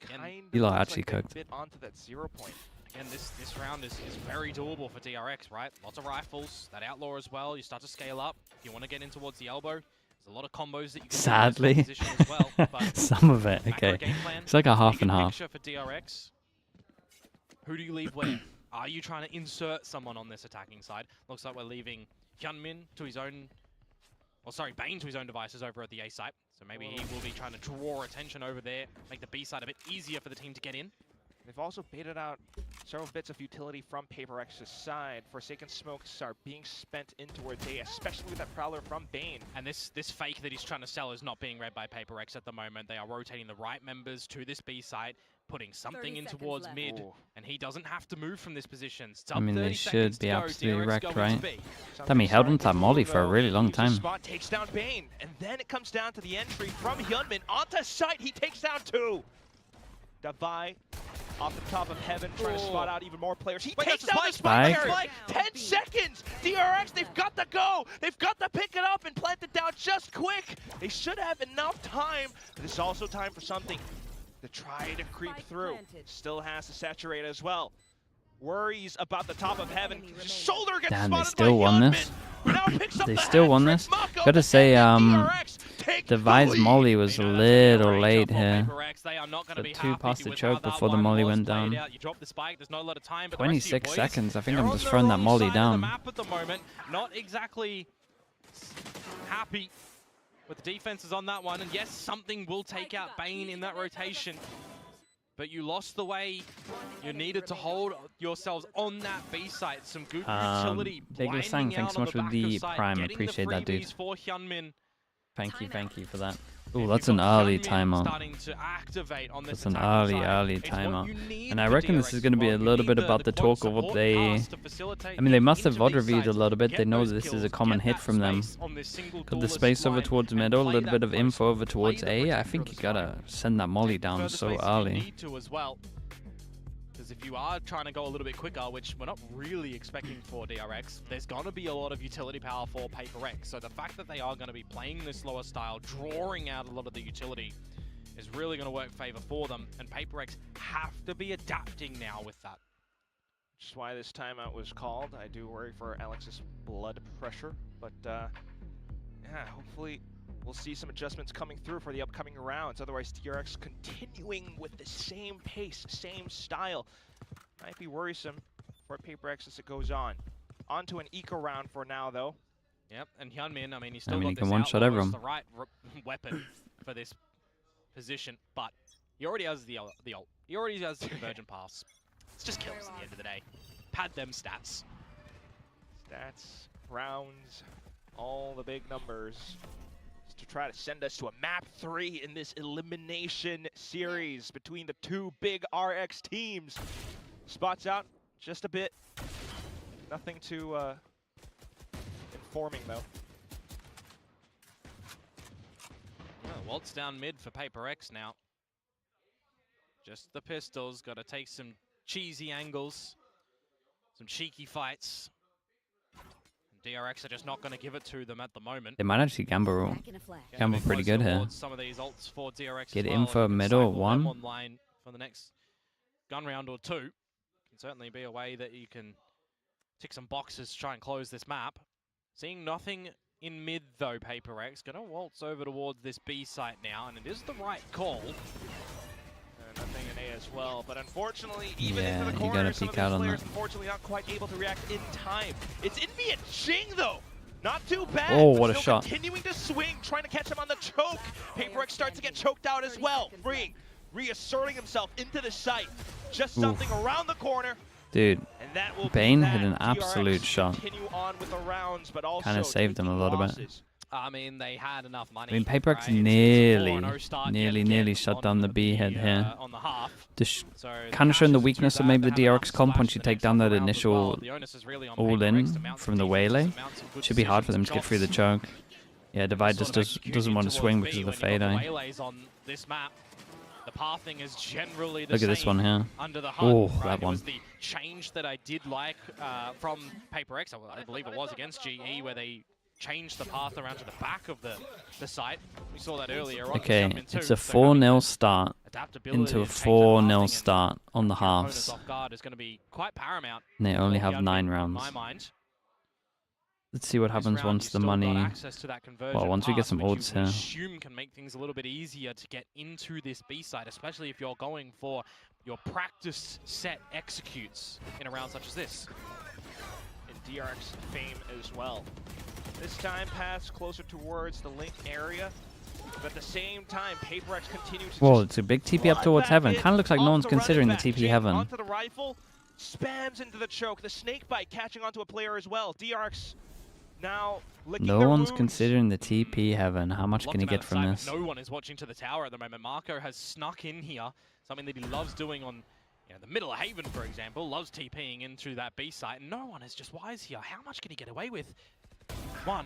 Kind You lot looks actually like they've cooked. bit onto that 0 point. Again, this round is very doable for DRX, right? Lots of rifles, that outlaw as well. You start to scale up. If you want to get in towards the elbow, there's a lot of combos that you can Sadly. do in this position as well. But Some of it, macro okay. game plan, It's like a half big and half. picture for DRX. Who do you leave where? Are you trying to insert someone on this attacking side? Looks like we're leaving Hyunmin to his own, or sorry, Bane to his own devices over at the A site. So maybe he will be trying to draw attention over there, make the B side a bit easier for the team to get in. They've also baited out several bits of utility from PRX's side. Forsaken smokes are being spent in towards A, especially with that Prowler from Bane. And this fake that he's trying to sell is not being read by PRX at the moment. They are rotating the right members to this B site, putting something in towards mid, Ooh. and he doesn't have to move from this position. I mean, they should be absolutely wrecked, right? Something Damn, he held starting onto that to molly move, for a though. really long Uses time. Spot takes down Bane, and then it comes down to the entry from Hyunmin onto site. He takes down 2. Davai off the top of heaven, trying to spot out even more players. He takes down the spike. Spike. 10 seconds. DRX, they've got to go. They've got to pick it up and plant it down just quick. They should have enough time, but it's also time for something to try to creep through. Still has to saturate as well. Worries about the top of heaven. Shoulder gets Damn, they spotted still by won Hyunmin. this. Now picks up They the still hat won trick. this. Mako Gotta say, and DRX take the Devi's lead. molly was a little late here. They are not going to The be 2 happy past the with choke how that before the one molly was went played down. out. You drop the spike, there's not a lot of time, but the rest of your 26 boys, seconds. I think I'm they're just on throwing the that wrong molly side of the down. map at the moment. Not exactly happy with the defenses on that one. And yes, something will take out Bane in that rotation. But you lost the way you needed to hold yourselves on that B site. Some good utility. Big blinding Sang, thanks out so on much the for back the of site, prime. getting Appreciate that, dude. freebies for Hyunmin. Thank you for that. If Oh, you've that's an got early Hyunmin timer. starting to activate on this That's an attacking early side, it's what timer. you need And I for reckon this DRX is going to be as a well. little You bit need about the quote talk of what support they... cast to facilitate I mean, they must have into these VOD reviewed a sites, little bit. get They know those this is kills, a common get hit that from them. space on this single Put the doorless space over line towards and middle, a play little bit that of close info over play towards the A. I protector think of you the gotta side. send that molly Take down further so space if you early. need to as well. Because if you are trying to go a little bit quicker, which we're not really expecting for DRX, there's going to be a lot of utility power for PRX. So the fact that they are going to be playing this slower style, drawing out a lot of the utility, is really going to work favor for them. And PRX have to be adapting now with that. Which is why this timeout was called. I do worry for Alex's blood pressure, but yeah, hopefully we'll see some adjustments coming through for the upcoming rounds. Otherwise, DRX continuing with the same pace, same style, might be worrisome for PRX as it goes on. On to an eco round for now, though. Yep, and Hyunmin, I mean, he's still he got can this one-shot outlaw as everyone. the right weapon for this position, but he already has the ult. He already has the convergent pass. It's just kills at the end of the day. Pad them stats. Stats, rounds, all the big numbers. Just to try to send us to a map 3 in this elimination series between the 2 big RX teams. Spots out just a bit. Nothing too informing though. Waltz down mid for PRX now. Just the pistols, got to take some cheesy angles, some cheeky fights. And DRX are just not going to give it to them at the moment. They might actually gamble Getting pretty closer good here. towards some of these ults for DRX Get as in well, for and middle cycle them one. online for the next gun round or two. Can certainly be a way that you can tick some boxes to try and close this map. Seeing nothing in mid though, PRX gonna waltz over towards this B site now, and it is the right call. Nothing in A as well, but unfortunately, even Yeah, into the you corner, gotta some of peek these out on players that. unfortunately not quite able to react in time. It's in Viet Ching though. Not too bad. Oh, but what a still shot. Continuing to swing, trying to catch him on the choke. PRX starts to get choked out as well. Freeing, reasserting himself into the site. Just something around the corner. Dude, And that will Bane be hit that. an absolute DRX shot. Continue on with the rounds, but also Kind of saved them a little bit. losses. I mean, they had enough money. I mean, PRX right? nearly shut down the B head here. On the half. Just So kind of showing the cash isn't weakness too of bad maybe to the have DRX enough comp splash once for you the take next down that couple rounds as well. initial The onus is really on all PRX in to mount from some the defenses waylay. and mount some good Should be hard for them decisions to get through the and choke. Yeah, Divide just doesn't want to swing because of the fade eye. Waylays on this map. The pathing is generally the Look at this same one here. under the HUD. Oh, right? that It was one. the change that I did like from PRX. I believe it was against GE where they change the path around to the back of the site. We saw that earlier on. Okay, too, it's a so 4-0 start adaptability into a and change the 4-0 pathing start on the and opponents halves. off guard is going to be quite paramount. And they only for have Hyunmin, 9 in rounds. my mind. Let's see what This happens round, once you've the still got money... access to that conversion Well, once we get pass, some which odds you here. assume can make things a little bit easier to get into this B side, especially if you're going for your practice set executes in a round such as this. In DRX fame as well. This time pass closer towards the link area. But at the same time, PaperX continues to Whoa, just it's a big TP up flood towards back heaven. in, Kind of looks like no off one's the running considering the back. TP Jing heaven. onto the rifle, spams into the choke. The snake bite catching onto a player as well. DRX now licking No their one's wounds. considering the TP heaven. How much Locked can he him out get of from sight, this? but no one is watching to the tower at the moment. Marco has snuck in here, something that he loves doing on the middle of Haven, for example. Loves TPing into that B site, and no one is just wise here. How much can he get away with? 1,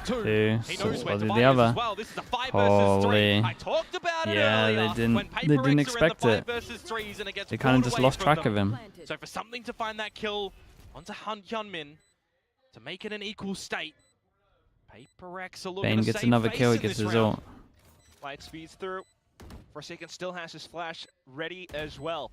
2. He so knows where what to did find the us other? as well. This is a 5 versus 3. Holy. I talked about it Yeah, earlier. they didn't- when they didn't PaperX are in expect the 5 it. versus 3s and it gets They kind of pulled just away lost from track them. of him. So for something to find that kill onto Hyunmin to make it an equal state, PaperX are looking Bane to gets save another face kill, he in gets this his round. ult. Light speeds through. Forsaken still has his flash ready as well.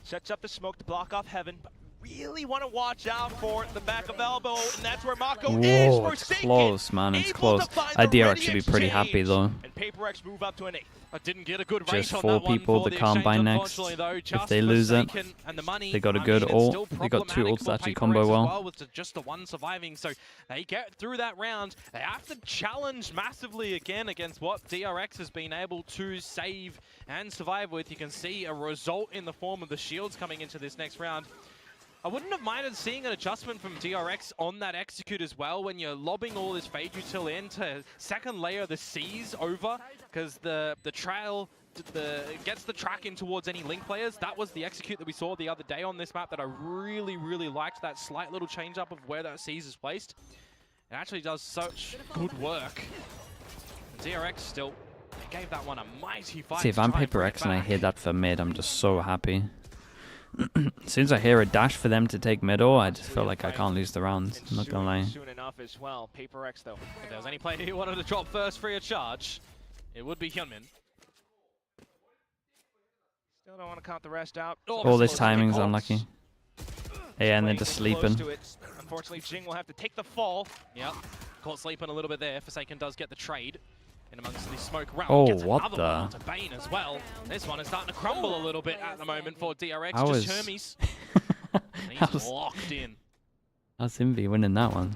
Sets up the smoke to block off heaven, but really want to watch out for the back of elbow, and that's where Mako is. Whoa, it's Forsaken, close, man. It's able close. to find the DRX ready should be pretty happy, exchange, though. And PaperX move up to an 8th. I didn't get a good Just rate on 4 that one people for to the combine exchange, next. unfortunately, though. If Just they lose it, Forsaken and the money, they got a I good mean, it's ult. still They got 2 problematic ults for that actually PaperX combo as well. with just the one surviving, so they get through that round. They have to challenge massively again against what DRX has been able to save and survive with. You can see a result in the form of the shields coming into this next round. I wouldn't have minded seeing an adjustment from DRX on that execute as well when you're lobbing all this Fade Util in to second layer the C's over, because the trail gets the track in towards any link players. That was the execute that we saw the other day on this map that I really, really liked, that slight little change up of where that C's is placed. It actually does such good work. DRX still gave that one a mighty fight. See, if to I'm try and bring it PaperX and I back. hear that for mid, I'm just so happy. As soon as I hear a dash for them to take middle, I just feel like I can't lose the rounds. I'm not gonna lie. Soon enough as well. PaperX though. If there was any player who wanted to drop first free of charge, it would be Hyunmin. Still don't want to count the rest out. All this Close to timing's the unlucky. ults. Yeah, and they're Playing just close sleeping. to it. Unfortunately, Jing will have to take the fall. Yep. Caught sleeping a little bit there. Forsaken does get the trade in amongst the smoke round. Oh, Gets what another the? one onto Bane as well. This one is starting to crumble a little bit at the moment for DRX. I was- Just Hermes. I He's was- locked in. How's Invi winning that one?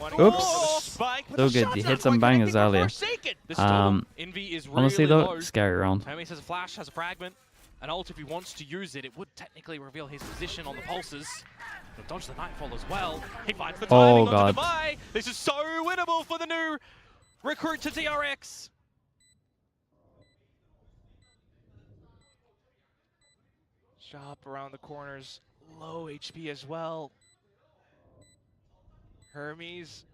Wanting Oops. to go for the spike, but So the good. shot's You not hit some quite bangers connecting for earlier. Forsaken. This storm, Um, Envy is honestly really though, low. scary round. Hermes has a flash, has a fragment. An ult, if he wants to use it, it would technically reveal his position on the pulses. He'll dodge the Nightfall as well. He finds the Oh, timing onto God. the buy. This is so winnable for the new recruit to DRX. Shop around the corners, low HP as well. Hermes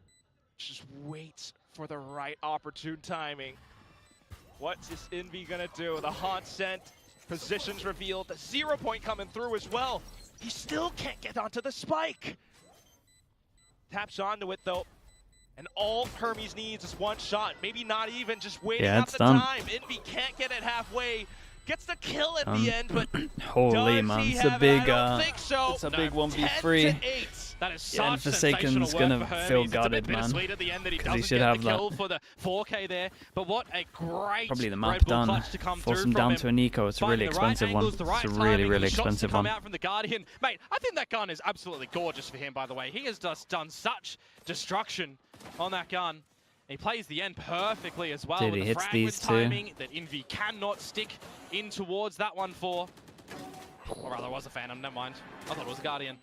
just waits for the right opportune timing. What's this Envy gonna do? The haunt sent, positions revealed, the 0 point coming through as well. He still can't get onto the spike. Taps onto it though. And all Hermes needs is one shot, maybe not even, just waiting Yeah, out it's the done. time. Envy can't get it halfway. Gets the kill at Done. the end, but Holy does man, he it's a have big it? I don't think so. it's a No. big 10 1v3. to 8. That is Yeah, and such Forsaken's sensational gonna work for feel Hermes. It's a gutted, bit man. bittersweet at the end that he 'Cause he doesn't should get have the that. kill for the 4K there. But what a great Probably the Red map Bull done. clutch to come Force through them from down him. to an eco. It's a really Finding the right expensive one. angles, the right It's a really, timing, really the shots to expensive come one. out from the Guardian. Mate, I think that gun is absolutely gorgeous for him, by the way. He has just done such destruction on that gun. He plays the end perfectly as well. Dude, with he the hits fragment these two. timing that Envy cannot stick in towards that one for. Or rather, it was a Phantom, never mind. I thought it was a Guardian.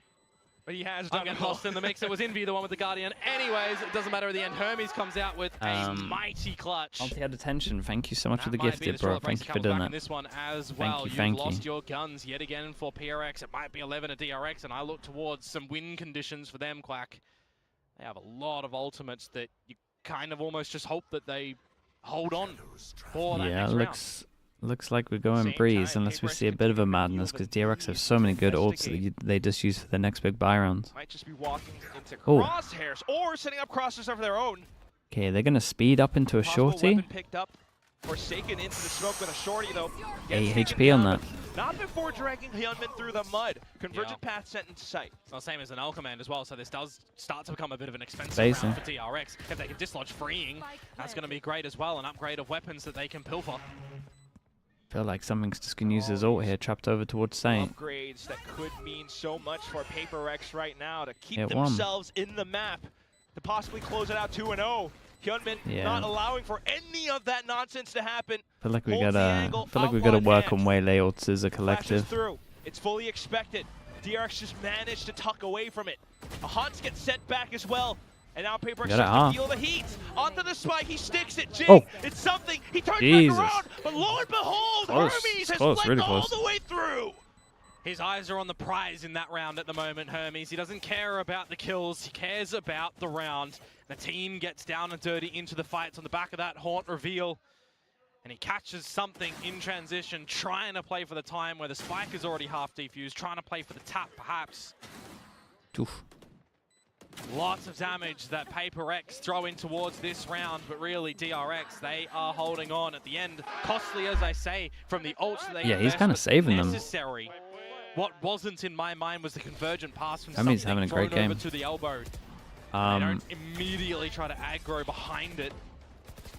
But he has I'm done getting it all. lost in the mix. It was Envy, the one with the Guardian. Anyways, it doesn't matter at the end. Hermes comes out with a mighty clutch. Multi-head attention. Thank you so much for the That might be gifted, the bro. short Thank breaks you for comes doing back in that. this one as well. you, You've thank lost you. your guns yet again for PRX. It might be 11 at DRX, and I look towards some win conditions for them, Quack. They have a lot of ultimates that you kind of almost just hope that they hold on for that Yeah, next round. looks like we're going Same breeze time, unless we PaperX see a bit of a continue to madness reveal because the DRX have need so many to good ults that investigate. they just use for the next big buy rounds. Might just be walking into Oh. crosshairs or setting up crosshairs of their own. Okay, they're gonna speed up into a Possible shorty. weapon picked up. Forsaken into the smoke with a shorty though. 8 Gets HP on down, that. but not before dragging Hyunmin through the mud. Convergent path sent into sight. Well, same as an L command as well, so this does start to become a bit of an expensive Basically. round for DRX. If they can dislodge freeing, that's going to be great as well. An upgrade of weapons that they can pilfer. Feel like something's just gonna use his ult here, trapped over towards Saint. Upgrades that could mean so much for PRX right now to keep Hit one. themselves in the map. To possibly close it out 2-0. Hyunmin Yeah. not allowing for any of that nonsense to happen. Feel like we Holds the gotta. angle Feel like on we gotta one work hand. on Waylay ults as a Flashes collective. through. It's fully expected. DRX just managed to tuck away from it. A Hunts gets sent back as well. And now PRX Got it starts off. to feel the heat. Onto the spike, he sticks it. Jing, Oh. it's something. He turns Jesus. back around, but lo and behold, Close. Hermes has Close, flanked really all close. the way through. His eyes are on the prize in that round at the moment, Hermes. He doesn't care about the kills, he cares about the round. The team gets down and dirty into the fights on the back of that Haunt reveal. And he catches something in transition, trying to play for the time where the spike is already half defused, trying to play for the tap perhaps. Oof. Lots of damage that PRX throw in towards this round, but really DRX, they are holding on at the end. Costly, as I say, from the ults that they Yeah, he's invest, kinda but saving them. necessary. What wasn't in my mind was the convergent pass from Hermes something having a great thrown over game. to the elbow. They don't immediately try to aggro behind it.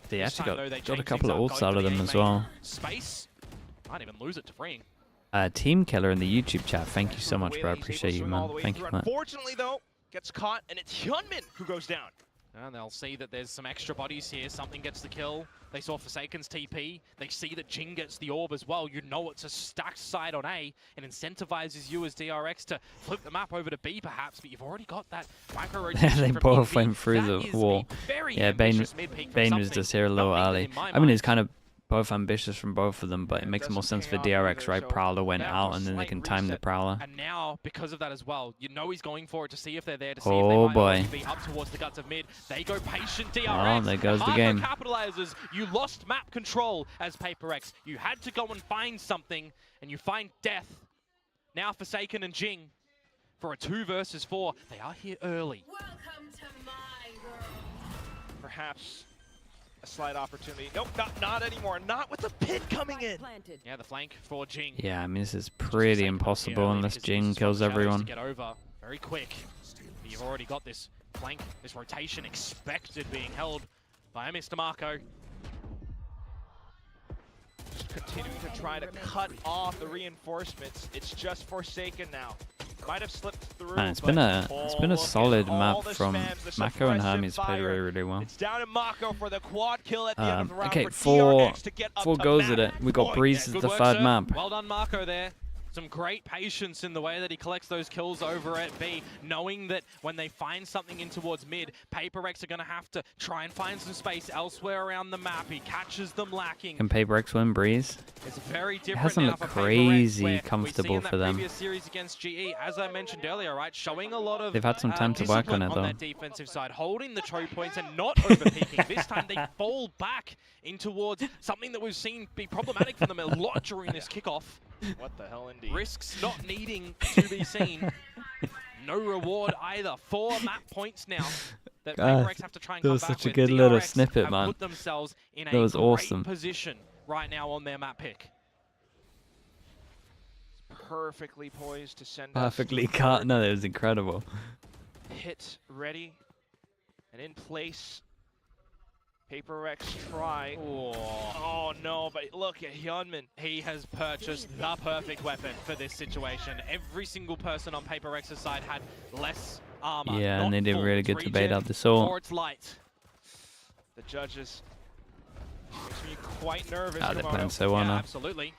They This actually time, though, they got a change couple of things up, ults going out for of the them A as main. well. Space, might even lose it to freeing. Team Killer in the YouTube chat. Thank you so much, bro. I He's able appreciate to you, swing all man. the way Thank through. you, man. Unfortunately, though, gets caught, and it's Hyunmin who goes down. And they'll see that there's some extra bodies here. Something gets the kill. They saw Forsaken's TP. They see that Jing gets the orb as well. You know it's a stacked side on A and incentivizes you as DRX to flip the map over to B perhaps, but you've already got that micro rotation. They from both EV. went through That the is wall. a very Yeah, Bane ambitious mid-peak from was something just here a not little even early. in my I mean, it's mind. kind of both ambitious from both of them, but it makes more sense for DRX, right? Prowler went out, and then they can time the Prowler. And now, because of that as well, you know he's going for it to see if they're there, to see if Oh, they might boy. already be up towards the guts of mid. They go patient DRX. Oh, there goes the Hardcore game. capitalizes. You lost map control as PRX. You had to go and find something, and you find death. Now Forsaken and Jing for a 2 versus 4. They are here early. Welcome to my world. Perhaps a slight opportunity. Nope, not anymore. Not with the pit coming in. Yeah, the flank for Jing. Yeah, I mean, this is pretty impossible unless Jing kills everyone. Get over very quick. But you've already got this flank, this rotation expected being held by Mr. Marco. Just continuing to try to cut off the reinforcements. It's just Forsaken now. Might have slipped through. Man, it's but been a look at solid all map the from spams, the Mako, and suppressive Hermes played fire. really, really well. It's down to Mako for the quad kill at the end of the round. Okay, for four DRX to get up four to goes map at it. We got point. Breeze as Good the work, third sir. map. Well done, Marco, there. Some great patience in the way that he collects those kills over at B, knowing that when they find something in towards mid, PRX are going to have to try and find some space elsewhere around the map. He catches them lacking. Can PRX win Breeze? It's very different hasn't now looked for PRX, crazy where comfortable we see in for that them. previous series against GE, as I mentioned earlier, right, showing a lot of They've had some time to work on discipline it, though. that defensive side, holding the choke points and not overpeaking. This time they fall back in towards something that we've seen be problematic for them a lot during this kickoff. What the hell, indeed? Risks not needing to be seen. No reward either. 4 map points now that God, PRX have to try and that come was back such a with. good little DRX snippet, have man. put themselves in That a was great awesome. position right now on their map pick. Perfectly poised to send us Perfectly to cut. third. No, that was incredible. Hit ready and in place. PRX try. Oh no, but look at Hyunmin. He has purchased the perfect weapon for this situation. Every single person on PRX's side had less armor. Yeah, and not they did full. really It's good to bait regen out the sword. or it's light. The judges makes me quite nervous. Ah, they're Komodo. playing so Yeah, well now. absolutely.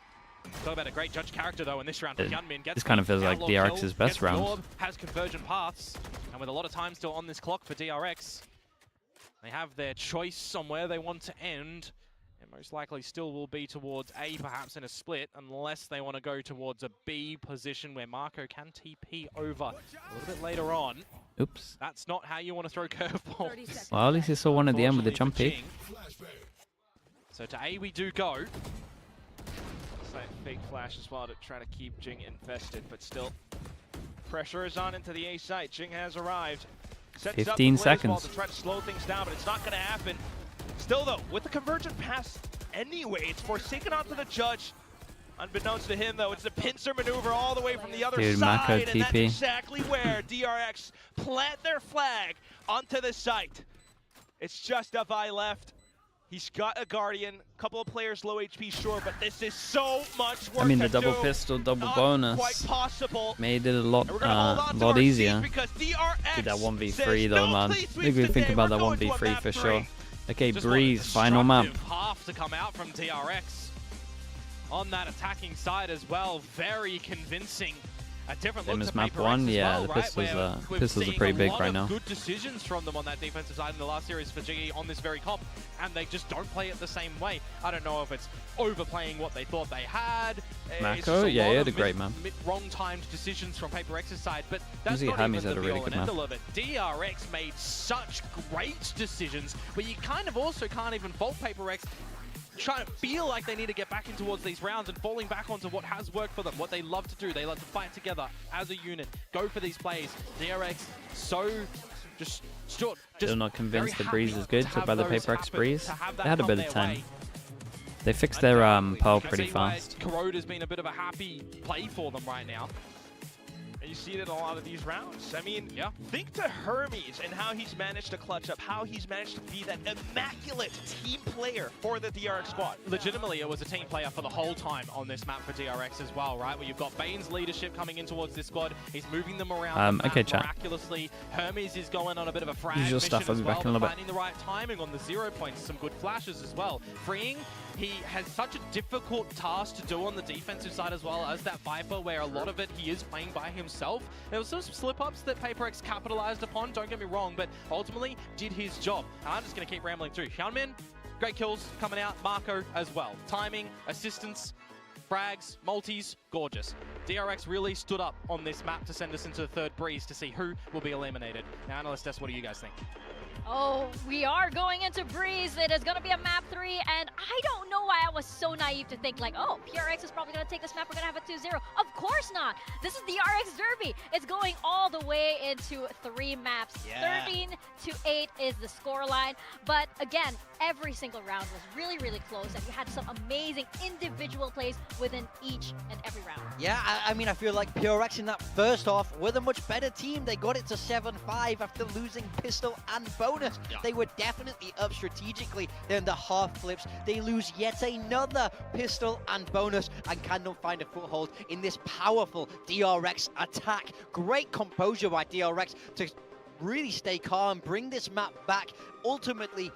Talk about a great judge character though in this round. Hyunmin gets This kind of feels like outlaw DRX's kill, best gets the round. orb, has convergent paths, and with a lot of time still on this clock for DRX, they have their choice on where they want to end. It most likely still will be towards A, perhaps in a split, unless they want to go towards a B position where Marco can TP over a little bit later on. Oops. That's not how you want to throw curveballs. Well, at least you saw one at the end with the jump Unfortunately peek. for Jing. So to A we do go. Slight fake flash as well to try to keep Jing invested, but still pressure is on into the A site. Jing has arrived. Sets 15 up the play as well seconds. to try to slow things down, but it's not going to happen. Still though, with the convergent pass anyway, it's forsaken onto the judge. Unbeknownst to him though, it's a pincer maneuver all the way from the other Dude, side, Mako and that's TP. exactly where DRX plant their flag onto the site. It's just a Vi left. He's got a Guardian, a couple of players low HP, sure, but this is so much work I mean, the to double do. pistol, double Not bonus quite possible. made it a lot, And we're gonna hold on to our easier. seats because DRX Dude, that 1v3 says, though, "No, man. please Look what we sweeps think today. about that We're going to a 1v3 map for 3." sure. Okay, Just Breeze, what a final map. destructive half to come out from DRX on that attacking side as well. Very convincing. A different Same look as to map PaperX 1, as yeah, well, the right? pistols, Where we're pistols are seeing pretty a big lot right of now. good decisions from them on that defensive side in the last series for Jiggy on this very comp, and they just don't play it the same way. I don't know if it's overplaying what they thought they had. It's Mako, just a yeah, lot he of had a great map. wrong-timed decisions from PaperX's side, but that's Uzi not Hermes even had the a really be-all good and map. end-all of it. DRX made such great decisions, but you kind of also can't even fault PaperX trying to feel like they need to get back in towards these rounds and falling back onto what has worked for them, what they love to do. They love to fight together as a unit, go for these plays. DRX so just stood. Still not convinced very the Breeze happy is good, to so have by the those PaperX happen, Breeze, to have they that had a come bit of their time. way. They fixed their pearl I pretty see why fast. Corrode has been a bit of a happy play for them right now. And you see it in a lot of these rounds. I mean, think to Hermes and how he's managed to clutch up, how he's managed to be that immaculate team player for the DRX squad. Legitimately, it was a team player for the whole time on this map for DRX as well, right? Where you've got Bane's leadership coming in towards this squad. He's moving them around the map okay, chat. miraculously. Hermes is going on a bit of a frag Usual mission stuff, I'll as be well, back in a little bit. finding the right timing on the 0 points. Some good flashes as well. Freeing, he has such a difficult task to do on the defensive side as well as that Viper, where a lot of it he is playing by himself. There was some slip-ups that PaperX capitalized upon, don't get me wrong, but ultimately did his job. And I'm just going to keep rambling through. Hyunmin, great kills coming out. Marco as well. Timing, assistance, frags, multis, gorgeous. DRX really stood up on this map to send us into the third Breeze to see who will be eliminated. Now, Analyst Test, what do you guys think? Oh, we are going into Breeze. It is going to be a map 3, and I don't know why I was so naive to think like, oh, PRX is probably going to take this map. We're going to have a 2-0. Of course not. This is the RX Derby. It's going all the way into 3 maps. Yeah. 13-8 is the scoreline. But again, every single round was really, really close, and we had some amazing individual plays within each and every round. Yeah, I mean, I feel like PRX in that first half were the much better team. They got it to 7-5 after losing pistol and bonus. They were definitely up strategically. Then the half flips. They lose yet another pistol and bonus and cannot find a foothold in this powerful DRX attack. Great composure by DRX to really stay calm, bring this map back, ultimately,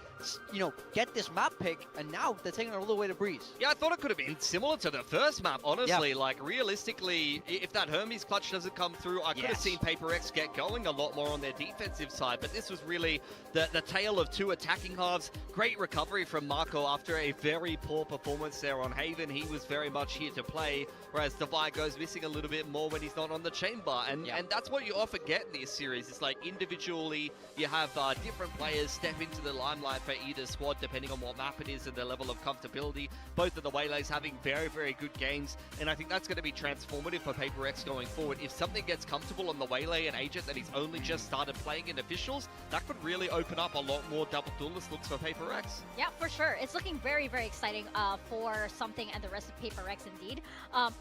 you know, get this map pick, and now they're taking it all the way to Breeze. Yeah, I thought it could have been similar to the first map, honestly. Like, realistically, if that Hermes clutch doesn't come through, I could have seen PaperX get going a lot more on their defensive side, but this was really the tale of 2 attacking halves. Great recovery from Marco after a very poor performance there on Haven. He was very much here to play, whereas Devi goes missing a little bit more when he's not on the chamber, and that's what you often get in this series. It's like individually, you have different players step into the limelight for either squad, depending on what map it is and their level of comfortability. Both of the Waylays having very, very good games, and I think that's going to be transformative for PaperX going forward. If something gets comfortable on the Waylay and Agent that he's only just started playing in officials, that could really open up a lot more double duelist looks for PaperX. Yeah, for sure. It's looking very, very exciting for Something and the rest of PaperX indeed.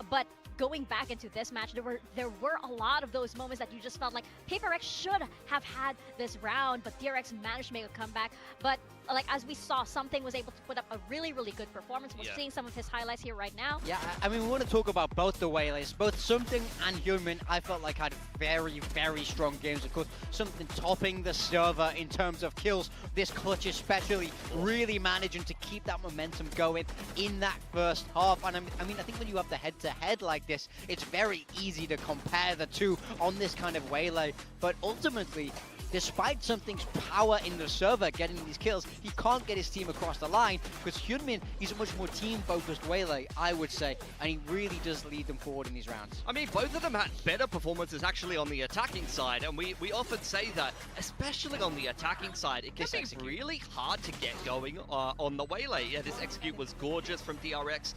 But going back into this match, there were a lot of those moments that you just felt like PaperX should have had this round, but DRX managed to make a comeback. But like as we saw, Something was able to put up a really, really good performance. We're seeing some of his highlights here right now. Yeah, I mean, we want to talk about both the Waylays. Both Something and Hyunmin, I felt like had very, very strong games. Of course, Something topping the server in terms of kills. This clutch especially really managing to keep that momentum going in that first half. And I mean, I think when you have the head-to-head like this, it's very easy to compare the two on this kind of Waylay. But ultimately, despite Something's power in the server getting these kills, he can't get his team across the line because Hyunmin is a much more team-focused Waylay, I would say, and he really does lead them forward in these rounds. I mean, both of them had better performances actually on the attacking side, and we often say that, especially on the attacking side, it can be really hard to get going on the Waylay. Yeah, this execute was gorgeous from DRX.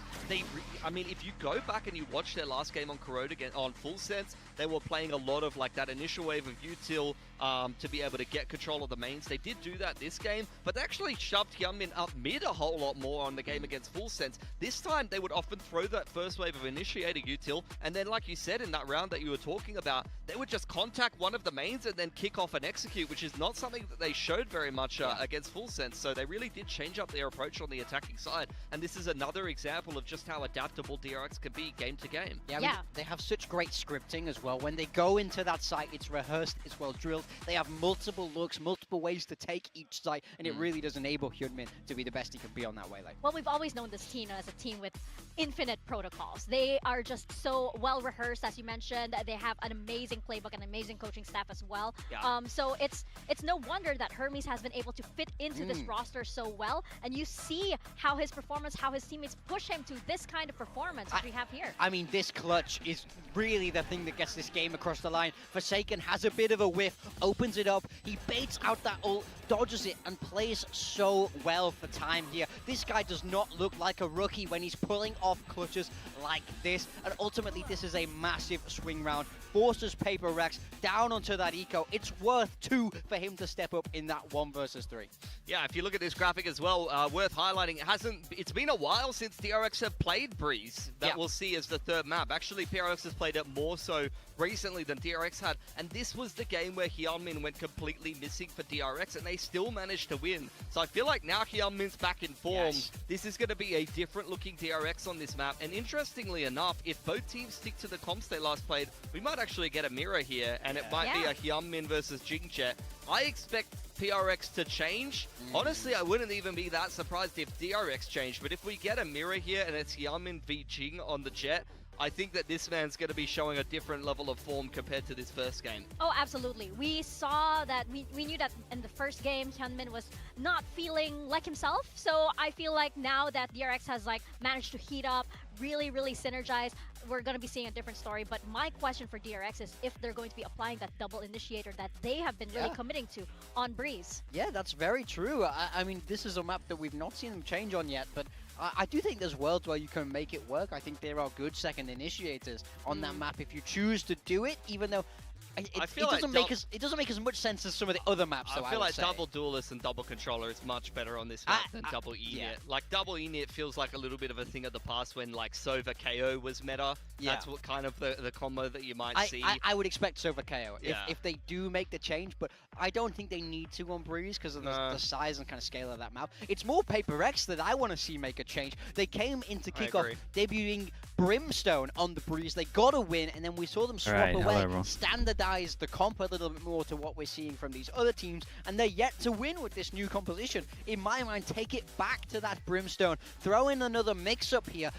I mean, if you go back and you watch their last game on Corrode again on Full Sense, they were playing a lot of like that initial wave of util to to be able to get control of the mains. They did do that this game, but they actually shoved Hyunmin up mid a whole lot more on the game against Full Sense. This time, they would often throw that first wave of initiating util, and then like you said in that round that you were talking about, they would just contact one of the mains and then kick off and execute, which is not something that they showed very much against Full Sense. So they really did change up their approach on the attacking side, and this is another example of just how adaptable DRX can be game to game. Yeah, I mean, they have such great scripting as well. When they go into that site, it's rehearsed, it's well drilled. They have multiple looks, multiple ways to take each site, and it really does enable Hyunmin to be the best he can be on that way lane. Well, we've always known this team as a team with infinite protocols. They are just so well rehearsed, as you mentioned. They have an amazing playbook and amazing coaching staff as well. Yeah. So it's no wonder that Hermes has been able to fit into this roster so well, and you see how his performance, how his teammates push him to this kind of performance that we have here. I mean, this clutch is really the thing that gets this game across the line. Forsaken has a bit of a whiff, opens it up, he baits out that ult, dodges it, and plays so well for time here. This guy does not look like a rookie when he's pulling off clutches like this, and ultimately this is a massive swing round. Forces PRX down onto that eco. It's worth 2 for him to step up in that 1 versus 3. Yeah, if you look at this graphic as well, worth highlighting, it's been a while since DRX have played Breeze. That we'll see as the third map. Actually, PRX has played it more so recently than DRX had, and this was the game where Hyunmin went completely missing for DRX, and they still managed to win. So I feel like now Hyunmin's back in form. This is going to be a different looking DRX on this map, and interestingly enough, if both teams stick to the comps they last played, we might actually get a mirror here, and it might be a Hyunmin versus Jingjet. I expect PRX to change. Honestly, I wouldn't even be that surprised if DRX changed, but if we get a mirror here and it's Hyunmin v Jing on the Jet, I think that this man's going to be showing a different level of form compared to this first game. Oh, absolutely. We saw that, we knew that in the first game, Hyunmin was not feeling like himself. So I feel like now that DRX has like managed to heat up, really synergize, we're going to be seeing a different story. But my question for DRX is if they're going to be applying that double initiator that they have been really committing to on Breeze. Yeah, that's very true. I mean, this is a map that we've not seen them change on yet, but I do think there's worlds where you can make it work. I think there are good second initiators on that map if you choose to do it, even though it doesn't make as much sense as some of the other maps. I feel like double duelist and double controller is much better on this map than double E-Nit. Like double E-Nit feels like a little bit of a thing of the past when like Sova KO was meta. That's what kind of the combo that you might see. I would expect Sova KO if they do make the change, but I don't think they need to on Breeze because of the size and kind of scale of that map. It's more PRX that I want to see make a change. They came into kickoff debuting Brimstone on the Breeze. They got a win, and then we saw them swap away, standardize the comp a little bit more to what we're seeing from these other teams, and they're yet to win with this new composition. In my mind, take it back to that Brimstone. Throw in another mix-up here.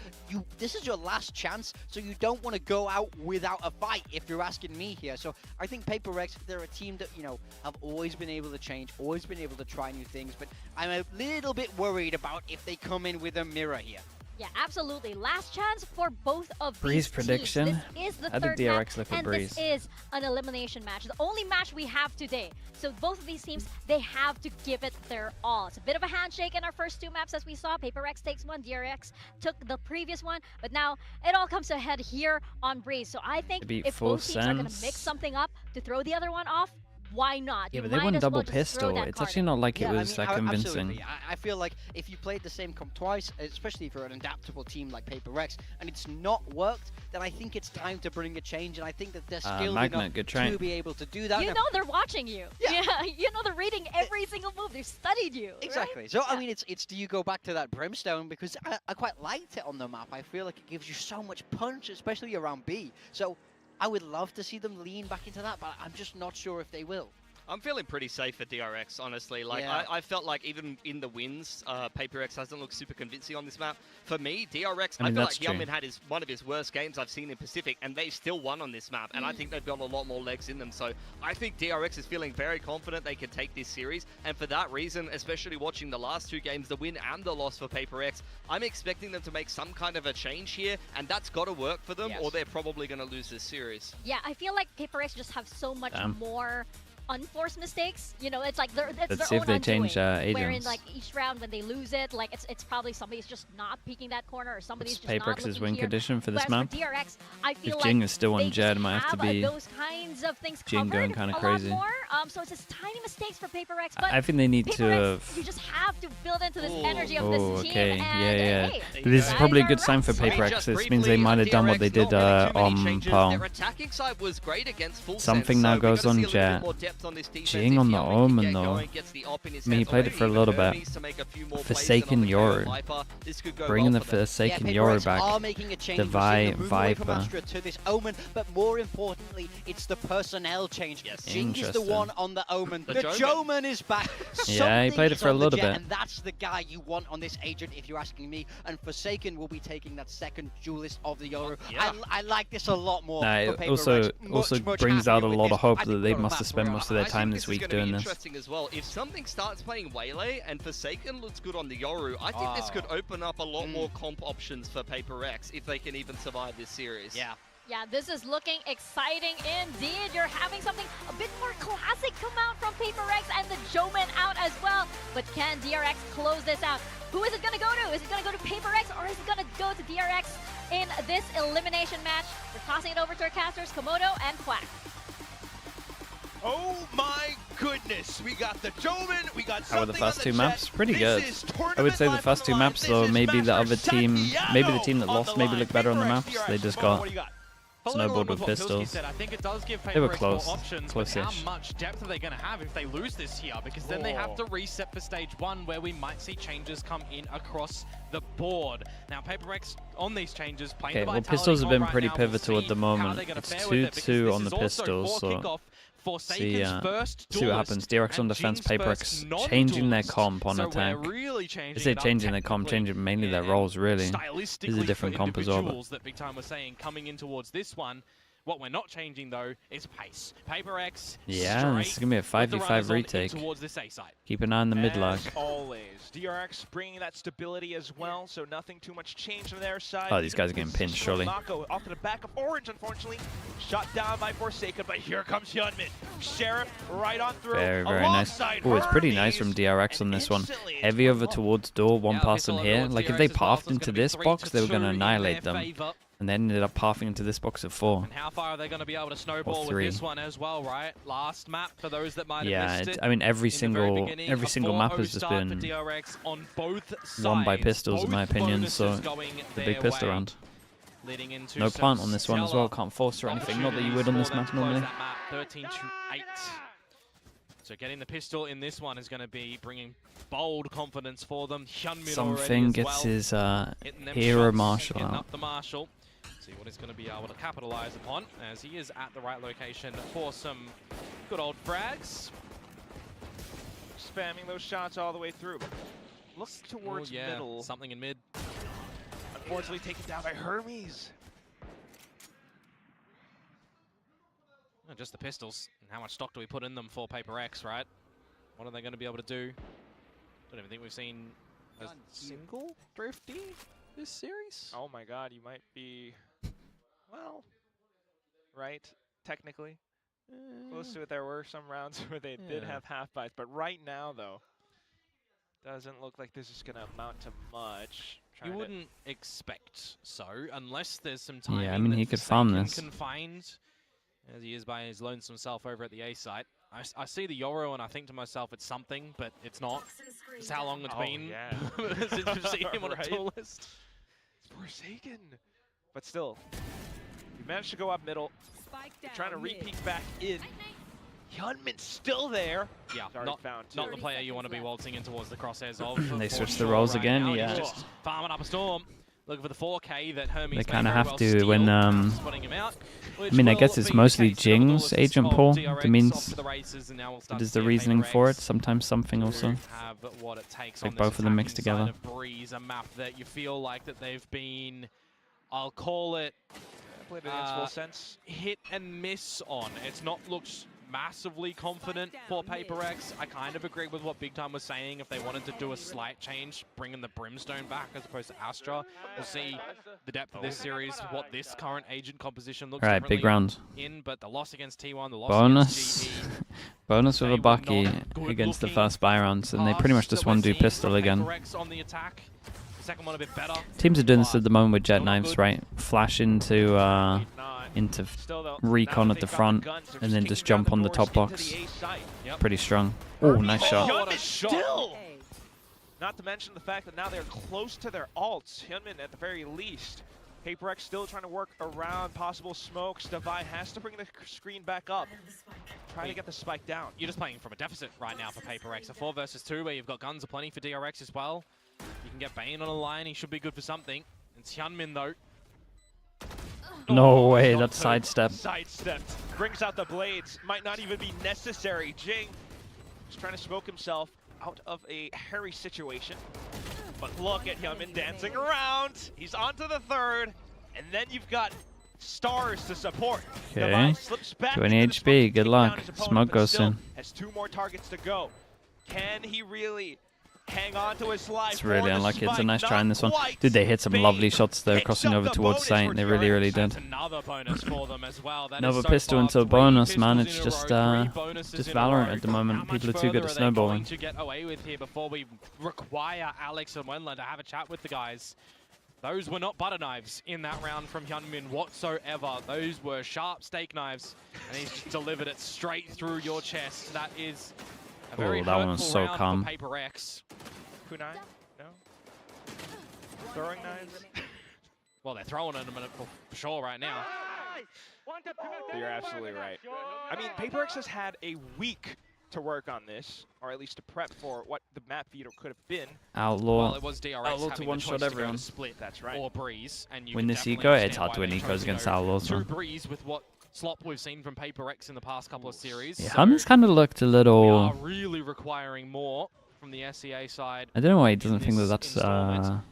This is your last chance, so you don't want to go out without a fight, if you're asking me here. So I think PRX, they're a team that, you know, have always been able to change, always been able to try new things, but I'm a little bit worried about if they come in with a mirror here. Yeah, absolutely. Last chance for both of Breeze these prediction. teams. This is the I third think DRX match, look for and Breeze. this is an elimination match. The only match we have today. So both of these teams, they have to give it their all. It's a bit of a handshake in our first 2 maps, as we saw. PRX takes one, DRX took the previous one, but now it all comes ahead here on Breeze. So I think if both teams are going to mix something up to throw the other one off, why not? Yeah, but they went double pistol. It's actually not like it was that convincing. Absolutely. I feel like if you played the same comp twice, especially if you're an adaptable team like PRX, and it's not worked, then I think it's time to bring a change, and I think that they're skilled enough to be able to do that. You know they're watching you. Yeah. You know they're reading every single move. They've studied you. Exactly. Right? So, I mean, it's do you go back to that Brimstone? Because I quite liked it on the map. I feel like it gives you so much punch, especially around B. So I would love to see them lean back into that, but I'm just not sure if they will. I'm feeling pretty safe for DRX, honestly. Like, I felt like even in the wins, PRX hasn't looked super convincing on this map. For me, DRX, I feel like Hyunmin had one of his worst games I've seen in Pacific, and they still won on this map, and I think they've got a lot more legs in them. So I think DRX is feeling very confident they can take this series, and for that reason, especially watching the last 2 games, the win and the loss for PRX, I'm expecting them to make some kind of a change here, and that's got to work for them, or they're probably going to lose this series. Yeah, I feel like PRX just have so much more unforced mistakes. You know, it's like it's Let's their see if own they undoing, change wherein agents. like each round when they lose it, like it's probably somebody's just not peeking that corner or somebody's What's just not PRX's looking win here. condition for this Whereas map? for DRX, I feel If like Jing is still they on Jed, just might have to be those kinds of things Jing covered going kinda a crazy. lot more. So it's just tiny mistakes for PRX, but I think they need to PRX, you just have to build into this energy of Oh, this team. okay. And, Yeah. hey, This is guys probably a are good sign for around. PRX. This means they might have done what they did on Pearl. Their attacking side was great against full Something sense, now so we're goes gonna on see a little bit Jet. more depth on this defense Jing if on the Yomi can Omen get though. going, gets the op in his I mean, he hands, played or it for a even little bit. Hermes to make a few more plays Forsaken and on the KO Yoru. Viper. This could go Bringing well the for them. Forsaken Yeah, Yoru PRX back. are making a change. The We're seeing a move away from Viper. Astra to this Omen, but more importantly, it's the personnel change. Yes. Jing is the Interesting. one on the Omen. The The Joman. Joman is back. Yeah, he Something played it is for a on the little Jet, bit. and that's the guy you want on this agent, if you're asking me. And Forsaken will be taking that second duelist of the Yoru. Yeah. I like this a lot more. Nah, for it also PRX. Much brings out a happier with lot of this. hope I that think they we're on must map have spent for most of their I time think this is week gonna doing be this. interesting as well. If something starts playing Waylay and Forsaken looks good on the Yoru, I think this could open up a lot more comp options for PRX if they can even survive this series. Yeah. Yeah, this is looking exciting indeed. You're having something a bit more classic come out from PRX and the Joman out as well. But can DRX close this out? Who is it going to go to? Is it going to go to PRX or is it going to go to DRX in this elimination match? We're tossing it over to our casters, Komodo and Quack. Oh my goodness, we got the Joman, we got How were the something first on two the maps? Jet. Pretty This good. is I would say the tournament first life two on the maps line. though, This maybe is the other Master team, maybe the Santiago team that on lost the maybe line. looked better on the PRX, maps. They DRX, just Komodo, got what do you got? snowballed with pistols. Said, I think it does give They were PRX close, more options, but close-ish. how much depth are they going to have if they lose this here? Because then they have to reset for stage 1, where we might see changes come in across the board. Now, PRX on these changes, playing Okay, the well, Vitality pistols have mod been right pretty now. pivotal We'll at the see moment. how they're gonna It's fare with it, because 2-2 this on the is also pistols, for so kickoff. Forsaken's first see what duelist happens. DRX on and defense, Jing's PRX first changing their non-duelist. comp on So attack. we're really changing I say it up changing their comp, technically changing mainly their and roles, really. stylistically This is a different for comp as well. But individuals that Big Time was saying coming in towards this one. What we're not changing though is pace. PRX yeah, this is going to be a 5v5 retake. towards this A side. Keep an eye on the mid lag. As always, DRX bringing that stability as well, so nothing too much change on their side. Oh, these guys are getting pinched, surely. Mako off to the back of Orange, unfortunately. Shot down by Forsaken, but here comes Hyunmin. Sheriff right on through. Very, very nice. Oh, it's pretty nice from DRX on this one. Heavy over towards door, one pass on here. Like, if they pathed into this box, they were going to annihilate them. And they ended up pathing into this box of 4. And how far are they going to be able to snowball with this one as well, right? Last map for those that might have missed it. I mean, every In the very single beginning, a map 4-0 has just start for been DRX on both won by sides. pistols, in my Both opinion. bonuses So going the big their pistol way, round. leading into No some plant on this one as well. stellar Can't force or anything. Not that you would on this map opportunities for them to normally. close that map, 13-8. So getting the pistol in this one is going to be bringing bold confidence for them. Hyunmin Something already gets as well, his hitting them hero shots, marshal getting out. up the marshal. See what he's going to be able to capitalize upon, as he is at the right location for some good old frags. Spamming those shots all the way through. Look towards middle. Something in mid. Unfortunately taken down by Hermes. Oh, just the pistols. And how much stock do we put in them for PRX, right? What are they going to be able to do? Don't even think we've seen a single Thrifty this series. Oh my god, you might be, well, right, technically. Close to it, there were some rounds where they did have half buys, but right now, though, doesn't look like this is going to amount to much. You wouldn't expect so, unless there's some time. Yeah, I mean, he could farm this. Can find, as he is by his lonesome self over at the A site. I see the Yoru and I think to myself, it's something, but it's not. It's how long it's been since we've seen him on a tool list. It's Forsaken. But still, you managed to go up middle. Trying to re-peek back in. Hyunmin's still there. Yeah, found not the player you want to be waltzing in towards the crosshairs of. They switched the roles again, now. yeah. He's just farming up a storm. Looking for the 4K that Hermes They kind of may have very to well when, steal, spotting him out, I mean, I guess it's mostly Jing's agent pool. That means that is the reasoning for it. Sometimes something also. Like both of them mixed together. Breeze, a map that you feel like that they've been, I'll call it, played it in its full sense. hit and miss on. It's not looked massively confident for PRX. I kind of agree with what Big Time was saying. If they wanted to do a slight change, bringing the Brimstone back as opposed to Astra, we'll see the depth of this series, what this current agent composition looks Alright, big differently round. in, but the loss against T1, the loss Bonus. against GE, Bonus with They a were Bucky not good against the looking first buy rounds, and they pretty much pass just that want we're to do seeing pistol from again. PRX on the attack. The second one a bit better. Teams are doing this but at the moment with jet still not knives, good. right? Flash into Still, though, recon now at that the they've got front, guns, they're and then kicking just down jump on the doors top into box. the A site. Yep. Pretty strong. Oh, nice shot. Hyunmin What a shot. still! Not to mention the fact that now they're close to their ults. Hyunmin at the very least. PRX still trying to work around possible smokes. Devi has to bring the screen back up. Try to get the spike down. You're just playing from a deficit right now for PRX. A 4 versus 2 where you've got guns aplenty for DRX as well. You can get Bane on a line. He should be good for something. It's Hyunmin though. No way, Shot that's put. sidestep. Sidestepped. Brings out the blades. Might not even be necessary. Jing is trying to smoke himself out of a hairy situation. But look at Hyunmin dancing around. He's on to the third. And then you've got stars to support. Okay. Devi slips back 20 into the smoke HP, to good take luck. down his opponent, Smoke but goes still soon. has 2 more targets to go. Can he really hang on to his life? It's really for the unlucky. It's a spike? nice try in this one. Not quite. Dude, they hit some Bane lovely shots there picks crossing up over the towards bonus site. for They really, DRX. really That's did. another bonus for them as well. That is Another so pistol far into a 3 bonus, man. pistols It's in a just row, 3 bonuses just in a Valorant row. at the moment. How much People are too good further at are they going snowballing. to get away with here before we require Alex and Wenland to have a chat with the guys? Those were not butter knives in that round from Hyunmin whatsoever. Those were sharp steak knives, and he's just delivered it straight through your chest. That is a very that one hurtful was so round calm. for PRX. Kunai? No? Throwing knives? Well, they're throwing it for sure right now. You're absolutely right. I mean, PRX has had a week to work on this, or at least to prep for what the map veto could have been. Outlaw. Well, it was DRX Outlaw to having one-shot the choice to go everyone. to split That's right. or breeze, and you Win can this definitely eco, it's understand hard to why win they ecos chose to against go Outlaws, to man. breeze with what slop we've seen from PRX in the past couple of series. Yeah, So Hummin's kind of looked a we little... are really requiring more from the SEA side. I don't know why he doesn't in think that this that's installment.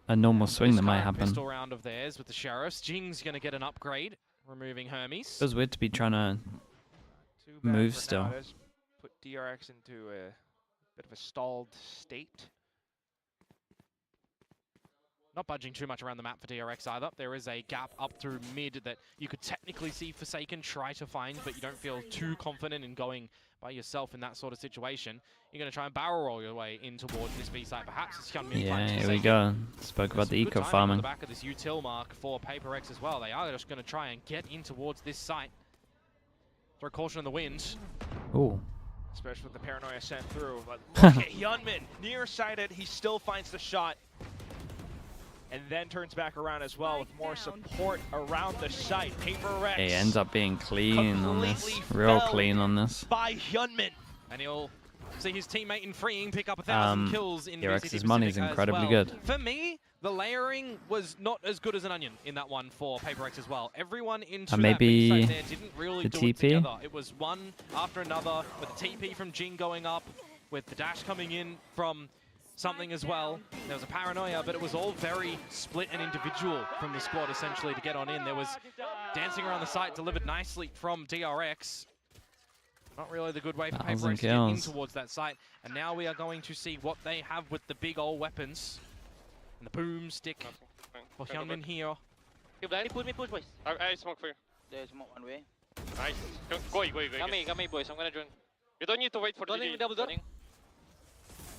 a normal swing This that might current happen. Pistol round of theirs with the Sheriffs. Jing's going to get an upgrade, removing Hermes. Feels weird to be trying to Too bad move for still. now. It does put DRX into a bit of a stalled state. Not budging too much around the map for DRX either. There is a gap up through mid that you could technically see Forsaken try to find, but you don't feel too confident in going by yourself in that sort of situation. You're going to try and barrel roll your way in towards this B site. Perhaps it's Hyunmin Yeah, finds here we Forsaken. go. Spoke There's about the some good eco timing on farming. the back of this util mark for PRX as well. They are just going to try and get in towards this site. Throw caution in the wind. Ooh. Especially with the paranoia sent through. But look at Hyunmin, nearsighted, he still finds the shot. And then turns back around as well with more support around the site. PRX. He ends up being clean on this. completely Real felled clean on this. by Hyunmin. And he'll see his teammate in freeing pick up 1,000 kills in DRX's VCT money's Pacific as incredibly well. good. For me, the layering was not as good as an onion in that one for PRX as well. Everyone into that maybe B site there didn't really the do it TP? together. It was one after another with the TP from Jing going up, with the dash coming in from something as well. There was a paranoia, but it was all very split and individual from the squad essentially to get on in. There was dancing around the site delivered nicely from DRX. Not really the good way for 1,000 PRX to get in kills. towards that site. And now we are going to see what they have with the big old weapons. And the boomstick for Hyunmin here. You blind, push me, push, boys. I smoke for you. There's more one way. Nice. Go, Got me, boys. I'm gonna join. You don't need to wait for the GG. Double door.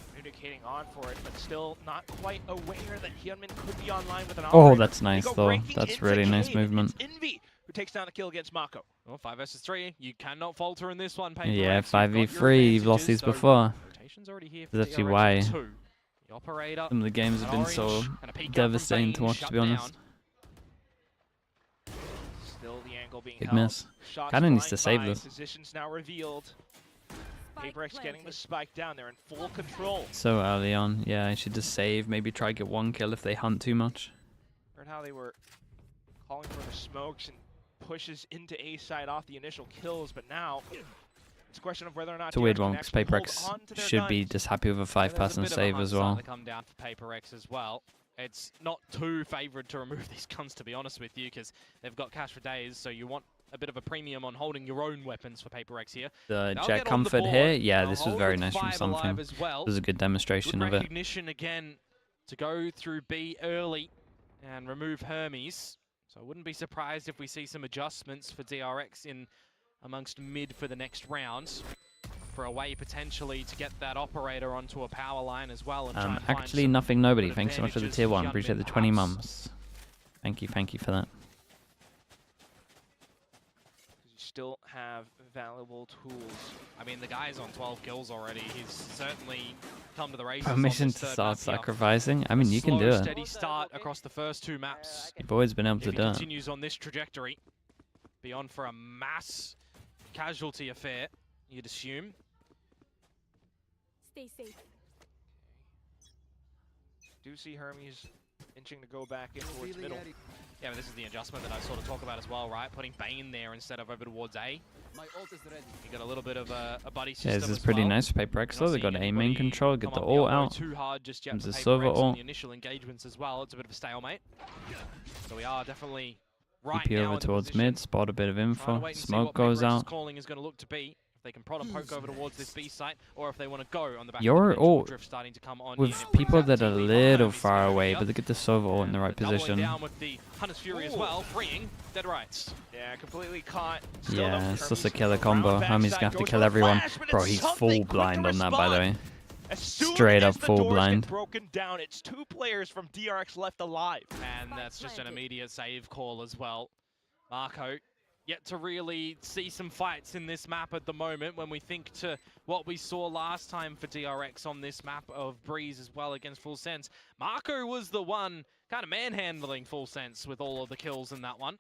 Communicating on for it, but still not quite aware that Hyunmin could be online with an Oh, operator. that's nice, They go though. breaking That's into really nice Cade, and movement. It's Envy who takes down a kill against Mako. Well, 5 versus 3. You cannot falter in this one, PRX. Yeah, You've got your 5v3. You've lost advantages, these so before. rotation's already here for That's actually DRX why with 2. The operator, some of the games have been so orange, and a peek out from devastating to Bane, watch, shut to be honest. down. Still the angle being Big held. miss. Shots Kinda needs flying to save by. this. Positions now revealed. PRX getting the spike down. They're in full control. So early on. Yeah, I should just save. Maybe try get one kill if they hunt too much. Heard how they were calling for the smokes and pushes into A side off the initial kills, but now it's a question of whether or not It's a weird DRX can one because actually hold PRX on to their should be guns. just happy with a There's a 5-person bit of a save hunt as well. starting to come down for PRX as well. It's not too favoured to remove these guns, to be honest with you, because they've got cash for days, so you want a bit of a premium on holding your own weapons for PRX here. The They'll Jet get on the Comfort board. here, yeah, They'll this was hold very with nice from 5 something. alive as well. This was a good demonstration Good of it. recognition again to go through B early and remove Hermes. So I wouldn't be surprised if we see some adjustments for DRX in amongst mid for the next round. For a way potentially to get that operator onto a power line as well. And try and find Actually, some nothing, nobody. good Thanks so much for the advantages tier 1. Hyunmin Appreciate the 20 perhaps. mums. Thank you for that. You still have valuable tools. I mean, the guy's on 12 kills already. He's certainly come to the races. Permission on to this third start map here. sacrificing. I mean, you can do Slow, it. steady start across the first 2 maps. You've always been able If to he do it. continues on this trajectory, be on for a mass casualty affair, you'd assume. Stay safe. Do see Hermes inching to go back in towards middle. Yeah, but this is the adjustment that I sort of talk about as well, right? Putting Bane there instead of over towards A. You got a little bit of a buddy system. Yeah, this is as pretty well. nice for PRX though. They got seeing aim in anybody control, get come the up ult elbow out. too hard just yet Comes for the silver PRX on ult. the initial engagements as well. It's a bit of a stalemate. So we are definitely right TP now over in the towards position. mid, spot a bit of Trying info. to wait and see Smoke what goes PRX's out. calling is going to look to be. If they can prod and poke over towards this B site, or if they want to go on the back Your of the ult drift starting to come on with in. people that are a Exactly. little Hermes far over away, here. but they get the silver ult in the right Doubling position. down with the Hunter's Fury as well, freeing dead rights. Yeah, completely caught. Still Yeah, no it's just a Hermes killer around combo. backside, Hermes gonna have to goes kill for the everyone. flash, but Bro, it's he's something full quick to blind on that, by the way. respond. As soon Straight as up the full doors get blind. broken down, it's 2 players from DRX left alive. And that's just an immediate save call as well. Marco yet to really see some fights in this map at the moment when we think to what we saw last time for DRX on this map of Breeze as well against Full Sense. Marco was the one kind of manhandling Full Sense with all of the kills in that one.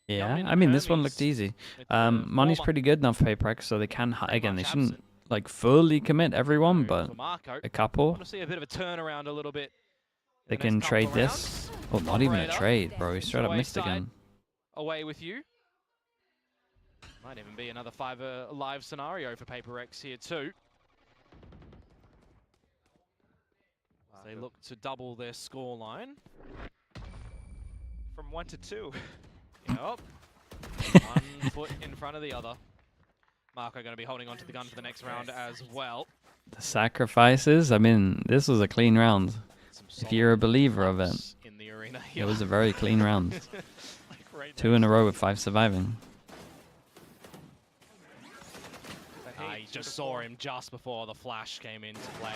Yeah, Hyunmin I mean, this one Hermes looked easy. with the Money's warm-up pretty good enough for PRX, so they can, pretty again, they much shouldn't, absent. like, fully commit everyone, for but Marco. a I couple. want to see a bit of a turnaround a little bit. in They the can next couple trade of this. rounds. Oh, not even a Operator, trade, bro. He straight up away missed side. again. Away with you. Might even be another 5 live scenario for PRX here too. They look to double their score line. From 1 to 2. Yep. One foot in front of the other. Marco going to be holding onto the gun for the next round as well. The sacrifices, I mean, this was a clean round. Some If you're a believer of it, solid in the arena it here. was a very clean round. Like right 2 in a row with 5 surviving. You just saw him just before the flash came into play.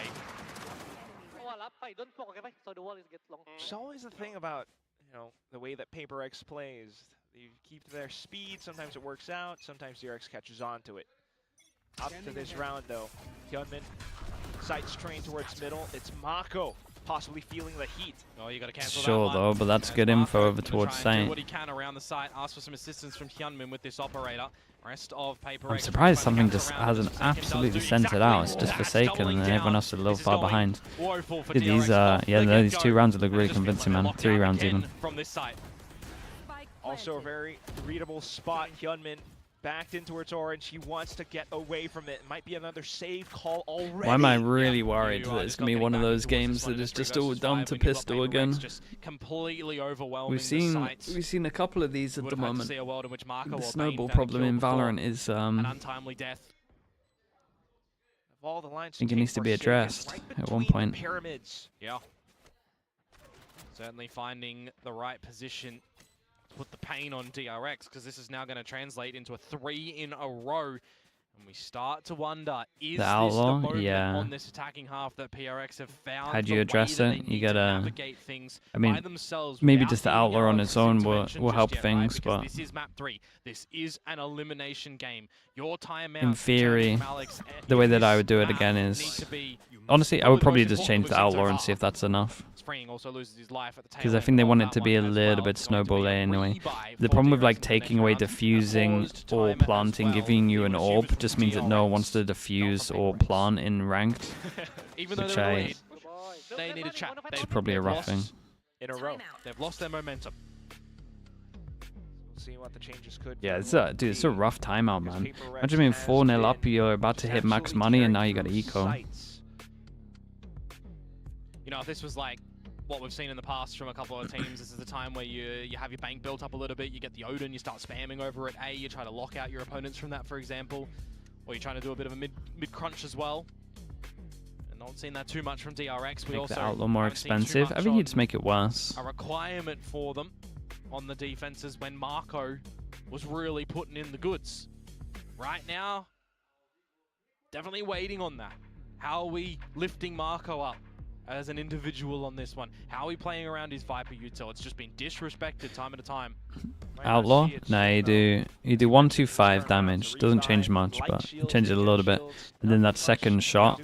There's always the thing about, you know, the way that PRX plays. You keep their speed, sometimes it works out, sometimes DRX catches on to it. Up to this round though, Hyunmin, sights trained towards middle, it's Mako possibly feeling the heat. Oh, you got to cancel Sure, that one. though, but that's As good Marco info over gonna towards try and do site. what he can around the site, ask for some assistance from Hyunmin with this operator. Rest of PRX I'm surprised trying to something cancel just around, hasn't but Forsaken does absolutely do sent it exactly out. It's just that, Forsaken, doubling and then everyone down. else is a little This is far going behind. woeful for Dude, these, DRX off yeah, the no, these get-go. 2 rounds look And really just feels convincing, like man. a 3 lockdown rounds again even. from this site. Also a very readable spot, Hyunmin backed in towards orange, he wants to get away from it. Might be another save call already. Why am I really worried You that are it's just going to be not one of getting those back towards games this one that in is a 3 just all versus down 5 to when you've got pistol PRX again? just completely overwhelming We've seen the sites. a couple of these at Would the have had to moment. see a world in which Marco The or Bane snowball found a problem kill in before Valorant is an untimely death. Of all the lines I think it take needs to be Forsaken, addressed right at one between the point. Pyramids. Yeah. Certainly finding the right position to put the pain on DRX, because this is now going to translate into a 3 in a row. And we start to wonder, is The this outlaw? the moment Yeah. on this attacking half that PRX have found? How do you the way address that it? they You need to gotta- navigate things I mean, by themselves maybe without just the needing outlaw on Eric's its own will intervention help just yet, things, right? Because but this is map 3. This is an elimination game. Your timeout in theory, the way that I would do it again is, honestly, I would probably just change the outlaw and see if that's enough. Also loses his life at the Because tail I think they end want of it to that be a one as little well. bit It's going to be snowball a anyway. rebuy The for problem with DRX like in the taking next away round. diffusing Paused or time as planting, well. giving you an Even assume orb it's just from means that no one DRX, wants to diffuse or plant in ranked, Even though which they're in the I lead, they need a chat. It's probably a rough thing. In a row. They've lost their momentum. We'll see what the changes could Yeah, do. it's a dude, it's a rough timeout, Because man. PRX Imagine being has 4-0 up, been you're about to hit max potentially money, and carried now you got through eco. sights. You know, if this was like what we've seen in the past from a couple of teams, this is the time where you have your bank built up a little bit, you get the Odin, you start spamming over at A, you try to lock out your opponents from that, for example, or you're trying to do a bit of a mid crunch as well. And not seeing that too much from DRX. We Make also the outlaw more haven't seen too expensive. I much think you on just make it worse. a requirement for them on the defenses when Marco was really putting in the goods. right now, definitely waiting on that. How are we lifting Marco up as an individual on this one? How are we playing around his Viper util? It's just been disrespected time at a time. Outlaw? No, you do 125 damage. Doesn't change much, but it changes a little bit. And then that second shot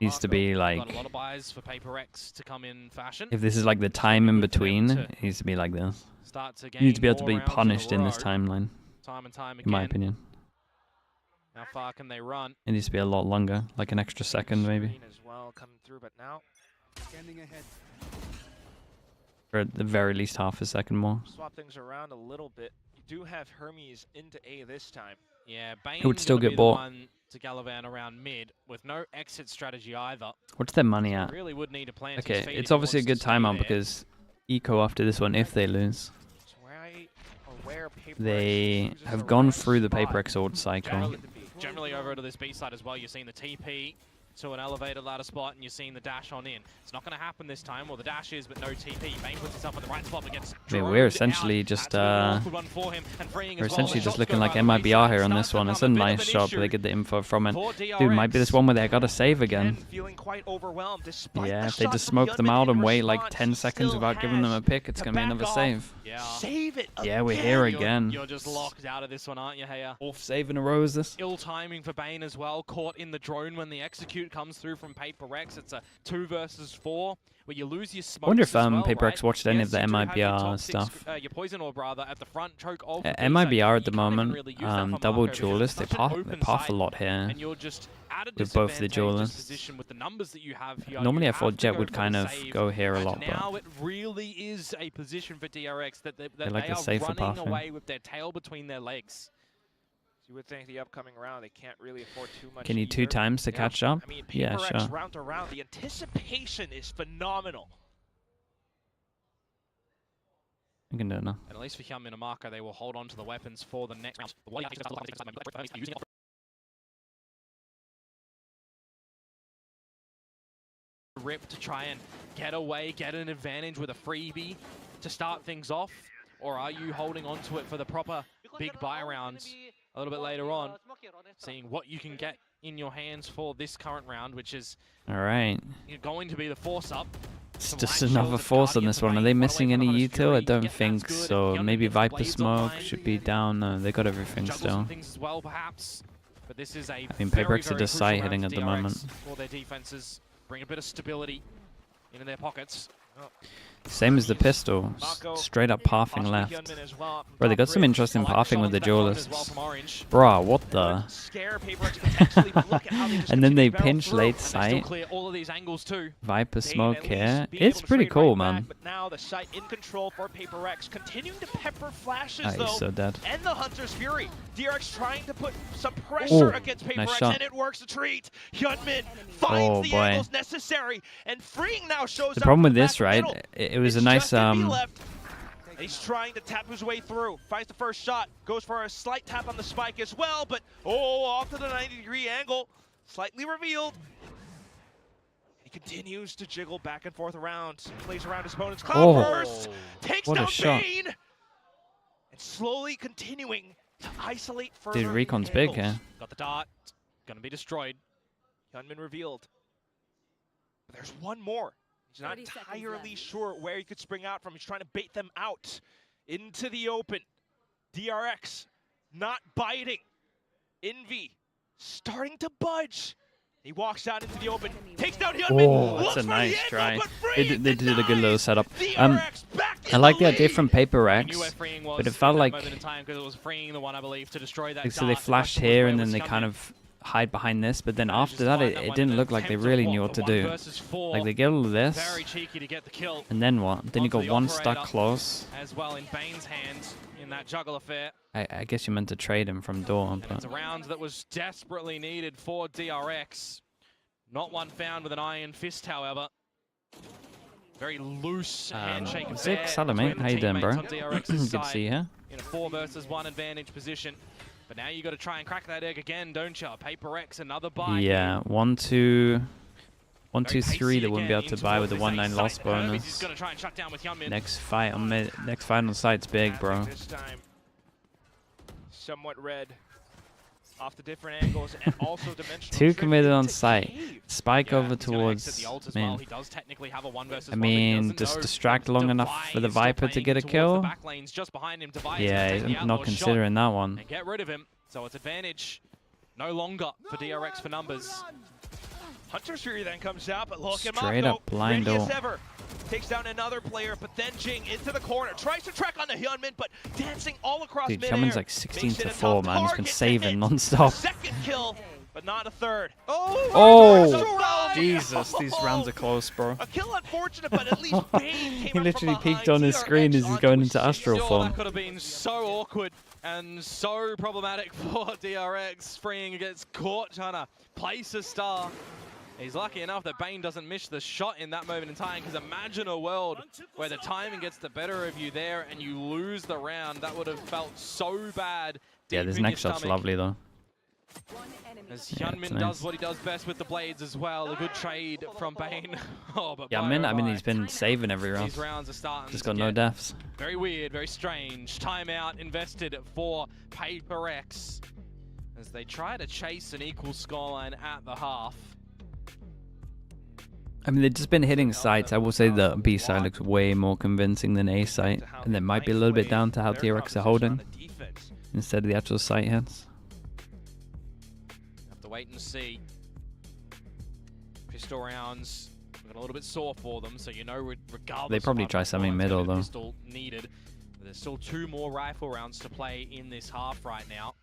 needs to be like, Got a lot of buys for PRX to come in fashion. if this is like the time in between, it needs to be like this. Start to You need to be able to gain be more rounds punished in this row, timeline, time and time in my again. opinion. How far can they run? It needs to be a lot longer, like an extra second maybe. Screen as well coming through, but now Or at the very least half a second more. swap things around a little bit. You do have Hermes into A this time. Yeah, Bane's would still gonna get be bought. the one to gallivant around mid with no exit strategy either. What's their money at? Really would need to plant his Okay, feet if it's he obviously a wants good to stay timeout there. because eco after this one if they lose. So where PRX They loses have the gone right through the spot. PRX sword cycle. Generally over to this B side as well, you're seeing the TP to an elevated ladder spot and you're seeing the dash on in. It's not going to happen this time, or the dash is, but no TP. Bane puts himself in the right spot but gets Yeah, droned we're essentially out. just That's an awkward one for him, and freeing we're as well. essentially The just shots looking go like by the MIBR here on wayside. this one. It's a Starts to nice become shot, bit but they of get the info from it. for Dude, might be this DRX. one where they gotta save again. Feeling quite overwhelmed despite Yeah, the if they shots just from smoke them Yunmin out in and wait like response, 10 he seconds still without giving them a has pick, it's to gonna be back another off. save. Yeah. Save it Yeah, we're again. here again. You're just locked out of this one, aren't you, Heya? Fourth save in a row is this? Ill timing for Bane as well, caught in the drone when the execute comes through from PRX. It's a 2 versus 4 where you lose your smokes. I wonder if as well, PRX right? watched any Yes, of the you do have your MIBR top six, stuff. your poison orb rather at the front choke of the MIBR at the You can't even moment, really use that for double Marco because duelist, it's they such an path open a site, lot here. and you're just at a with both the disadvantageous duelists. position with the numbers that you have here. Normally You I thought have to Jet go would for kind the of save, go here a and lot, now but it really is a position for DRX that they like the are safer running path, yeah. away with their tail between their legs. You would think the upcoming round they can't really afford too much. can you 2 either. times to Yeah. catch up? I mean, Yeah, PRX sure. round to round, the anticipation is phenomenal. I can do it now. And at least for Hyunmin and Marco, they will hold on to the weapons for the next round. Rip to try and get away, get an advantage with a freebie to start things off, or are you holding on to it for the proper big buy rounds a little bit later on, seeing what you can get in your hands for this current round, which is Alright. going to be the force up. It's Some just light another shields, force on Guardians this one. Are away, they one away missing from any the Hunter's util? I Fury. don't Yeah, think that's good. so. Hyunmin Maybe gets Viper blades Smoke online. should be down. No, they got everything Juggle still. some things as well, perhaps. But this is a I mean, very, PRX are very just crucial side round hitting for at the DRX moment. For their defenses, bring a bit of stability into their pockets. Same as the pistol. Straight up pathing left. Bro, they got some interesting pathing with the duelists. Bruh, what the? And then they pinch late sight. All of these angles too. Viper Smoke here. It's pretty cool, man. But now the site in control for PRX, continuing to pepper flashes Ah, he's though, so dead. and the Hunter's Fury. DRX trying to put some pressure against PRX, nice shot. and it works a treat. Hyunmin finds Oh, the boy. angles necessary, and freeing now shows The up problem from with the this, back right? middle. It was It's a nice just gonna be left. And he's trying to tap his way through. Finds the first shot. Goes for a slight tap on the spike as well, but off to the 90-degree angle. Slightly revealed. He continues to jiggle back and forth around. Plays around his opponent's cloudburst. Takes what a down shot. Bane. And slowly continuing to isolate further. Dude, Recon's big angles. here. Got the dart. Gonna be destroyed. Hyunmin revealed. But there's one more. He's not 30 seconds entirely left. sure where he could spring out from. He's trying to bait them out into the open. DRX not biting. Envy starting to budge. He walks out into the open, takes down Hyunmin. Oh, looks that's a for nice the try. angle, but They frees did a good little setup. DRX back I in like the idea lead. from We knew where PRX, freeing was but it felt at that like moment in time because it was freeing the one, I believe, to destroy that. so they dart. The flashed question was, here where and then was they Hyunmin? kind of hide behind this, but then Manages after to that find it one didn't in look like they attempt of really what, knew what the to 1 do. versus 4. Like they get all of Very this, cheeky to get the kill and then what? Then you onto got the one operator. stuck close. as well in Bane's hands in that juggle affair. I guess you meant to trade him from door, And it's but a round that was desperately needed for DRX. Not one found with an iron fist, however. Very loose handshake affair Zig Salamate, between how the you doing, bro? teammates on DRX's Good to side see you here. in a 4 versus 1 advantage position. But now you got to try and crack that egg again, don't you? PRX, another buy. Yeah, 1, 2, 1, 2, Very 3. pacey They wouldn't be again able to buy with the into 1-9 this loss site. Hermes is bonus. gonna try and shut down with Hyunmin. Next fight on next fight on site's big, bro. This time, somewhat red. off the different angles and also dimensional. Two committed on to site. cave. Spike Yeah, over he's gonna exit towards the ult as well. main. He does technically have a 1 versus I 1, but he mean, doesn't just know distract that long enough Devi for the is still Viper to playing get a towards kill. the back lanes just behind him. Devi is Yeah, gonna he's take the not outlaw considering shot that one. and get rid of him. So it's advantage no longer for DRX for numbers. Hunter's Fury then comes out, but look at Straight Mako, up blind ready as ult. ever. Takes down another player, but then Jing into the corner. Tries to track on the Hyunmin, but dancing all across Dude, midair. Hyunmin's like Makes 16 it to a 4, tough man. He's been target to saving hit. non-stop. Second kill, but not a third. Oh, Jesus, these rounds are close, bro. A kill unfortunate, but at least Bane came He up from literally behind. peeked on his DRX screen as he's onto going a into six. Astral Sure, form. that could have been so awkward and so problematic for DRX. Freeing gets caught trying to place a star. He's lucky enough that Bane doesn't miss the shot in that moment in time, because imagine a world where the timing gets the better of you there and you lose the round. That would have felt so bad. Yeah, deep this in next your shot's stomach. lovely, though. As Yeah, Hyunmin it's nice. does what he does best with the blades as well. A good trade from Bane. Oh, but Yeah, bye, I mean, bye. he's been saving every round. These rounds are starting Just to got no get deaths. very weird, very strange. Timeout invested for PRX as they try to chase an equal scoreline at the half. I mean, they've just been hitting sites. I will say the B side looks way more convincing than A site. And it might be a little bit down to how DRX are holding instead of the actual site hits. Have to wait and see. Pistol rounds got a little bit sore for them, so you know regardless. They probably of try how something much middle, though. pistol needed. There's still 2 more rifle rounds to play in this half right now.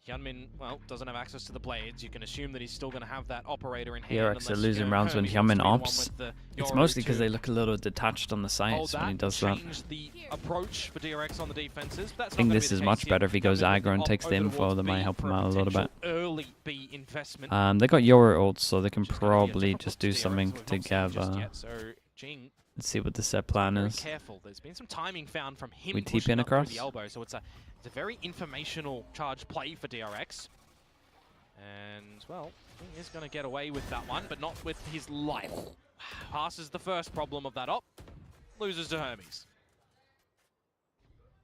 Hyunmin, well, doesn't have access to the blades. You can assume that he's still going to have that operator in hand. DRX are losing rounds when Hyunmin ops. It's mostly because they look a little detached on the sites when he does that. Change the approach for DRX on the defenses. I think this is much better if he goes aggro and takes the info. That might help him out a little bit. Early B investment. They got Yoru ults, so they can probably just do something together. Let's see what the set plan Very is. careful. There's been some timing found from him We pushing TPing up through across? the elbow, so it's a very informational charge play for DRX. And, well, he is going to get away with that one, but not with his life. Passes the first problem of that op, loses to Hermes.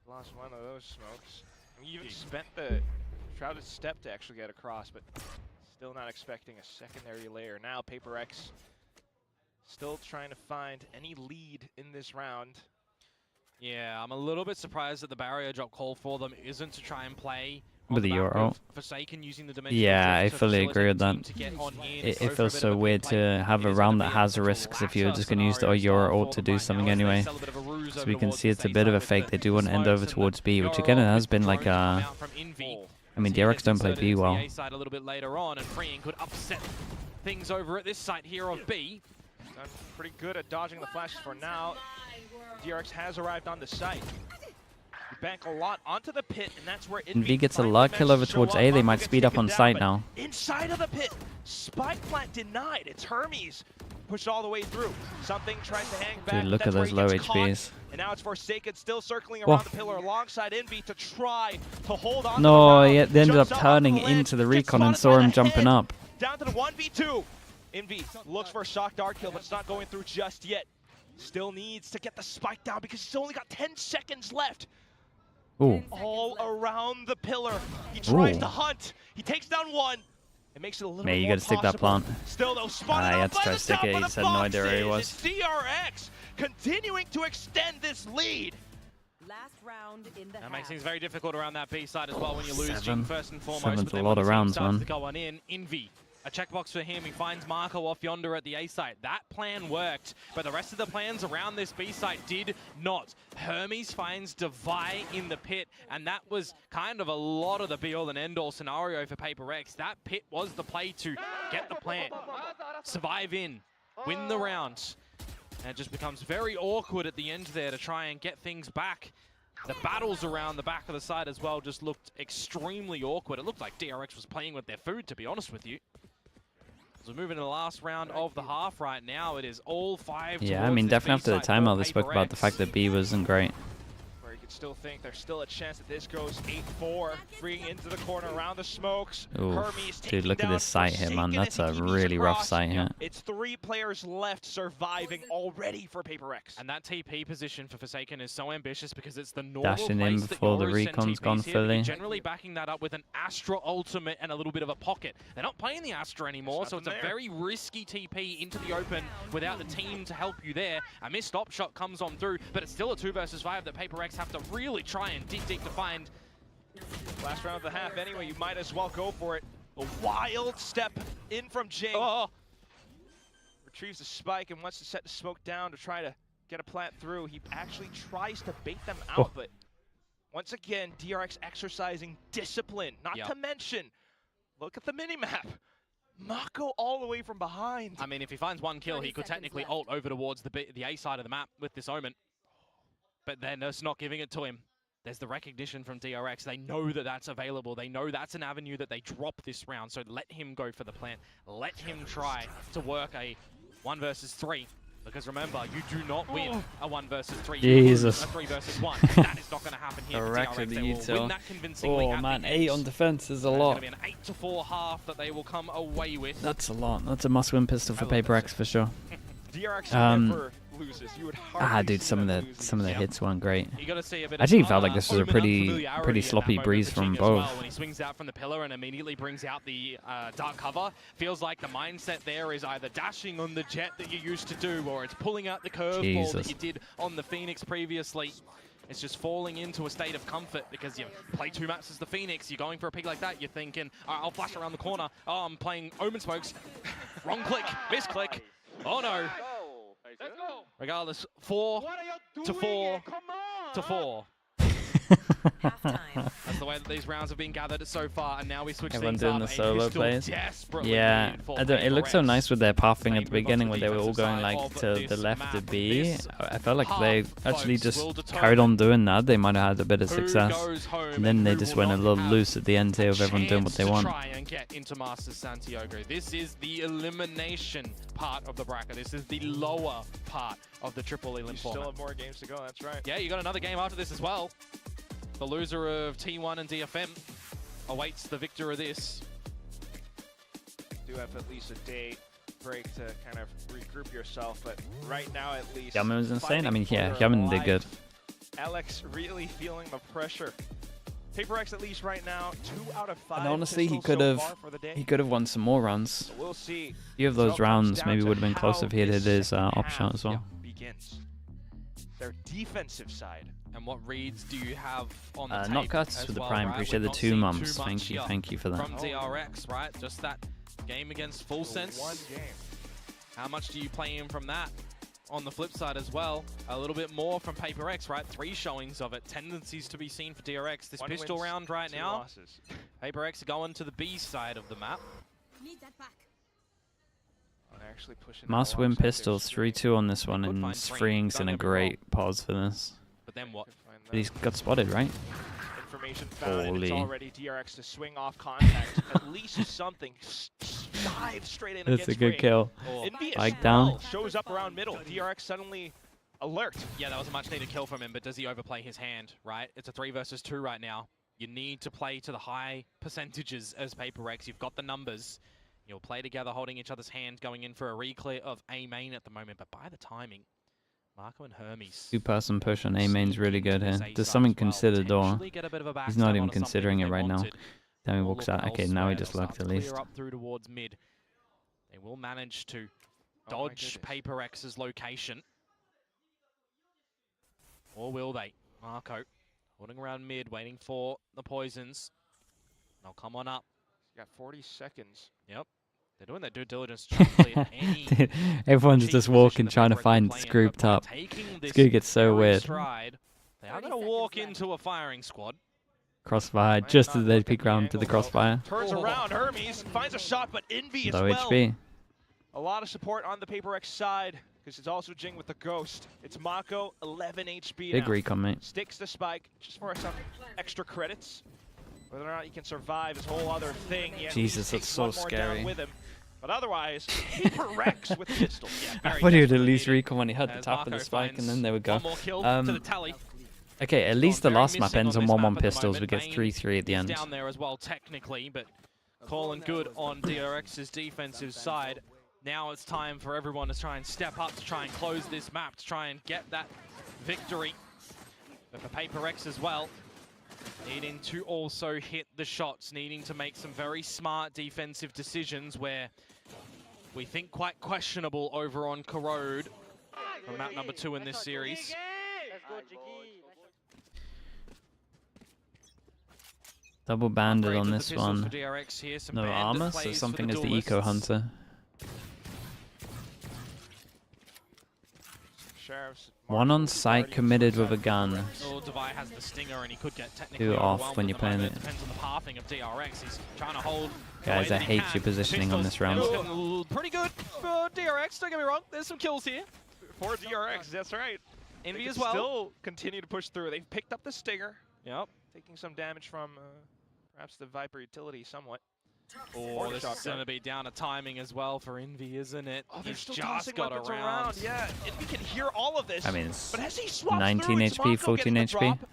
Lost one of those smokes. You even spent the shrouded step to actually get across, but still not expecting a secondary layer. Now PRX still trying to find any lead in this round. Yeah, I'm a little bit surprised that the barrier drop call for them isn't to try and play With the Euro. Forsaken using the dimensional Yeah, I drift to fully facilitate agree with the that. team to get on in, It go for a feels bit so of a weird quick to play. have It a is round gonna that be has a risks if you're latter just going to use the scenario Euro style ult for to them do right something now as they anyway. sell a bit of a ruse So over we can towards see the it's a safe bit of side a with fake. the They do want to end smokes over and towards B, which Euro again it ult has with been drones like coming out from Envy. I mean, So he DRX gets don't play inserted B into the well. A side a little bit later on, and Freeing could upset things over at this site here of B. Done pretty good at dodging the flashes for now. DRX has arrived on the site. You bank a lot onto the pit, and that's where Envy gets a luck kill over towards A. They might speed up on site now. Inside of the pit, spike plant denied. It's Hermes pushed all the way through. Something tries to hang back. Dude, look That's at where those he low gets caught. HPs. And now it's Forsaken still circling Whoa. around the pillar alongside Envy to try to hold on. No, to the round. they ended up Jumps up onto turning the ledge, into the gets recon and spotted saw by him the jumping head. up. Down to the 1v2. Envy looks for a shock dart kill, but it's not going through just yet. Still needs to get the spike down because he's only got 10 seconds left. Ooh. All around the pillar. He tries Ooh. to hunt. He takes down one. It makes it a little Man, bit you more gotta stick that possible. plant. Still though, spotted he out had to by try the to stick top it. of He the just had no idea where he boxes. was. It's DRX continuing to extend this lead. Last round in the That makes things very difficult around that B side as well when you lose Seven. Jing first and foremost. Seven's but a then lot when of the team rounds, starts man. to go on in, Envy. A checkbox for him. He finds Marco off yonder at the A site. That plan worked, but the rest of the plans around this B site did not. Hermes finds Devi in the pit, and that was kind of a lot of the be-all and end-all scenario for PRX. That pit was the play to get the plant, survive in, win the round. And it just becomes very awkward at the end there to try and get things back. The battles around the back of the side as well just looked extremely awkward. It looked like DRX was playing with their food, to be honest with you. As we move into the last round of the half right now, it is all 5 Yeah, I towards mean, this definitely after the B side timeout, for they spoke about the PRX. fact that B wasn't great. Very could still think there's still a chance that this goes 8-4. Bringing into the corner around the smokes. Ooh, Hermes dude, look at this sight here, man. That's a really rough sight here. It's 3 players left surviving already for PaperX. And that TP position for Forsaken is so ambitious because it's the normal Dashing in place that before the Yoru sent recon's TPs gone here, but you're fully. generally backing that up with an Astra ultimate and a little bit of a pocket. They're not playing the Astra anymore, so it's a very risky TP into the open without the team to help you there. A missed op shot comes on through, but it's still a 2 versus 5 that PaperX have to really try and dig deep to find. Last round of the half anyway, you might as well go for it. A wild step in from Jing. Oh. Retrieves the spike and wants to set the smoke down to try to get a plant through. He actually tries to bait them out, but once again, DRX exercising discipline. Not to mention, look at the minimap. Mako all the way from behind. I mean, if he finds 1 kill, he could technically ult over towards the A side of the map with this Omen. But they're just not giving it to him. There's the recognition from DRX. They know that that's available. They know that's an avenue that they drop this round. So let him go for the plant. Let him try to work a 1 versus 3. Because remember, you do not win a 1 versus 3. Jesus. You lose a 3 versus 1. That is not going to happen here for DRX. They will win that convincingly. Oh man, 8 on defense is a lot. It's going to be an 8-4 half that they will come away with. That's a lot. That's a must-win pistol for PaperX for sure. DRX never loses. You would dude, some of the hits weren't great. You gotta see a bit Actually, of, felt like this was a pretty sloppy breeze from both. Well, when he swings out from the pillar and immediately brings out the dark cover, feels like the mindset there is either dashing on the jet that you used to do, or it's pulling out the curveball that you did on the Phoenix previously. It's just falling into a state of comfort because you play 2 maps as the Phoenix. You're going for a pick like that. You're thinking, I'll flash around the corner. Oh, I'm playing Omen Smokes. Wrong click, misclick. Oh no. Regardless, 4 to 4 to 4. That's the way that these rounds have been gathered so far, and now we switch Everyone things doing up. the solo plays. Yeah, it looked so nice with their pathing at the beginning when they were all going like to the left to B. I felt like they actually just carried on doing that. They might have had a bit of success, and then they just went a little loose at the end here with everyone doing what they want. Try and get into Masters Santiago. This is the elimination part of the bracket. This is the lower part of the triple elim format. Still have more games to go, that's right. Yeah, you got another game after this as well. The loser of T1 and DFM awaits the victor of this. Do have at least a day break to kind of regroup yourself, but right now at least. Yaman was insane. I mean, yeah, Yaman did good. Alex really feeling the pressure. PaperX at least right now 2 out of 5. And honestly, he could have won some more rounds. So we'll see. A few of those rounds maybe would have been closer if he had hit his op shot as well. Begins. Their defensive side. And what reads do you have on the not cuts with the prime. Appreciate the 2 months. Thank you for that. From DRX, right? Just that game against Full Sense. 1 game. How much do you play in from that? On the flip side as well, a little bit more from PaperX, right? 3 showings of it. Tendencies to be seen for DRX. This pistol round right now. PaperX going to the B side of the map. Must win pistols. 3-2 on this one, and Freeing's in a great pause for this. But then what? But he's got spotted, right? Information found, and it's already DRX to swing off contact. At least something. Dive straight in. That's a good kill. Like down. Shows up around middle. DRX suddenly alert. Yeah, that was a much needed kill from him, but does he overplay his hand, right? It's a 3 versus 2 right now. You need to play to the high percentages as PaperX. You've got the numbers. You'll play together, holding each other's hand, going in for a reclear of A main at the moment, but by the timing, Marco and Hermes. 2-person push on A main's really good here. Does something considered, or he's not even considering it right now. Then he walks out. Okay, now he just lucked at least. Up through towards mid. They will manage to dodge PaperX's location. Or will they? Marco holding around mid, waiting for the poisons. They'll come on up. You got 40 seconds. Yep. They're doing their due diligence to clear any. Dude, everyone's just walking, trying to find Scoop top. It's gonna get so weird. They are going to walk into a firing squad. Crossfire, just as they peek around to the crossfire. Turns around, Hermes finds a shot, but Envy as Low well. HP. A lot of support on the PaperX side, because it's also Jing with the Ghost. It's Mako, 11 HP Big now. recon, mate. Sticks the spike, just for some extra credits. Whether or not he can survive is a whole other thing. Jesus, that's so scary. With him. But otherwise, PaperX with the pistol. I thought he would at least recon when he had the top of the spike, and then they would go. One more kill to the tally. Okay, at least the Very last map missing ends on on this 1-1 map at the pistols. We moment. get Vayne 3-3 at the is end. down there as well technically, but calling good on DRX's defensive side. Now it's time for everyone to try and step up, to try and close this map, to try and get that victory. But for PRX as well, needing to also hit the shots, needing to make some very smart defensive decisions where we think quite questionable over on Corrode from map number 2 in this series. Double banded Upgrades on of the this pistols one. for DRX here, some No bandit armor, plays so for something as the duelists. Eco Hunter. Sheriff's One on site committed with a gun. Oh, Devi has the stinger and he could get technically Two off overwhelmed when at you're the playing moment. it. Depends on the pathing of DRX. He's trying to hold the Guys, way I that he hate can. your positioning on this round. Looking pretty good for DRX, don't get me wrong. There's some kills here. For DRX, that's right. Envy They as can well. Still continue to push through. They've picked up the stinger. Yep. Taking some damage from perhaps the Viper utility somewhat. Oh, this is shotgun. going to be down to timing as well for Envy, isn't it? Oh, they're He's still just tossing got weapons around. Yeah, Envy can hear all of this. I mean, it's but as he swaps 19 through, it's HP, Mako 14 getting the HP. drop.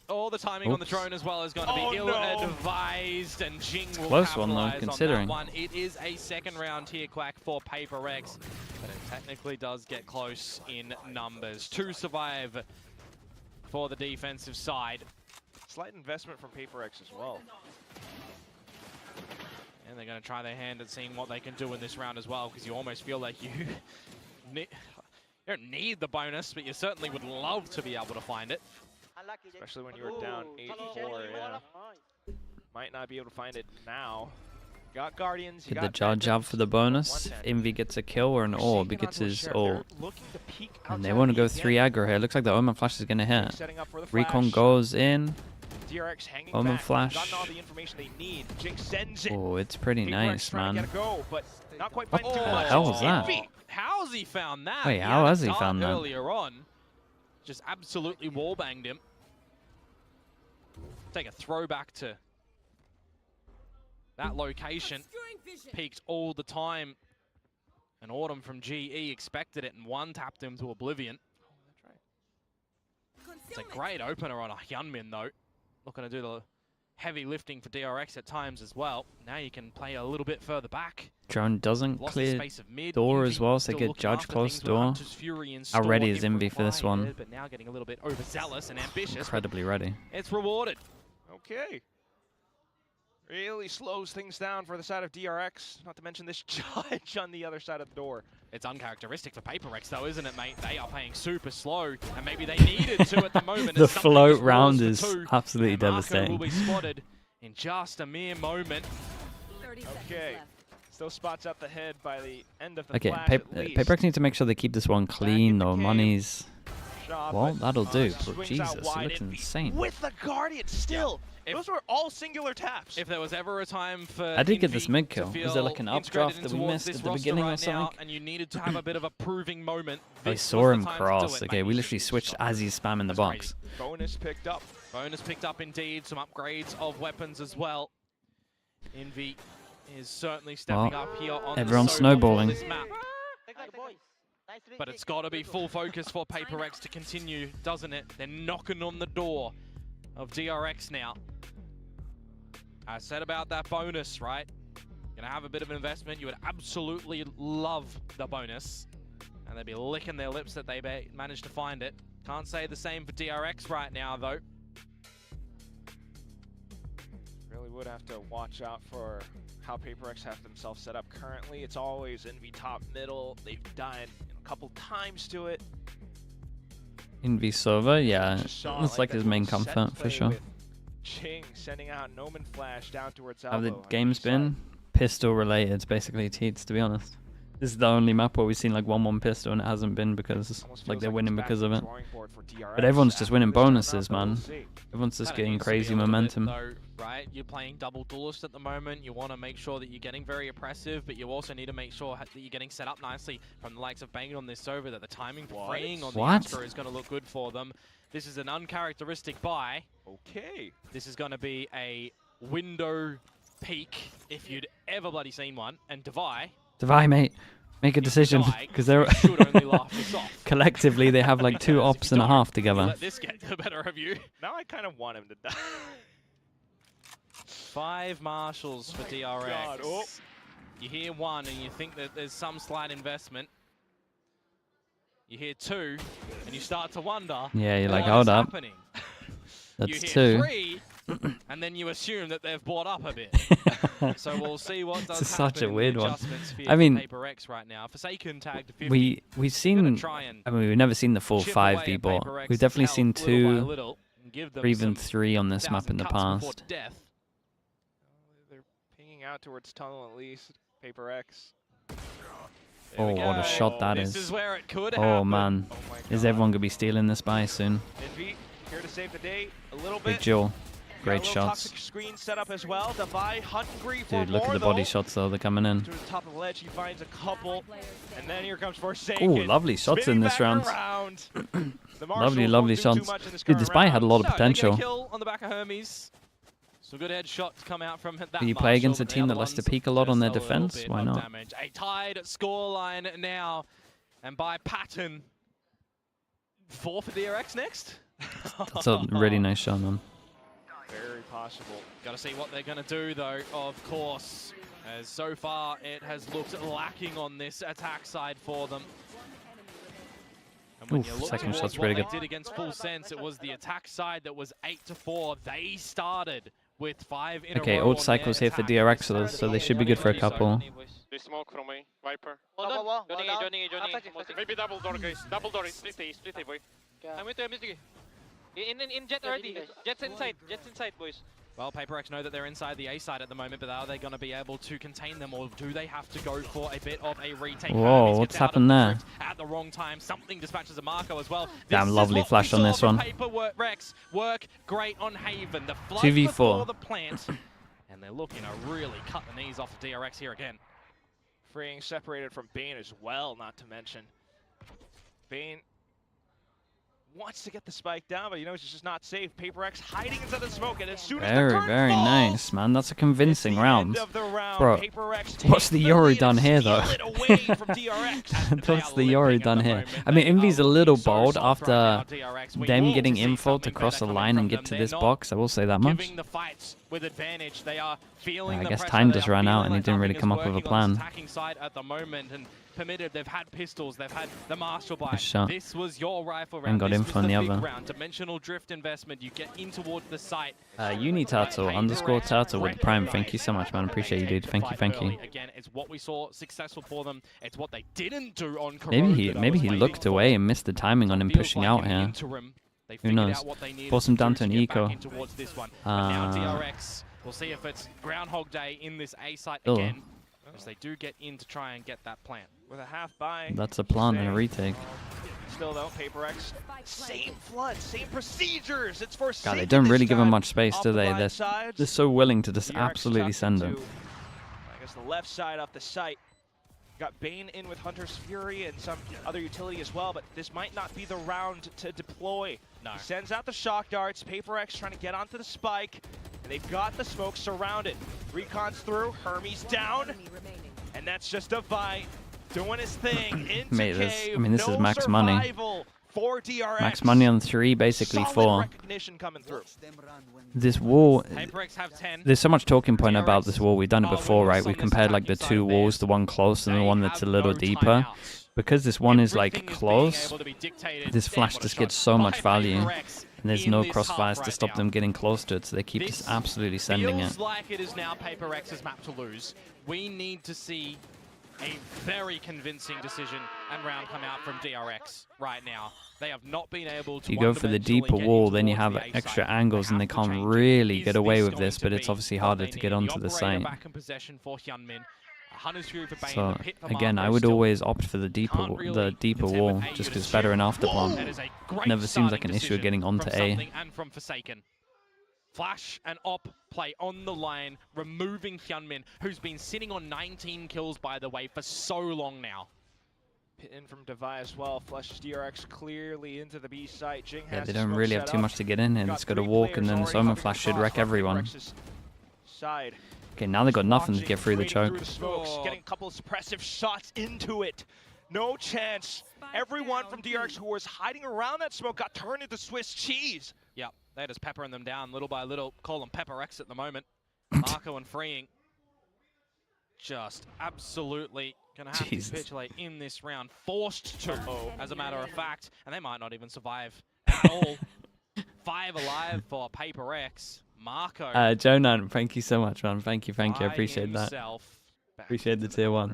Oh, the timing on the Oops. drone as well is going to be Oh, no. ill-advised, and Jing will Close one, though, capitalize considering. on that one. It is a second round here, Quack, for PRX, but it technically does get close in numbers. 2 survive for the defensive side. Slight investment from PRX as well. And they're going to try their hand at seeing what they can do in this round as well, because you almost feel like you don't need the bonus, but you certainly would love to be able to find it. Especially when you were down 8-4, yeah. Might not be able to find it now. Got Guardians. Get the judge out for the bonus. If Envy gets a kill or an orb, he gets his orb. And they want to go 3 aggro here. Looks like the Omen Flash is going to hit. Recon goes in. DRX hanging Omen back. Flash. Gotten all the information they need. Jinx sends it. Oh, it's pretty PRX nice, trying to man. get a go, but not quite finding too the much. hell was that? Envy. How's he found that? Wait, He how had a has he dart found that? Earlier on, just absolutely wallbanged him. Take a throwback to that location. Peaked all the time. And Autumn from GE expected it and one-tapped him to oblivion. It's a great opener on a Hyunmin, though. Looking to do the heavy lifting for DRX at times as well. Now you can play a little bit further back. Drone doesn't Lost the clear space of mid. door Envy as well, so still they get looking judge after close things with door. Hunter's Fury in How store ready is if Envy for this one? required, but now getting a little bit overzealous and ambitious. but Incredibly ready. It's rewarded. Okay. Really slows things down for the side of DRX. Not to mention this judge on the other side of the door. It's uncharacteristic for PRX though, isn't it, mate? They are playing super slow, and maybe they needed to at the moment. The as something float just round rolls for is 2, absolutely and Marco devastating. will be spotted in just a mere moment. Okay. Still spots up the head by the end of the Okay, flash at least. PRX need to make sure they keep this one clean, no monies. Shot, Well, but, that'll do. swings But Jesus, out it wide. looks Envy insane. With the Guardian still. If- Those were all singular taps. If there was ever a time for I did get Envy this mid to kill. Was feel there like an integrated updraft that in we towards missed this at the roster beginning or right now, something? and you needed to have a bit of a proving moment. I this saw was the him time to do cross. it, Okay, mate. we literally switched as he's spamming the box. Bonus picked up. Bonus picked up indeed, some upgrades of weapons as well. Envy is certainly stepping Well, up here on everyone's the solo snowballing. for this map. But it's got to be full focus for PRX to continue, doesn't it? They're knocking on the door of DRX now. I said about that bonus, right? Gonna have a bit of an investment. You would absolutely love the bonus. And they'd be licking their lips that they managed to find it. Can't say the same for DRX right now, though. Really would have to watch out for how PRX have themselves set up currently. It's always Envy top middle. They've died a couple times to it. Envy Sova, yeah. Just saw, That's like his that main set comfort for play sure. with Ching sending out an Omen Flash down towards How the elbow on game's B side. been? Pistol related, basically, Teats, to be honest. This is the only map where we've seen like 1-1 pistol and it hasn't been because Almost like feels they're it's winning back because to of the it. drawing board for DRX But everyone's just after winning this turnaround, bonuses, but we'll man. see. Everyone's just Kinda getting needs to be crazy a little bit, momentum. though, right? You're playing double duelist at the moment. You want to make sure that you're getting very oppressive, but you also need to make sure that you're getting set up nicely from the likes of banging on this over, that the timing for freeing on the What? Astra is going to look good for them. This is an uncharacteristic buy. Okay. This is going to be a window peak if you'd ever bloody seen one. And Devi, Devi, mate. Make a decision, because they're collectively they have like 2 ops and a half together. Let this get the better of you. Now I kind of want him to die. 5 marshals for DRX. God, oh. You hear 1 and you think that there's some slight investment. You hear 2 and you start to wonder. Yeah, you're like, what hold is up. happening? That's you 2. hear 3 and then you assume that they've bought up a bit. So we'll see what does This is such a happen weird in the one. adjustment sphere I mean, for PaperX right now. Forsaken tagged to 50. we've seen. I mean, we've never seen the full chip 5 away be at bought. PaperX We've definitely health seen little by 2 little and give them or even some 3 on this map in the 1,000 cuts past. before death. They're pinging out towards tunnel at least. PaperX. Oh, what a shot that This is. is where it could Oh happen. man, Oh my is God. everyone gonna be stealing this buy soon? Envy here to save the day a little Big bit. Joel, Got great a little shots. toxic screen set up as well. Devi hungry for Dude, look more, at the body though. shots though, they're coming in. To the top of the ledge, he finds a couple, and then here comes Forsaken. Ooh, lovely shots Spinning in this back round. around. The Lovely, Marshals lovely won't do too shots. much in this Dude, current this buy had a round. lot of So, they get a potential. kill on the back of Hermes. Some good headshots come out from that. Do you play against a Marshal, but the team that other likes to ones peek a lot on their just a little defense? bit Why of not? damage. A tied scoreline now, and by pattern, 4 for DRX next. That's a really nice shot, man. Very possible. Got to see what they're going to do, though, of course, as so far it has looked lacking on this attack side for them. And when Oof, you look second towards shot's what pretty they good. did against Full Sense, it was the attack side that was 8-4. They started with 5 in Okay, a row old on cycles their here for attack. DRX, so they should be good for a couple. They smoke from me. Viper. Joining Johnny. Maybe double door, guys. Double door. Split A, boy. I'm with you, In jet already. Jet's inside, boys. Well, PaperX know that they're inside the A side at the moment, but are they going to be able to contain them, or do they have to go for a bit of a retake? Whoa, Hermes what's gets out of happened the there? crypt at the wrong time. Something dispatches a Marco as well. Damn, This is lovely what flash we on saw this from one. PaperX work great on Haven. The flood 2v4. before the plant, and they're looking to really cut the knees off of DRX here again. Freeing separated from Bane as well, not to mention. Bane wants to get the spike down, but he knows it's just not safe. PaperX hiding inside the smoke, and as soon as the Very, curtain very falls, nice, man. That's a convincing round. end of the round. Bro, PaperX what's takes the the Yori lead done and here, steal though? it away from DRX. What's the Yori done here? I mean, Envy's a little bold after them getting info to cross the line and get to this box. I will say that much. Giving the fights with advantage. They are feeling I the guess pressure, time they just are ran out feeling and he like didn't really nothing come is up with a working on this plan. attacking side at the moment, and Permitted, they've had pistols, they've had the Marshal buy. Nice shot. This was your rifle round. And got this info was on the big other. round. Dimensional drift investment. You get in towards the site. Uniturtle _ turtle with Prime. Thank you so much, man. Appreciate you, dude. Thank you, thank you. Again, it's what we saw successful for them. It's what they didn't do on Corrode Maybe that I he was waiting looked for. away and missed the timing on him Feels pushing like out in the here. interim, they Who figured knows? out what they needed Force him to down do to an get back eco. in towards this one. But now DRX, we'll see if it's Groundhog Day in this A site Oh. again, as they do get in to try and get that plant. With a half buy. That's a plan and a retake. Still though, PaperX, same flood, same procedures. It's for God, they don't really give him much space, do they? They're so willing to just absolutely send him. I guess the left side off the site. Got Bane in with Hunter's Fury and some other utility as well, but this might not be the round to deploy. No. He sends out the shock darts. PaperX trying to get onto the spike, and they've got the smoke surrounded. Recon's through, Hermes down, and that's just a fight. Doing his thing into Mate, cave. I mean, this No is max money. survival for DRX. Max money on 3, basically Solid 4. recognition coming through. This wall, PaperX have 10. there's so much talking point about this wall. We've done it before, right? We've compared like the 2 walls, the one close and the one that's a little deeper. Because this one is like close, this flash just gets so much value. And there's no crossfires to stop them getting close to it, so they keep just absolutely sending it. Feels like it is now PaperX's map to lose. We need to see a very convincing decision and round come out from DRX right now. They have not been able to. If you go for the deeper wall, then you have extra angles and they can't really get away with this, but it's obviously harder to get onto the site. So again, I would always opt for the deeper wall, just because it's better in afterplan. Never seems like an issue of getting onto A. And from Forsaken. Flash and op play on the line, removing Hyunmin, who's been sitting on 19 kills, by the way, for so long now. Pit in from Devi as well. Flushes DRX clearly into the B site. Jing Yeah, has they the don't smoke really have set too up. much to get in, and Got it's got to 3 walk, and players then the already Soma coming Flash should across wreck from everyone. DRX's side. Okay, now they got nothing to get through the choke. Through the smokes, getting a couple of suppressive shots into it. No chance. Everyone from DRX who was hiding around that smoke got turned into Swiss cheese. Yep, they're just peppering them down little by little. Call them PRX at the moment. Marco and Freeing just absolutely going to have to capitulate in this round. Forced to, as a matter of fact. And they might not even survive at all. 5 alive for PRX. Marco. Jonan, thank you so much, man. Thank you. I appreciate that. Appreciate the tier 1.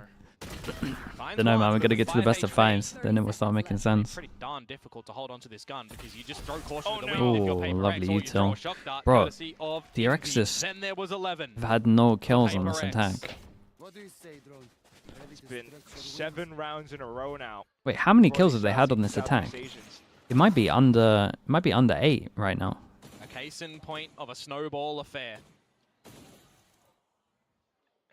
Don't know, man. We're gonna get to the best of 5s, then it will start making sense. Pretty darn difficult to hold onto this gun because you just throw caution to the Oh, wind if you're PRX, lovely or you throw util. a shock dart Bro, courtesy of DRX just Then there was 11. have had no kills on this PRX. attack. It's been 7 rounds in a row now. Wait, how many kills have they had on this attack? It might be under 8 right now. A case in point of a snowball affair.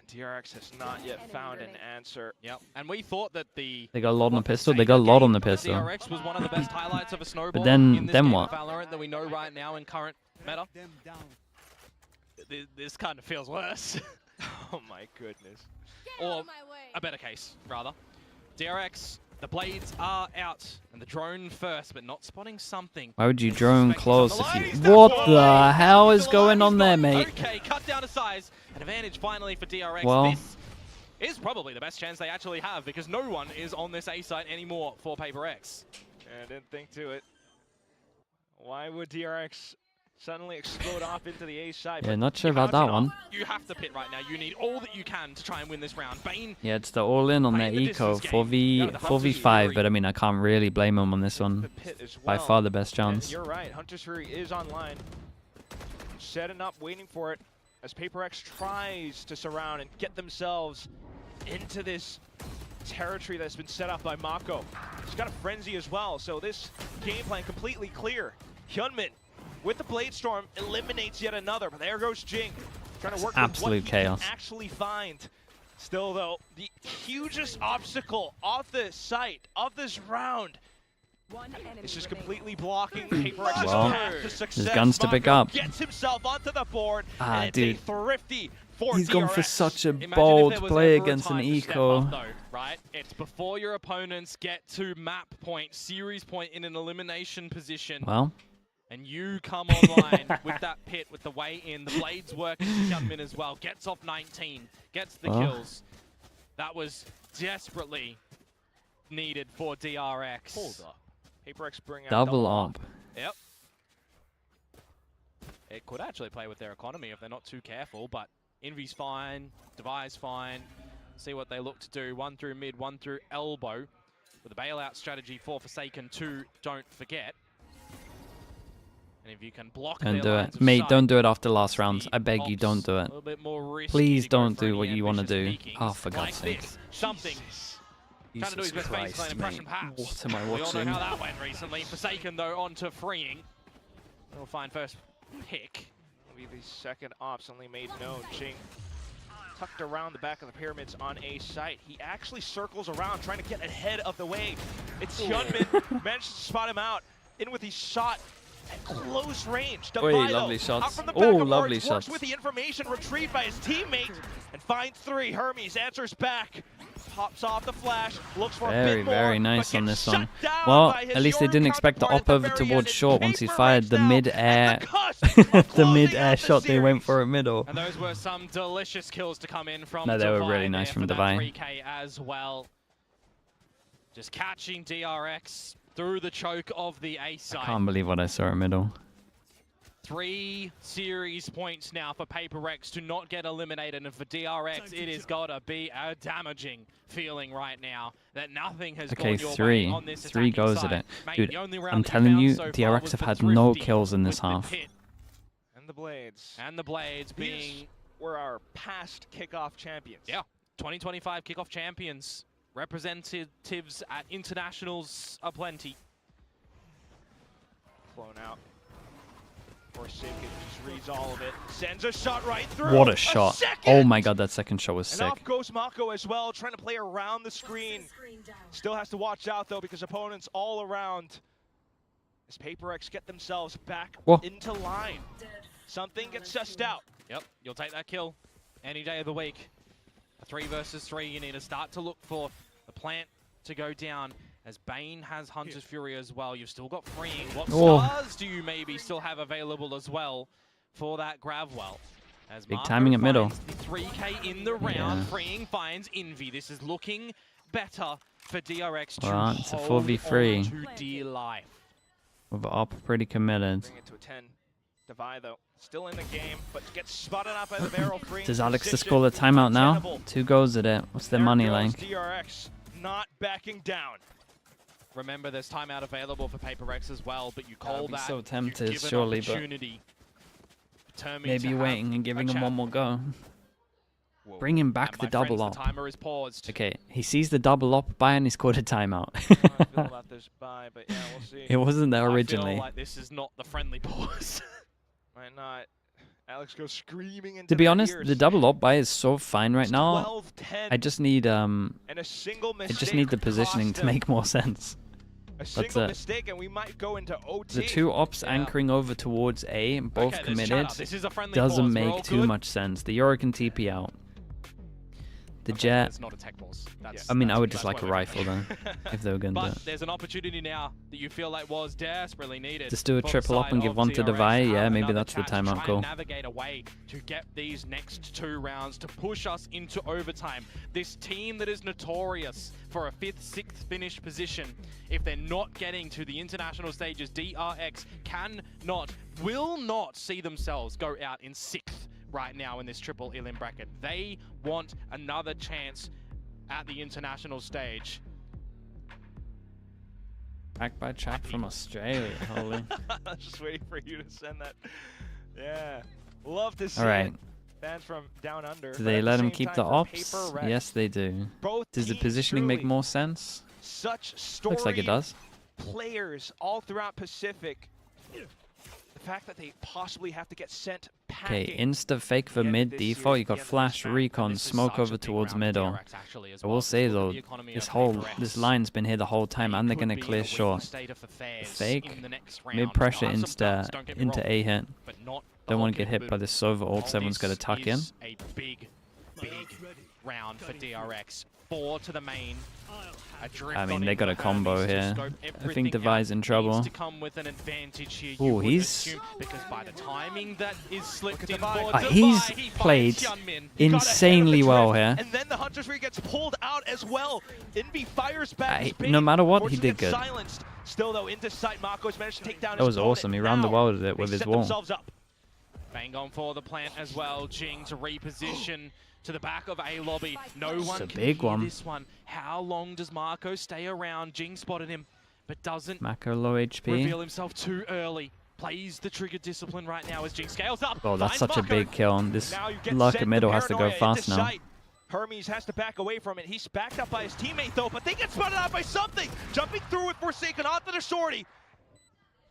DRX has not yet found an answer. Yep, and we thought that They got a lot on the pistol. They got a lot on the pistol. DRX was one of the best highlights of a snowball. But then in this game what? of Valorant that we know right now in current meta. This kind of feels worse. Oh my goodness. Or a better case, rather. DRX, the blades are out, and the drone first, but not spotting something. Why would you drone close if you... What the hell is going on there, mate? Okay, cut down to size. An advantage finally for DRX. Well, this is probably the best chance they actually have because no one is on this A site anymore for PRX. I didn't think to it. Why would DRX suddenly explode off into the A side? yeah, not sure about that one. You have to pit right now. You need all that you can to try and win this round. Bane. Yeah, it's the all-in on their eco, 4v5, but I mean, I can't really blame them on this one. By far the best chance. You're right. Hunter's Fury is online. Setting up, waiting for it. As PRX tries to surround and get themselves into this territory that's been set up by Mako. He's got a frenzy as well, so this game plan completely clear. Hyunmin with the Blade Storm eliminates yet another, but there goes Jing. Trying to work absolute with what chaos. He can actually find. Still though, the hugest obstacle off the site of this round. It's just completely blocking PRX's path to success. There's guns to pick Mako up. Gets himself onto the board, and it's dude. a thrifty for He's DRX. gone for such a Imagine bold if there was play ever a against an time to step eco. up, though, right? It's before your opponents get to map point, series point in an elimination position. Well, and you come online with that pit, with the way in. The blades work as Hyunmin as well. Gets off 19, gets the kills. That was desperately needed for DRX. Hold up. PRX bring out double up. Yep. It could actually play with their economy if they're not too careful, but Envy's fine, Devi's fine. See what they look to do. 1 through mid, 1 through elbow. With a bailout strategy for Forsaken 2, don't forget. And if you can block Don't their do lines it. of Mate, sight, don't do it after last round. the I beg you, don't do a it. little bit more risky Please to go don't for do any what you want to ambitious do. sneakings. Oh, for Like God's sake. this, something. Trying to do his best baseline impression, perhaps. What am I We all watching? know how that went recently. Forsaken, though, on to Freeing. We'll find first pick. Will be the second ops only made known. Jing tucked around the back of the pyramids on a site. He actually circles around trying to get ahead of the wave. It's Hyunmin, managed to spot him out. In with his shot at close range. Oi, Devido lovely out shots. from the back Oh, of lovely Works, works shots. with the information retrieved by his teammate and finds 3. Hermes answers back. Pops off the flash, looks for a Very, bit more, very nice but on gets this one. shut down Well, by his at least they York didn't expect the counterpart op at over the very towards end. short once he PRX fired the now mid-air at the cusp of the closing mid-air out the shot they went series. for a middle. And those were some delicious kills to come in from No, they were Devi really nice there from for that Devi. 3K as well. Just catching DRX through the choke of the A side. Can't believe what I saw in middle. 3 series points now for PRX to not get eliminated, and for DRX it has got to be a damaging feeling right now that nothing has Okay, gone your way 3. on this 3 attacking goes side. at it. Mate, Dude, the only round I'm that telling found you, so far DRX was have the had no Thrifty kills in this with the half. pit. And the Blades. And the Blades being... Were our past kickoff champions. Yeah, 2025 kickoff champions. Representatives at internationals aplenty. Flown out. Forsaken just reads all of it. Sends a shot right through. What a shot. Second! Oh my god, that second shot was And sick. off goes Mako as well, trying to play around the screen. Still has to watch out though because opponents all around. As PRX get themselves back Whoa. into line. Something gets sussed out. Yep, you'll take that kill. any day of the week. A 3 versus 3, you need to start to look for the plant to go down. As Bane has Hunter's Fury as well, you've still got Freeing. What stars do you maybe still have available as well for that Gravwell? As Big Marco timing at middle. finds the 3K in the round, Freeing finds Envy. This is looking better for DRX Well, to it's a hold 4v3. on to dear life. With Op pretty committed. Bring it to a 10. Devi, though, still in the game, but gets spotted up by the barrel. Does Alex just call a timeout now? 2 goes at it. What's their money like? DRX not backing down. Remember, there's timeout available for PaperX as well, but you call I'd be that. so tempted, you give an surely, but opportunity. Determined maybe to waiting have and giving a him chat. one more go. Bring him back And the my double friends, up. the timer is paused. Okay, he sees the double up buy and he's called a timeout. I feel about this buy, but yeah, we'll see. It wasn't there I originally. feel like this is not the friendly pause. Might not. Alex goes screaming into To be their honest, ears. the double up buy is so fine right now. 12-10. I just need And a single I mistake just need the positioning cost to him. make more sense. A That's single it. mistake, and we might go into OT. The 2 ops anchoring over towards A, both Okay, let's committed, shut up. This is a friendly doesn't pause. We're all make too good? much sense. The Yorick can TP out. The Okay, Jet, It's not a tech pause. That's, I mean, I that's- would just that's like a why we're rifle doing then, it. if they were going to do But it. there's an opportunity now that you feel like was desperately needed. Just do a for the triple up side and give of one to DRX. Devi, yeah, Have maybe another that's the chat to timeout try call. and navigate a way to get these next 2 rounds to push us into overtime. This team that is notorious for a 5th, 6th finish position, if they're not getting to the international stages, DRX will not see themselves go out in 6th right now in this triple elim bracket. They want another chance at the international stage. Backed by chat from Australia, holy. I was just waiting for you to send that. Yeah. Love to see All right. it. Fans from down under. Do but they at the let him same keep time, the for ops? PaperX, Yes, they do. both Does the teams positioning make truly more sense? Such story Looks like it does. players all throughout Pacific. The fact that they possibly have to get sent packing. Okay, insta fake for Get mid this default. series You got at the end of flash, this match. recon, This is smoke such a over big towards round for middle. DRX actually as I well. will say Look at though, the economy this of whole PaperX. line's been here the whole time, and they're Could gonna be in clear a short. weaker state of affairs Fake, in the next round. mid pressure They'll have some doubts, insta don't get me into wrong, A hit. but not the Don't whole want to get hit by capability. this Sova ult. This Everyone's got to tuck in. is a big round for DRX. 4 to the main. A drift I mean, on they him got a for combo Hermes to here. scope I everything think Devi's out. in Needs trouble. to come with an advantage here, you Ooh, would he's- assume, because by the timing that is slipped in Devi. for Devi, He's he played finds Hyunmin. insanely well here. And then the Hunter's Fury gets pulled out as well. Envy fires back. his bait. No matter what, he Fortunately did gets good. Silenced. Still though, into sight, Marco's managed to take down That his was opponent. awesome. He ran the Now, wall with it they with his set wall. themselves up. Bang on for the plant as well. Jing to reposition to the back of A lobby. No It's one a can big hear one. this one. How long does Marco stay around? Jing spotted him, but doesn't Mako low HP. reveal himself too early. Plays the trigger discipline right now as Jing scales up. Oh, that's finds such a Marco. big kill. And this Now you get luck sent at middle to has to go Paranoia fast into now. sight. Hermes has to back away from it. He's backed up by his teammate though, but they get spotted out by something. Jumping through with Forsaken onto the shorty.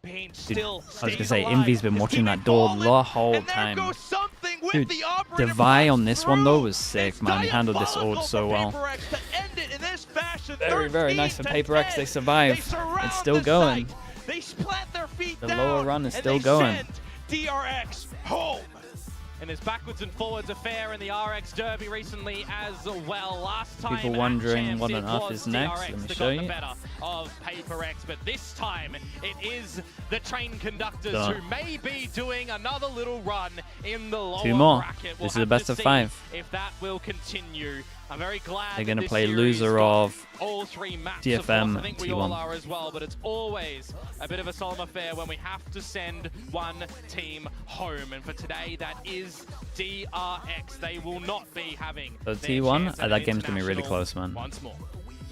Bane Dude, still I was gonna stays say, alive. Envy's been His watching that teammate door fallen, the whole and there time. goes something with Dude, the operative Devi on runs this one though through. was sick, It's man. He handled this diabolical ult so for well. PaperX to end it in this fashion. Very nice for 13 to PaperX. 10. They survive. They surround It's still the going. site. They plant their feet The down, lower run is and still they going. send DRX home. And there's backwards and forwards affair in the RX Derby recently as well. Last time People at wondering Champs, what on it earth was is next. DRX Let me that show got the you. better of PaperX, but this time it is the train conductors Duh. who may be doing another little run in the lower 2 more. bracket. We'll This is a have best to of see 5. if that will continue. I'm very glad They're going gonna to play loser of all 3 maps. DFM of course, I think we all T1. are as well, but it's always a bit of a solemn affair when we have to send one team home. And for today, that is DRX. They will not be having So their T1, chance at that an game's gonna be really international close, man. Once more.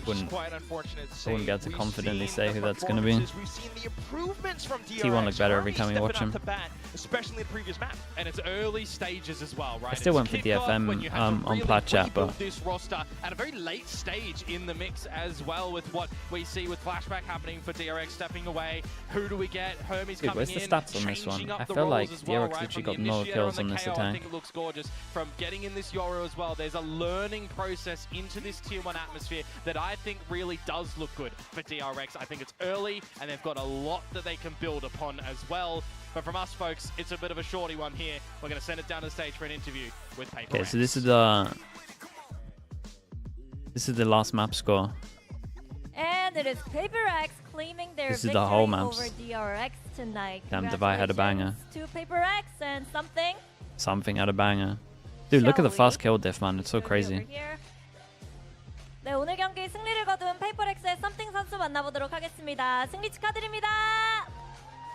Wouldn't, Quite unfortunate to I wouldn't say. be able to We've confidently seen say the who that's going to be. performances, We've seen the improvements from DRX. T1 look better every Hermes time you stepping watch up him. to bat, especially in the previous map. And it's early stages as well, right? I still It's went for kickoff DFM, when you had to on really plat chat, rebuild but- this roster at a very late stage in the mix as well, with what we see with flashback happening for DRX stepping away. Who do we get? Hermes Dude, coming where's the in, stats on this one? changing up I the feel like roles as well, DRX right? literally From got the no initiator kills and on the this KO, I attack. think it looks gorgeous. From getting in this Yoru as well, there's a learning process into this tier 1 atmosphere that I I think really does look good for DRX. I think it's early, and they've got a lot that they can build upon as well. But from us, folks, it's a bit of a shorty one here. We're going to send it down to the stage for an interview with PRX. Okay, so this is the last map score. And it is PRX claiming their This is victory the whole maps. over DRX tonight. Damn, Devi had a banger. Congratulations to PRX and something. Something had a banger. Dude, look at the fast kill diff, man. It's so Over crazy. here. 네, 오늘 경기 승리를 거둔 PRX의 something 선수 만나보도록 하겠습니다. 승리 축하드립니다.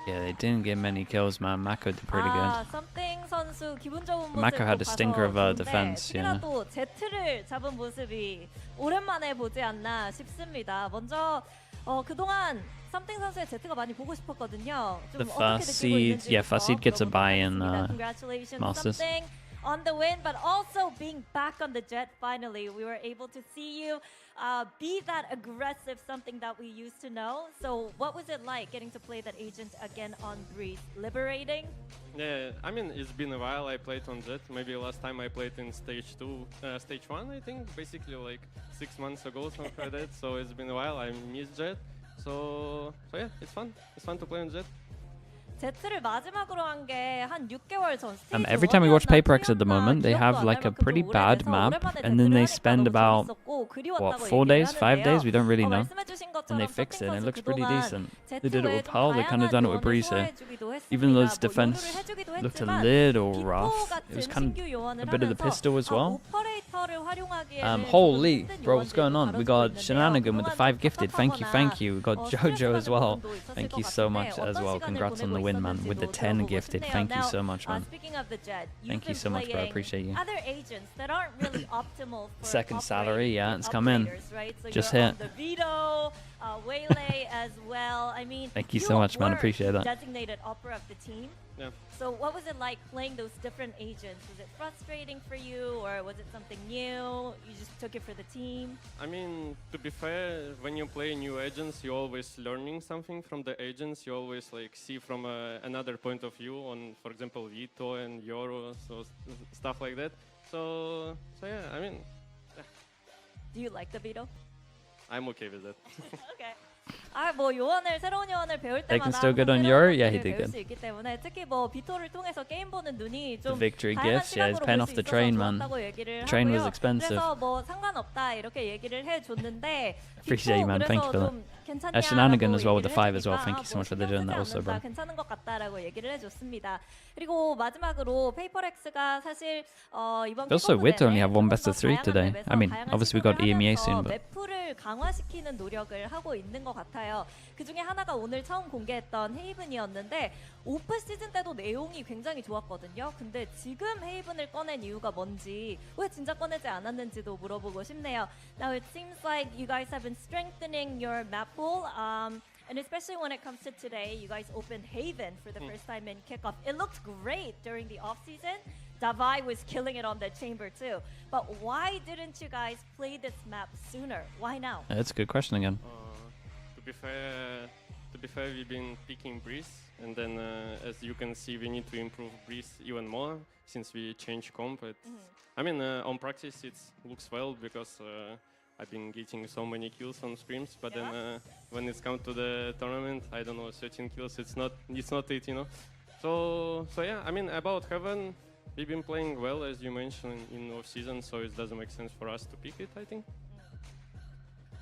Yeah, they didn't get many kills, man. Mako did pretty 아, good. something 선수 기분 좋은 모습 Mako had a 봐서 stinker of 좋은데 defense, yeah. 특히나 또 Z를 잡은 모습이 오랜만에 보지 않나 싶습니다. 먼저 그동안 something 선수의 Z가 많이 보고 싶었거든요. 좀 The 어떻게 first 느끼고 seed, yeah, 있는지부터 first seed gets a 물어보도록 buy in 하겠습니다. Congratulations, Masters. something on the win, but also being back on the jet finally. We were able to see you be that aggressive, something that we used to know. So what was it like getting to play that agent again on Breeze? Liberating? Yeah, I mean, it's been a while I played on Jet. Maybe last time I played in stage 1, I think, basically like 6 months ago, something like that. So it's been a while. I miss Jet. So yeah, it's fun. It's fun to play on Jet. Z를 마지막으로 한 게 한 6개월 전 스테이지 Every time we watch 1이었나 PRX at the moment, they have like a pretty bad map, and then they spend about, what, 4 days, 5 days? We don't really know. And they fix it, and it looks pretty decent. They did it with Pearl, they kind of done it with Breeze here. Even though its defense looked a little rough, it was kind of a bit of the pistol as well. Holy, bro, what's going on? We got Shenanigan with the 5 gifted, thank you. We got Jojo as well. Thank you so much as well. Congrats on the win, man, with the 10 gifted. Thank you so much, man. Speaking of the Jet, Thank you so much, bro. I appreciate you. Other agents that aren't really optimal for Second salary, operating yeah, with it's come in. operators, right? So Just you're hit. on the Vito, Waylay as well. I mean, Thank you so much, man. I were appreciate that. Designated opera of the team. Yeah. So what was it like playing those different agents? Was it frustrating for you, or was it something new? You just took it for the team? I mean, to be fair, when you play new agents, you're always learning something from the agents. You always like see from another point of view on, for example, Vito and Yoro, so stuff like that. So yeah, I mean, yeah. Do you like the Vito? I'm okay with that. Okay. 뭐 새로운 요원을 배울 때마다 Taken still good on your? Yeah, he did 배울 good. 수 있기 때문에 특히 뭐 비토를 통해서 게임 보는 눈이 The 좀 victory 다양한 gifts, yeah, he's 시각으로 paying 볼 off 수 the 있어서 train, man. 좋았다고 얘기를 Train was 하고요. expensive. 그래서 뭐 상관없다 이렇게 얘기를 해줬는데 Appreciate you, man. Thank you for that. 괜찮냐라고 Shenanigan as well with the 얘기를 5 as well. 해주니까 Thank you so much for 신경 doing 쓰지 that also, bro. 않는다, 괜찮은 것 같다라고 얘기를 해줬습니다. 그리고 마지막으로 PRX가 사실 이번 Feels so weird to only have one best of 3 다양한 today. 맵에서 I mean, 다양한 obviously we got 시도를 EMEA 하면서 soon, but 맵풀을 강화시키는 노력을 하고 있는 것 같아요. 그 중에 하나가 오늘 처음 공개했던 헤이븐이었는데 오프 시즌 때도 내용이 굉장히 좋았거든요. 근데 지금 헤이븐을 꺼낸 이유가 뭔지, 왜 진짜 꺼내지 않았는지도 물어보고 싶네요. Now it seems like you guys have been strengthening your map pool. And especially when it comes to today, you guys opened Haven for the first time in Kickoff. It looked great during the off-season. Davai was killing it on the chamber too. But why didn't you guys play this map sooner? Why now? that's a good question again. To be fair, we've been picking Breeze, and then as you can see, we need to improve Breeze even more since we changed comp. I mean, on practice it looks well because I've been getting so many kills on scrims, but then when it's come to the tournament, I don't know, 13 kills. It's not it, you know. So yeah, I mean, about Heaven, we've been playing well as you mentioned in off season, so it doesn't make sense for us to pick it, I think.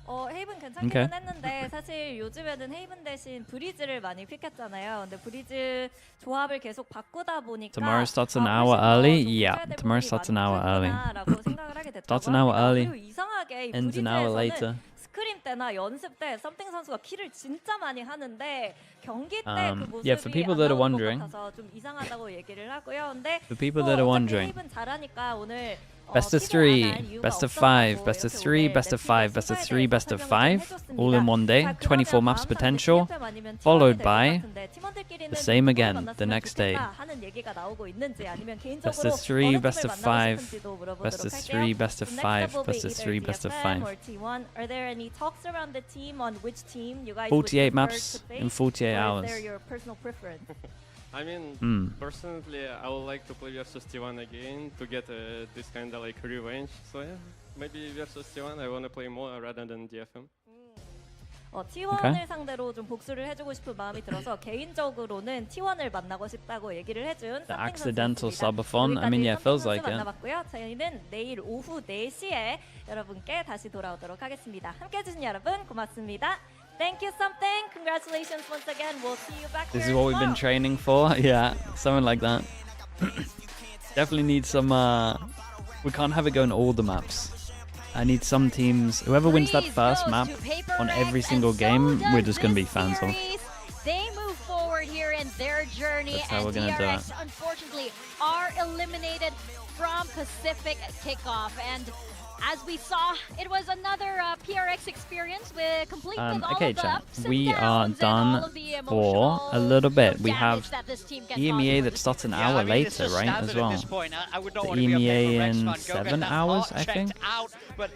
헤이븐 괜찮기는 했는데 사실 요즘에는 헤이븐 대신 브리즈를 많이 픽했잖아요. 근데 브리즈 조합을 계속 바꾸다 보니까 Tomorrow starts an hour early? Yeah, tomorrow starts an hour early. Starts an hour early, ends an hour later. 스크림 때나 연습 때 썸띵 선수가 킬을 진짜 많이 하는데 경기 때 그 모습이 yeah, for people that are 안 나오는 wondering, 것 같아서 좀 이상하다고 얘기를 하고요. 근데 for people that are wondering, 헤이븐 잘하니까 오늘 best of 3, best of 5, best of 3, best of 5, best of 3, best of 5, all in one day, 24 maps potential, followed by the same again the next day. Best of 3, best of 5, best of 3, best of 5, best of 3, best of 5. Are there any talks around the team on which team you guys 48 would prefer maps to face, in 48 or hours. is there your personal preference? I mean, Hmm. personally, I would like to play versus T1 again to get this kind of like revenge. So yeah, maybe versus T1 I want to play more rather than DFM. T1을 상대로 좀 복수를 해주고 싶은 마음이 들어서 개인적으로는 T1을 만나고 싶다고 얘기를 해준 The 썸띵 accidental 선수였습니다. subathon. I mean, yeah, it feels 썸띵 like 선수 it. 만나봤고요. 저희는 내일 오후 4시에 여러분께 다시 돌아오도록 하겠습니다. 함께 해주신 여러분 고맙습니다. Thank you, something. Congratulations once again. We'll see you back This here is what we've been tomorrow. training for. Yeah, something like that. Definitely need some. We can't have it go in all the maps. I need some teams. Whoever wins that first map on every single game, we're just gonna be fans of. They move forward here in their journey, That's how and we're gonna do DRX it. unfortunately are eliminated from Pacific Kickoff. And as we saw, it was another PRX experience with complete with all Okay, of the chat. ups and We are downs and all done of the for a emotional, little bit. you know, We damage have that this team gets EMEA on. that starts an Yeah, hour I mean, it's later, just right? standard As at well. this point. I would not The want to be a EMEA PRX in fan. Go get 7 that hours, heart I checked think. out, but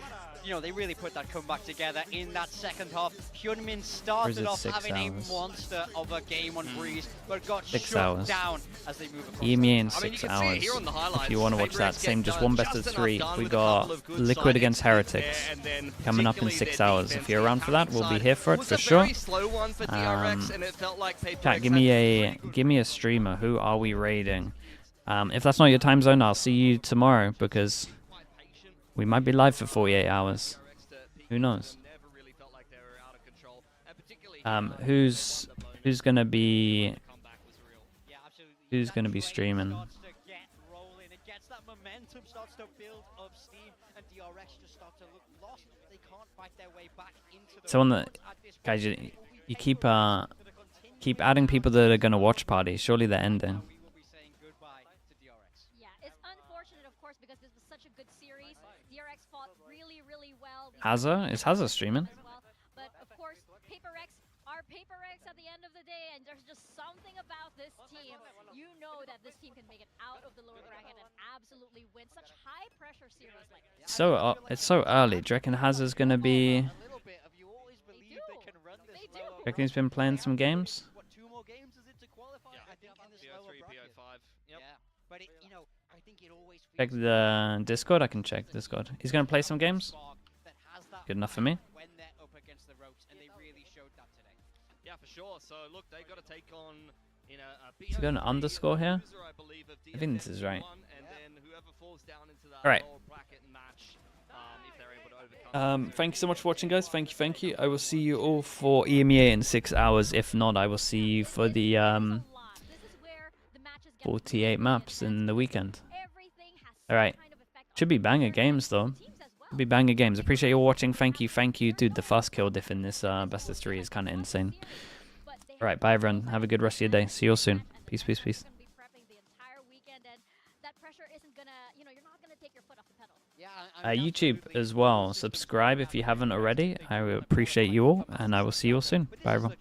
you know, they really put that comeback together in that second half. Hyunmin Or is started it off 6 having hours? a monster of a game on Breeze, but got 6 shut hours. down as they move across. EMEA in I mean, you 6 can see it hours. here on the highlights. If you want to watch that, Favorite same, get just done one best of just enough 3. done We with a couple got of good Liquid side against hits there, Heretics and then coming up in particularly 6 their hours. If defense you're in around for that, we'll be side here for it was for a sure. very slow one for DRX, and it felt like Chat, PaperX give had me a streamer. Who are we raiding? If that's not your time zone, I'll see you tomorrow because we might be live for 48 hours. Who knows? Who's gonna be streaming? Momentum starts to build up steam, and DRX just start to look lost. They can't fight their way back into the So on the guys, you keep adding people that are gonna watch party. Surely they're ending. Yeah, it's unfortunate, of course, because this was such a good series. DRX fought really, really well. Is Hazza streaming? But of course, PaperX are PaperX at the end of the day, and there's just something about this team. You know that this team can make it out of the lower bracket and absolutely win such high pressure series like this. So it's so early. Do you reckon Hazza's gonna be? Do you reckon he's been playing some games? Check the Discord. I can check Discord. He's gonna play some games. Good enough for me. Yeah, for sure. So look, they got to take on Is it got an underscore here? I think this is right. Alright. Thank you so much for watching, guys. Thank you. I will see you all for EMEA in 6 hours. If not, I will see you for the 48 maps in the weekend. Alright. Should be banger games, though. Should be banger games. Appreciate you all watching. Thank you. Dude, the fast kill diff in this best of 3 is kind of insane. Alright, bye everyone. Have a good rest of your day. See you all soon. Peace. YouTube as well. Subscribe if you haven't already. I appreciate you all, and I will see you all soon. Bye everyone.